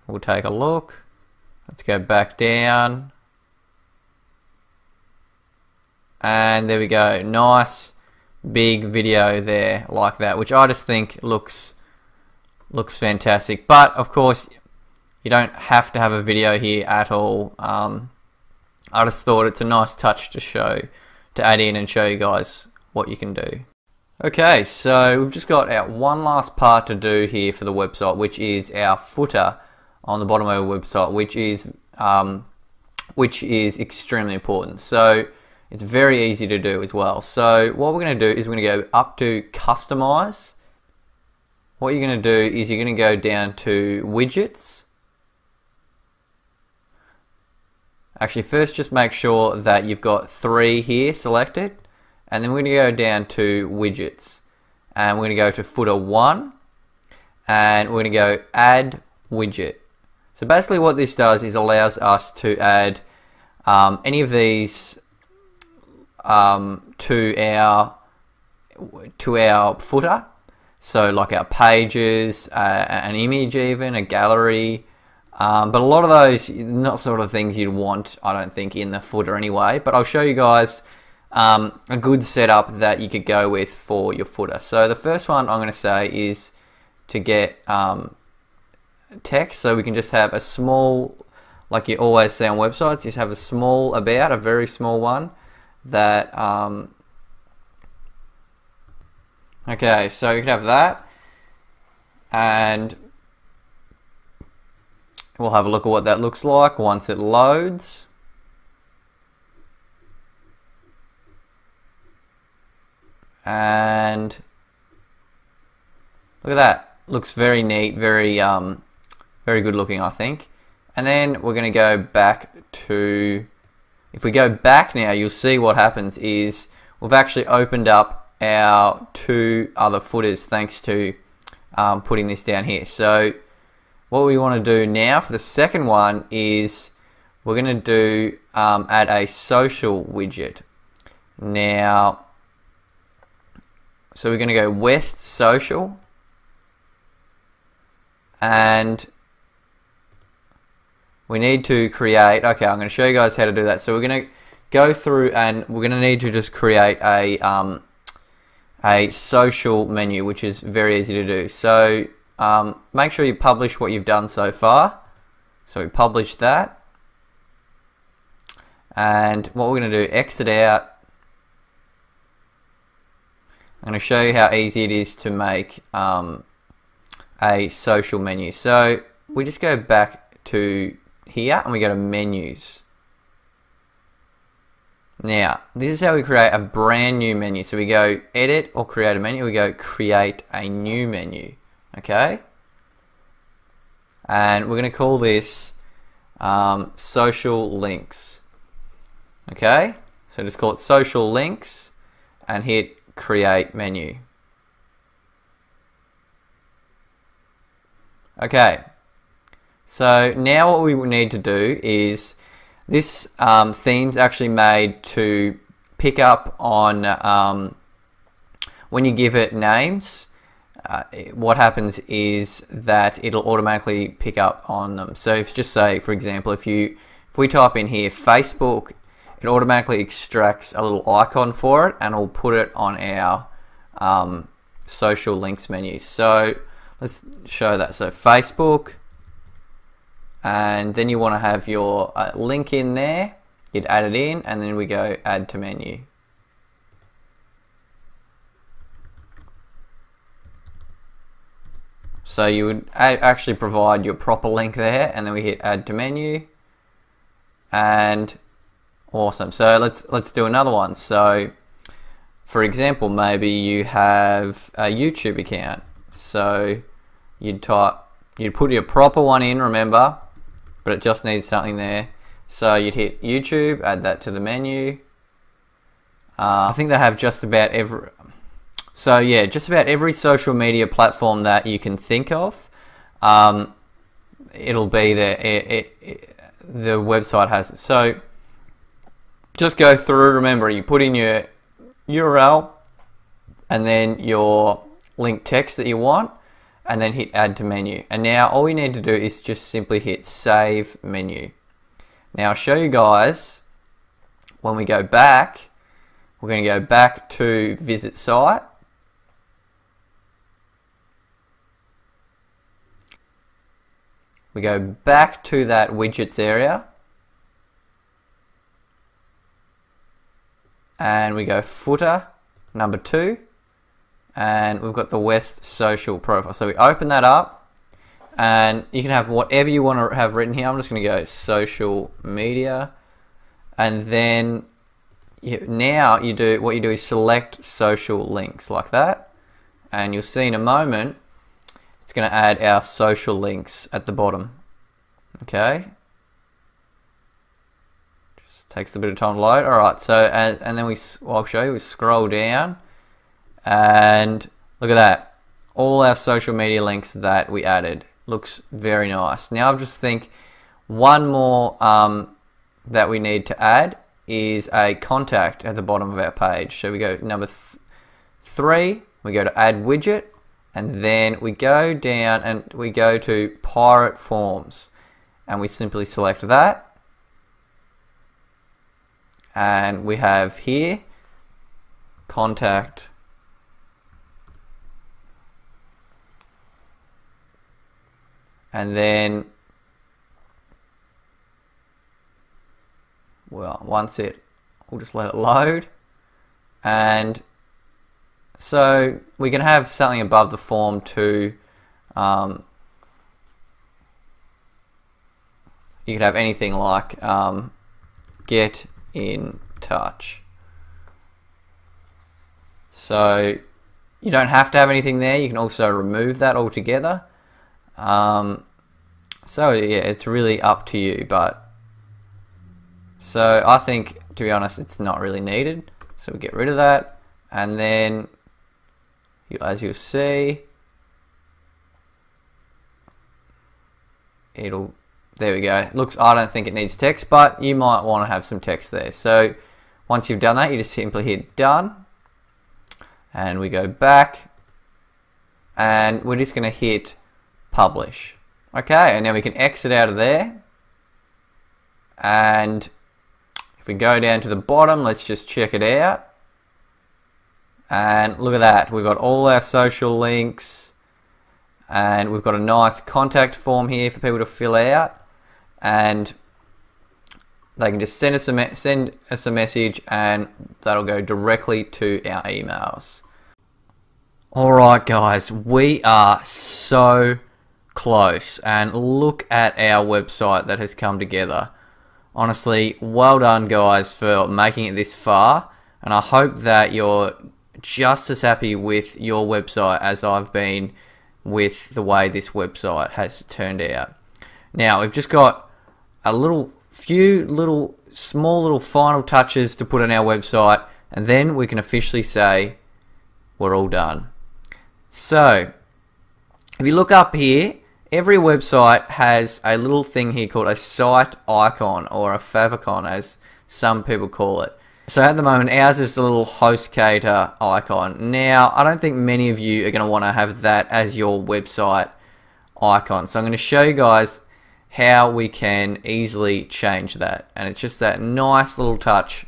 S1: we'll take a look, let's go back down, and there we go, nice big video there like that, which I just think looks fantastic. But of course you don't have to have a video here at all. I just thought it's a nice touch to add in and show you guys what you can do. Okay, so we've just got our one last part to do here for the website, which is our footer on the bottom of our website, which is extremely important. So it's very easy to do as well. So what we're going to do is we're going to go up to Customize. What you're going to do is you're going to go down to Widgets. Actually, first just make sure that you've got 3 here selected, and then we're going to go down to Widgets, and we're going to go to Footer 1, and we're going to go Add Widget. So basically what this does is allows us to add any of these to our footer. So like our pages, an image even, a gallery. But a lot of those, not sort of things you'd want, I don't think, in the footer anyway. But I'll show you guys a good setup that you could go with for your footer. So the first one I'm going to say is to get text. So we can just have a small, like you always see on websites, just have a small about, a very small one that... okay, so you can have that, and we'll have a look at what that looks like once it loads. And look at that. Looks very neat, very good looking, I think. And then we're going to go back to, if we go back now, you'll see what happens is we've actually opened up our 2 other footers thanks to putting this down here. So what we want to do now for the second one is we're going to do add a social widget. Now, so we're going to go West Social, and we need to create, okay, I'm going to show you guys how to do that. So we're going to go through and we're going to need to just create a social menu, which is very easy to do. So make sure you publish what you've done so far. So we published that, and what we're going to do, exit out. I'm going to show you how easy it is to make a social menu. So we just go back to here and we go to menus. Now, this is how we create a brand new menu. So we go edit or create a menu, we go create a new menu, okay? And we're going to call this social links, okay? So just call it social links and hit create menu. Okay, so now what we need to do is this theme's actually made to pick up on when you give it names. What happens is that it'll automatically pick up on them. So if just say, for example, if we type in here Facebook, it automatically extracts a little icon for it and it'll put it on our social links menu. So let's show that. So Facebook, and then you want to have your link in there, you'd add it in, and then we go add to menu. So you would actually provide your proper link there, and then we hit add to menu, and awesome. So let's do another one. So for example, maybe you have a YouTube account, so you'd put your proper one in, remember, but it just needs something there. So you'd hit YouTube, add that to the menu. I think they have just about every, so yeah, just about every social media platform that you can think of, it'll be there. The website has it. So just go through, remember, you put in your URL and then your link text that you want, and then hit add to menu. And now all we need to do is just simply hit save menu. Now I'll show you guys when we go back, we're going to go back to visit site. We go back to that widgets area, and we go footer number 2, and we've got the West Social profile. So we open that up, and you can have whatever you want to have written here. I'm just going to go social media, and then now you do what you do is select social links like that, and you'll see in a moment it's going to add our social links at the bottom. Okay, just takes a bit of time to load. All right, so and then I'll show you. We scroll down, and look at that, all our social media links that we added. Looks very nice. Now I just think one more that we need to add is a contact at the bottom of our page. So we go number 3, we go to add widget, and then we go down and we go to pirate forms, and we simply select that, and we have here contact, and then we'll just let it load, and so we can have something above the form to you could have anything like get in touch. So you don't have to have anything there. You can also remove that altogether. So yeah, it's really up to you, but so I think, to be honest, it's not really needed. So we get rid of that, and then as you'll see, there we go. I don't think it needs text, but you might want to have some text there. So once you've done that, you just simply hit done, and we go back, and we're just going to hit publish. Okay, and now we can exit out of there, and if we go down to the bottom, let's just check it out, and look at that, we've got all our social links, and we've got a nice contact form here for people to fill out, and they can just send us a message, and that'll go directly to our emails. Alright guys, we are so close, and look at our website that has come together. Honestly, well done guys for making it this far, and I hope that you're just as happy with your website as I've been with the way this website has turned out. Now we've just got a few small little final touches to put on our website, and then we can officially say we're all done. So if you look up here, every website has a little thing here called a site icon, or a favicon as some people call it. So at the moment ours is the little HostGator icon. Now I don't think many of you are going to want to have that as your website icon. So I'm going to show you guys how we can easily change that. And it's just that nice little touch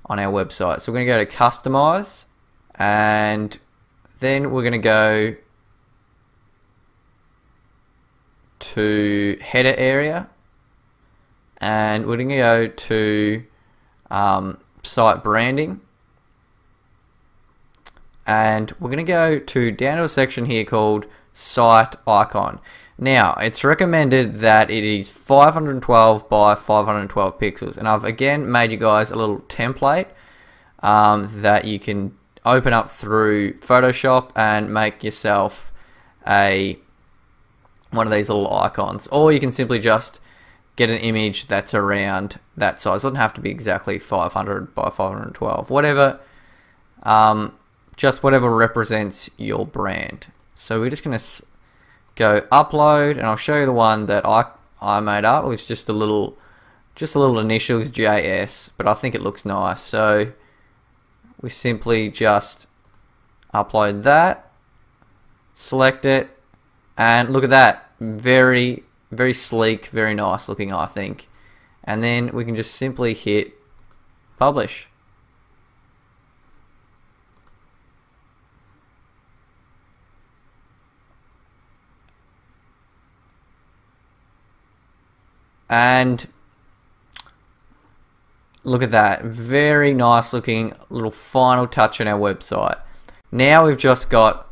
S1: on our website. So we're going to go to customize, and then we're going to go to header area, and we're going to go to site branding, and we're going to go down to a section here called site icon. Now it's recommended that it is 512 by 512 pixels, and I've again made you guys a little template that you can open up through Photoshop and make yourself one of these little icons, or you can simply just get an image that's around that size. It doesn't have to be exactly 500 by 512, whatever, just whatever represents your brand. So we're just going to go upload, and I'll show you the one that I made up. It was just a little initials JS, but I think it looks nice. So we simply just upload that, select it, and look at that, very sleek, very nice looking, I think. And then we can just simply hit publish. And look at that, very nice looking little final touch on our website. Now we've just got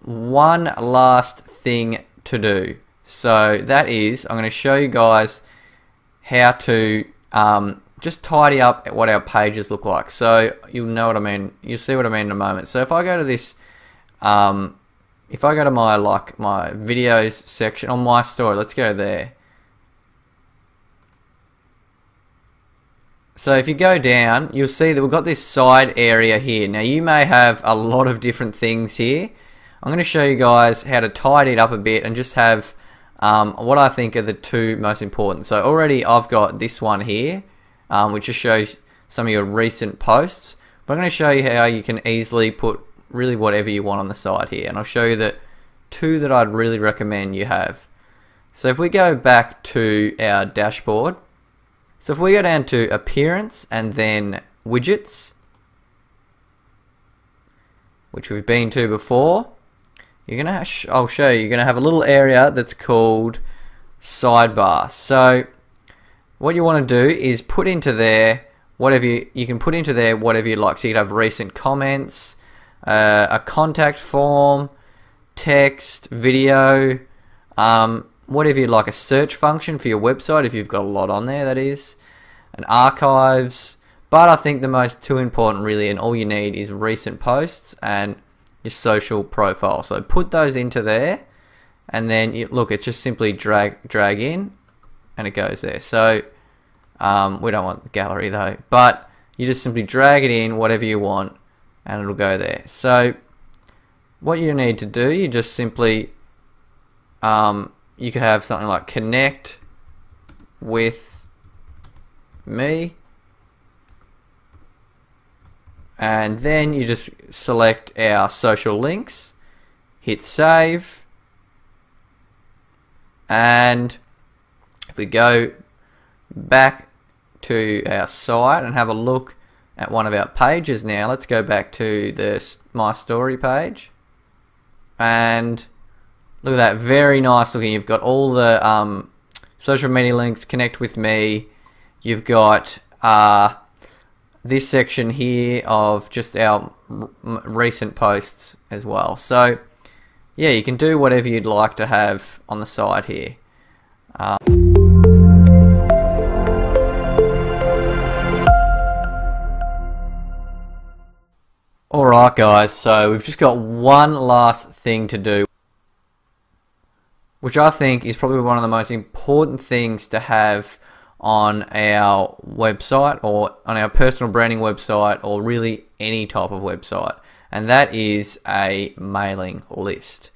S1: one last thing to do. So that is, I'm going to show you guys how to just tidy up what our pages look like. So you'll know what I mean. You'll see what I mean in a moment. So if I go to this, if I go to my videos section on my story, let's go there. So if you go down, you'll see that we've got this side area here. Now you may have a lot of different things here. I'm going to show you guys how to tidy it up a bit and just have what I think are the two most important. So already I've got this one here, which just shows some of your recent posts. But I'm going to show you how you can easily put really whatever you want on the side here. And I'll show you the two that I'd really recommend you have. So if we go back to our dashboard, so if we go down to appearance and then widgets, which we've been to before, I'll show you, you're gonna have a little area that's called sidebar. So what you want to do is put into there whatever you can put into there whatever you like. So you could have recent comments, a contact form, text, video, whatever you like, a search function for your website if you've got a lot on there, that is, and archives. But I think the most two important really, and all you need, is recent posts and your social profile. So put those into there, and then look, it's just simply drag in and it goes there. So we don't want the gallery though, but you just simply drag it in, whatever you want, and it'll go there. So what you need to do, you just simply you could have something like connect with me, and then you just select our social links, hit save, and if we go back to our site and have a look at one of our pages now, let's go back to the my story page, and look at that, very nice looking. You've got all the social media links, connect with me. You've got this section here of just our recent posts as well. So yeah, you can do whatever you'd like to have on the side here. Alright guys, so we've just got one last thing to do, which I think is probably one of the most important things to have on our website, or on our personal branding website, or really any type of website, and that is a mailing list.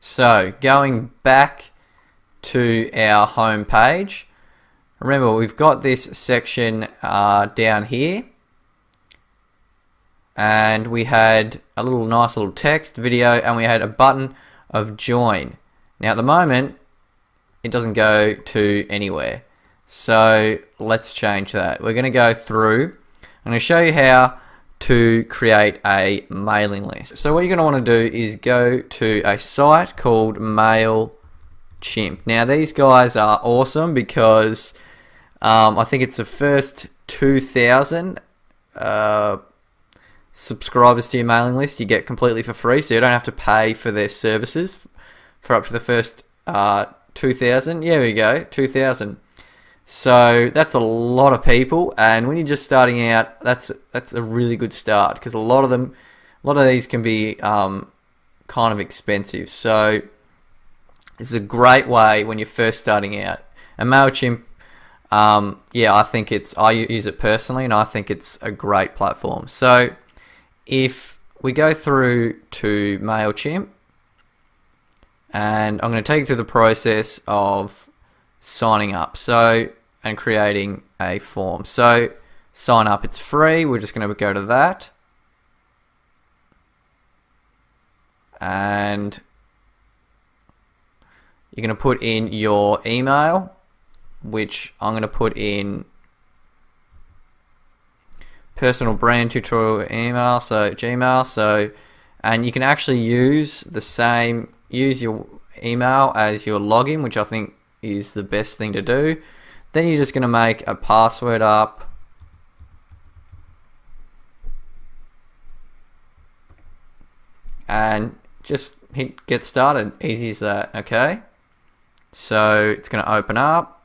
S1: So going back to our home page, remember we've got this section down here, and we had a nice little text, video, and we had a button of join. Now at the moment it doesn't go to anywhere, so let's change that. We're going to go through, I'm going to show you how to create a mailing list. So what you're going to want to do is go to a site called MailChimp. Now these guys are awesome because I think it's the first 2,000 subscribers to your mailing list you get completely for free, so you don't have to pay for their services for up to the first 2,000. Yeah, there we go, 2,000. So that's a lot of people, and when you're just starting out, that's a really good start, because a lot of these can be kind of expensive. So this is a great way when you're first starting out. And MailChimp, yeah, I use it personally, and I think it's a great platform. So if we go through to MailChimp, and I'm going to take you through the process of signing up, and creating a form. So sign up, it's free. We're just going to go to that, and you're going to put in your email, which I'm going to put in personal brand tutorial email, so Gmail. So, and you can actually use your email as your login, which I think is the best thing to do. Then you're just going to make a password up, and just hit get started. Easy as that. Okay, so it's going to open up.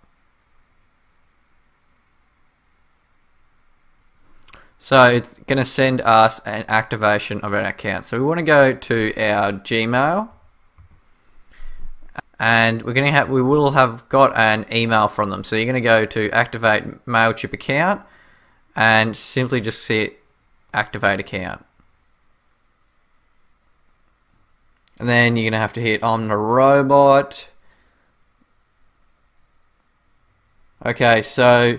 S1: So it's going to send us an activation of an account. So we want to go to our Gmail, and we will have got an email from them. So you're going to go to activate MailChimp account and simply just hit activate account. And then you're going to have to hit I'm the robot. Okay, so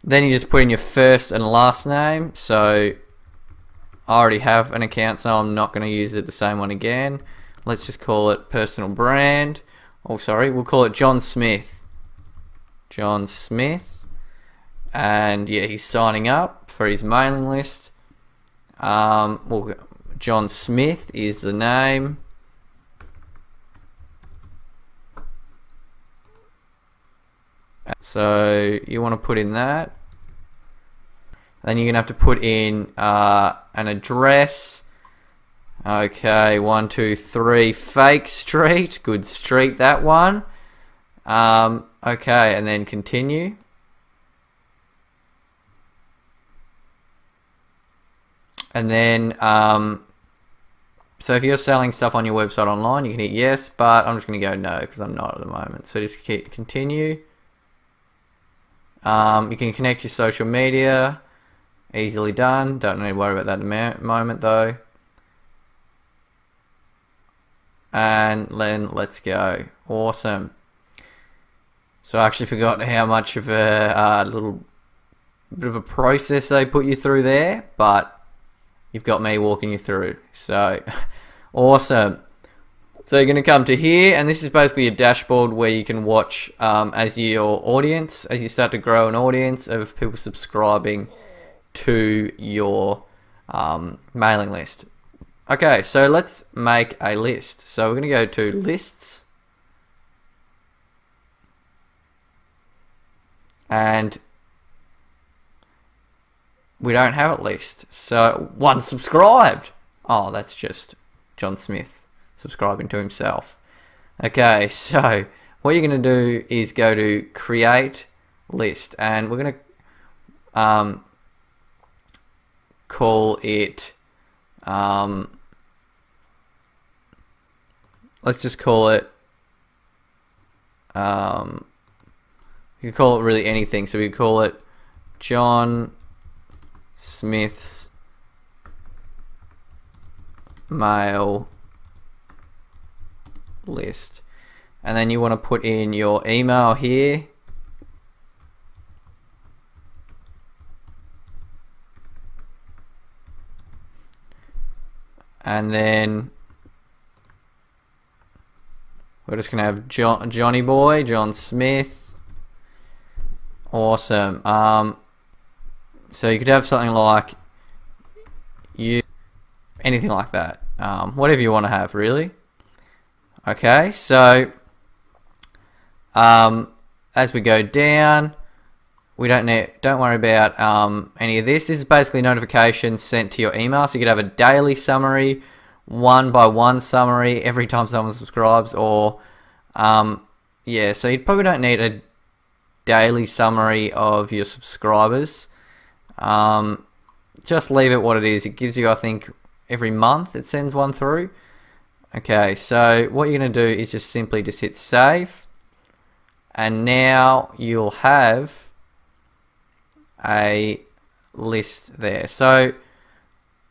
S1: then you just put in your first and last name. So I already have an account, so I'm not going to use it the same one again. Let's just call it personal brand. Oh, sorry, we'll call it John Smith. John Smith. And yeah, he's signing up for his mailing list. Well, John Smith is the name. So you want to put in that. Then you're going to have to put in an address. Okay, 123 Fake Street. Good street, that one. Okay, and then continue. And then, so if you're selling stuff on your website online, you can hit yes, but I'm just going to go no because I'm not at the moment. So just hit continue. You can connect your social media. Easily done. Don't need to worry about that at the moment though. And then let's go. Awesome. So I actually forgot how much of a little bit of a process they put you through there, but you've got me walking you through. So awesome. So you're going to come to here, and this is basically a dashboard where you can watch as your audience, as you start to grow an audience of people subscribing to your mailing list. Okay, so let's make a list. So we're going to go to lists, and we don't have a list. So one subscribed. Oh, that's just John Smith subscribing to himself. Okay, so what you're going to do is go to create list, and we're going to call it let's just call it you can call it really anything. So we call it John Smith's mail list, and then you want to put in your email here. And then we're just going to have Johnny Boy, John Smith. Awesome. So you could have something like anything like that. Whatever you want to have, really. Okay, so as we go down, we don't worry about any of this. This is basically notifications sent to your email. So you could have a daily summary, 1-by-1 summary every time someone subscribes, or yeah. So you probably don't need a daily summary of your subscribers. Just leave it what it is. It gives you, I think, every month it sends one through. Okay, so what you're going to do is just simply just hit save, and now you'll have a list there. So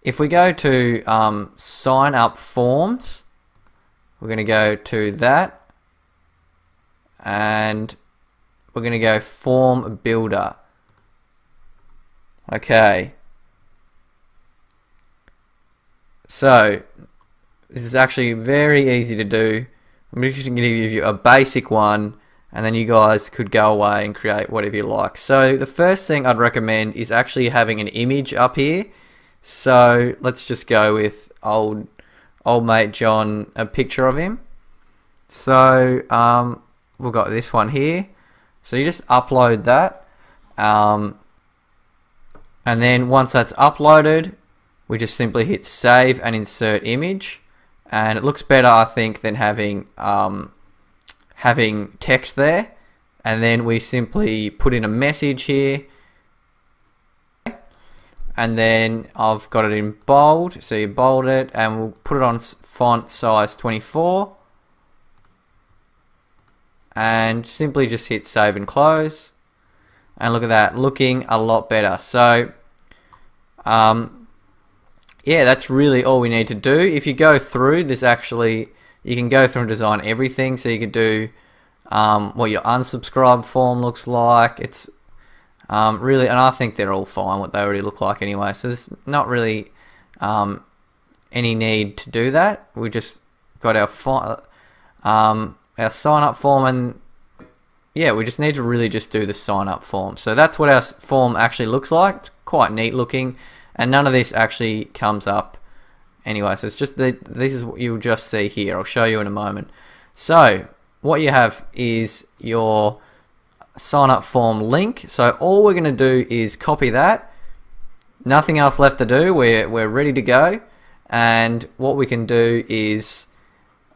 S1: if we go to sign up forms, we're going to go to that, and we're going to go form builder. Okay, so this is actually very easy to do. I'm just going to give you a basic one, and then you guys could go away and create whatever you like. So the first thing I'd recommend is actually having an image up here. So let's just go with old mate John, a picture of him. So we've got this one here. So you just upload that, and then once that's uploaded, we just simply hit save and insert image. and it looks better, I think, than having having text there. And then we simply put in a message here, and then I've got it in bold, so you bold it, and we'll put it on font size 24, and simply just hit save and close, and look at that, looking a lot better. So yeah, that's really all we need to do. If you go through this, actually you can go through and design everything. So you could do what your unsubscribe form looks like. It's really, and I think they're all fine what they already look like anyway, so there's not really any need to do that. We just got our sign up form, and yeah, we just need to really just do the sign up form. So that's what our form actually looks like. It's quite neat looking, and none of this actually comes up anyway, so it's just this is what you'll just see here. I'll show you in a moment. So what you have is your sign up form link. So all we're going to do is copy that. Nothing else left to do. We're ready to go. And what we can do is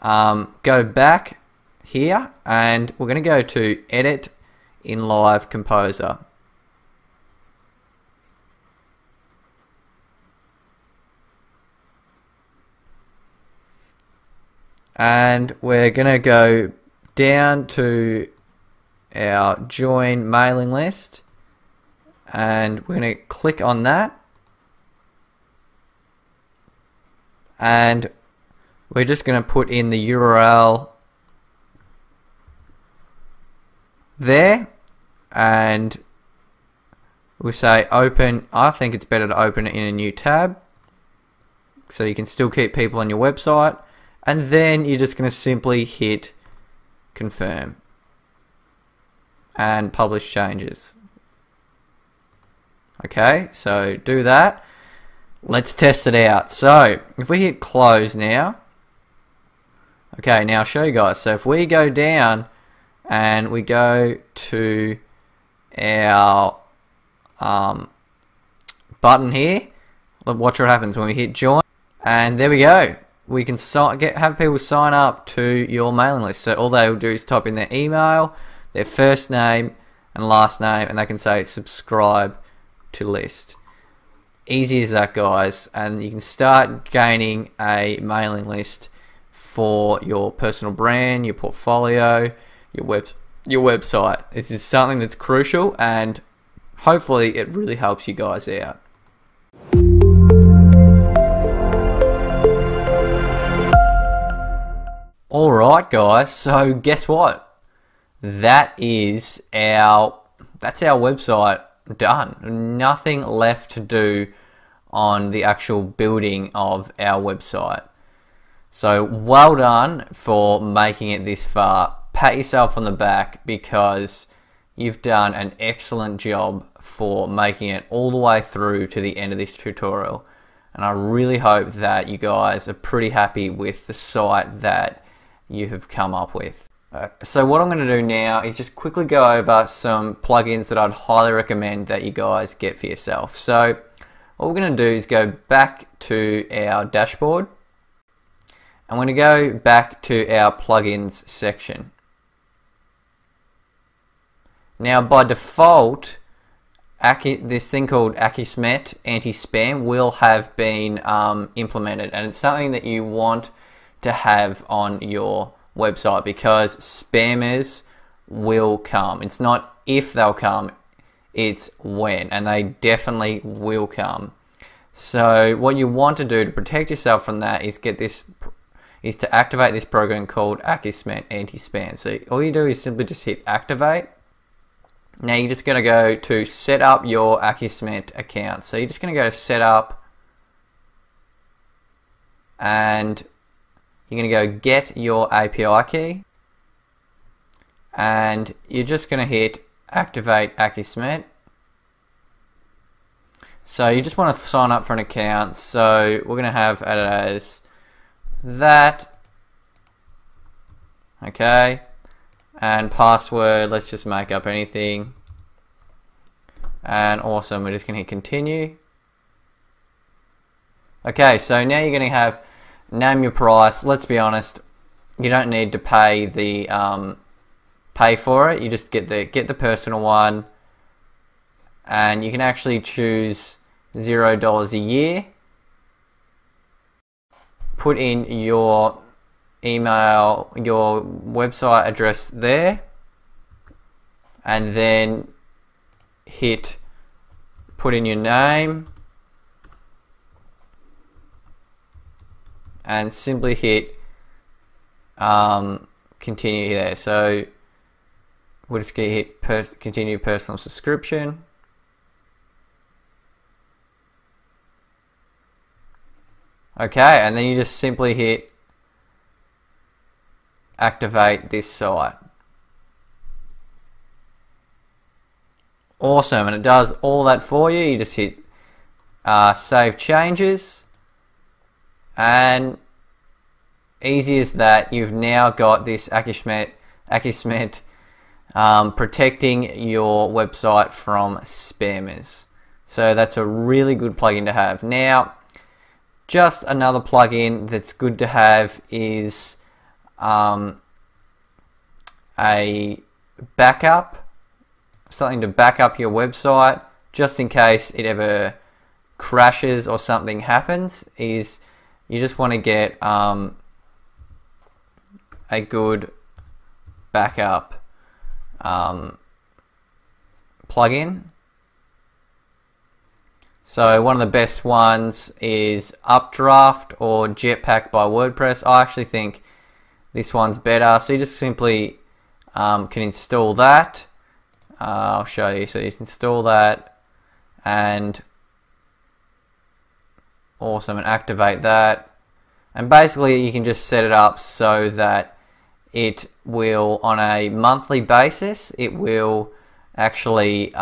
S1: go back here, and we're going to go to edit in Live Composer. And we're going to go down to our join mailing list, and we're going to click on that, and we're just going to put in the URL there, and we'll say open. I think it's better to open it in a new tab so you can still keep people on your website, and then you're just going to simply hit confirm and publish changes. Okay, so do that. Let's test it out. So if we hit close now, okay, now I'll show you guys. So if we go down and we go to our button here, watch what happens when we hit join, and there we go. We can have people sign up to your mailing list. So all they will do is type in their email, their first name and last name, and they can say subscribe to list. Easy as that, guys, and you can start gaining a mailing list for your personal brand, your portfolio, your website. This is something that's crucial, and hopefully it really helps you guys out. Alright guys, so guess what? That's our website done. Nothing left to do on the actual building of our website. So well done for making it this far. Pat yourself on the back, because you've done an excellent job for making it all the way through to the end of this tutorial. And I really hope that you guys are pretty happy with the site that you have come up with. So what I'm going to do now is just quickly go over some plugins that I'd highly recommend that you guys get for yourself. So what we're going to do is go back to our dashboard, and we're going to go back to our plugins section. Now by default, this thing called Akismet anti-spam will have been implemented, and it's something that you want to have on your website, because spammers will come. It's not if they'll come, it's when, and they definitely will come. So what you want to do to protect yourself from that is to activate this program called Akismet anti-spam. So all you do is simply just hit activate. Now you're just going to go to set up your Akismet account. So you're just going to go to set up, and you're going to go get your API key, and you're just going to hit activate Akismet. So you just want to sign up for an account. So we're going to have it as that. Okay. And password, let's just make up anything. And awesome, we're just going to hit continue. Okay, so now you're going to have name your price. Let's be honest, you don't need to pay the pay for it. You just get the personal one, and you can actually choose $0 a year. Put in your email, your website address there, and then hit put in your name, and simply hit continue there. So we're just going to hit continue personal subscription. Okay, and then you just simply hit activate this site. Awesome, and it does all that for you. You just hit save changes, and easy as that, you've now got this Akismet protecting your website from spammers. So that's a really good plugin to have. Now, just another plugin that's good to have is a backup, something to back up your website just in case it ever crashes or something happens. Is you just want to get a good backup plugin. So one of the best ones is Updraft or Jetpack by WordPress. I actually think this one's better. So you just simply can install that. I'll show you. So you just install that, and awesome, and activate that. And basically you can just set it up so that it will, on a monthly basis, it will actually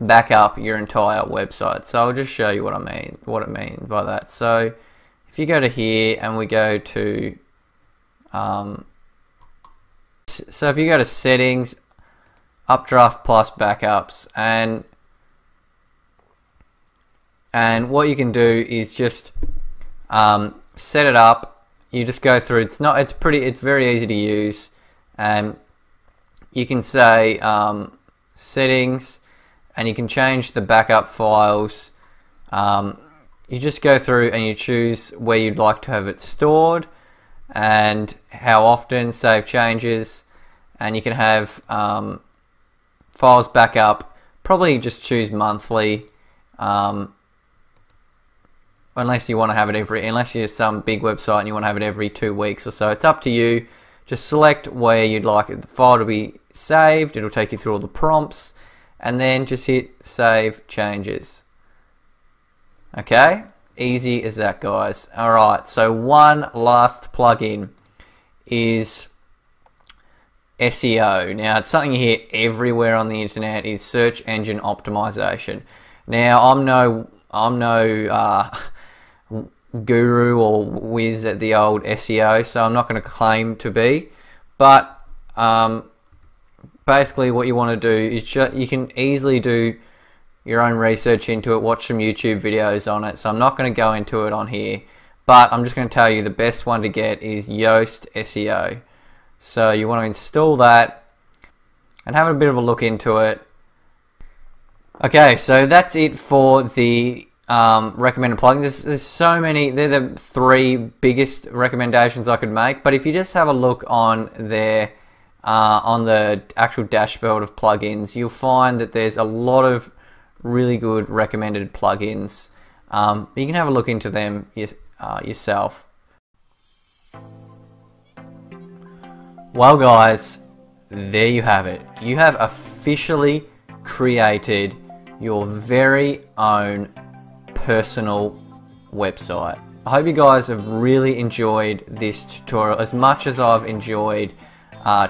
S1: back up your entire website. So I'll just show you what it means by that. So if you go to here and we go to so if you go to settings, Updraft plus backups, and what you can do is just set it up. You just go through. It's very easy to use, and you can say settings, and you can change the backup files. You just go through and you choose where you'd like to have it stored and how often, save changes, and you can have files backup. Probably just choose monthly, unless you want to have it unless you're some big website and you want to have it every 2 weeks or so. It's up to you. Just select where you'd like the file to be saved. It'll take you through all the prompts, and then just hit save changes. Okay, easy as that, guys. Alright, so one last plugin is SEO. Now, it's something you hear everywhere on the internet, is search engine optimization. Now, I'm no guru or whiz at the old SEO, so I'm not going to claim to be, but basically what you want to do is you can easily do your own research into it, watch some YouTube videos on it, so I'm not going to go into it on here, but I'm just going to tell you the best one to get is Yoast SEO. So you want to install that and have a bit of a look into it. Okay, so that's it for the recommended plugins. There's so many. They're the 3 biggest recommendations I could make, but if you just have a look on there on the actual dashboard of plugins, you'll find that there's a lot of really good recommended plugins. You can have a look into them yourself. Well, guys, there you have it. You have officially created your very own personal website. I hope you guys have really enjoyed this tutorial as much as I've enjoyed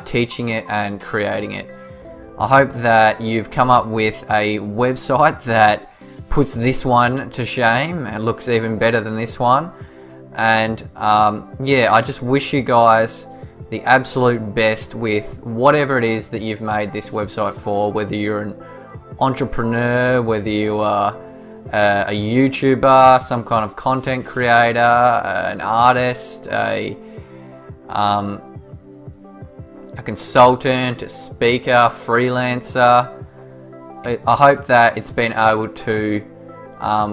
S1: teaching it and creating it. I hope that you've come up with a website that puts this one to shame and looks even better than this one. And yeah, I just wish you guys the absolute best with whatever it is that you've made this website for, whether you're an entrepreneur, whether you are a YouTuber, some kind of content creator, an artist, a consultant, a speaker, freelancer. I hope that it's been able to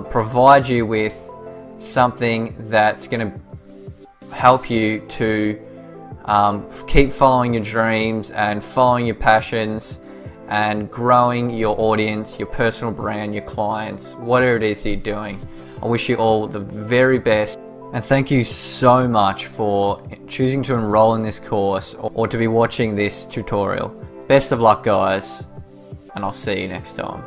S1: provide you with something that's going to help you to keep following your dreams and following your passions and growing your audience, your personal brand, your clients, whatever it is you're doing. I wish you all the very best, and thank you so much for choosing to enroll in this course or to be watching this tutorial. Best of luck, guys, and I'll see you next time.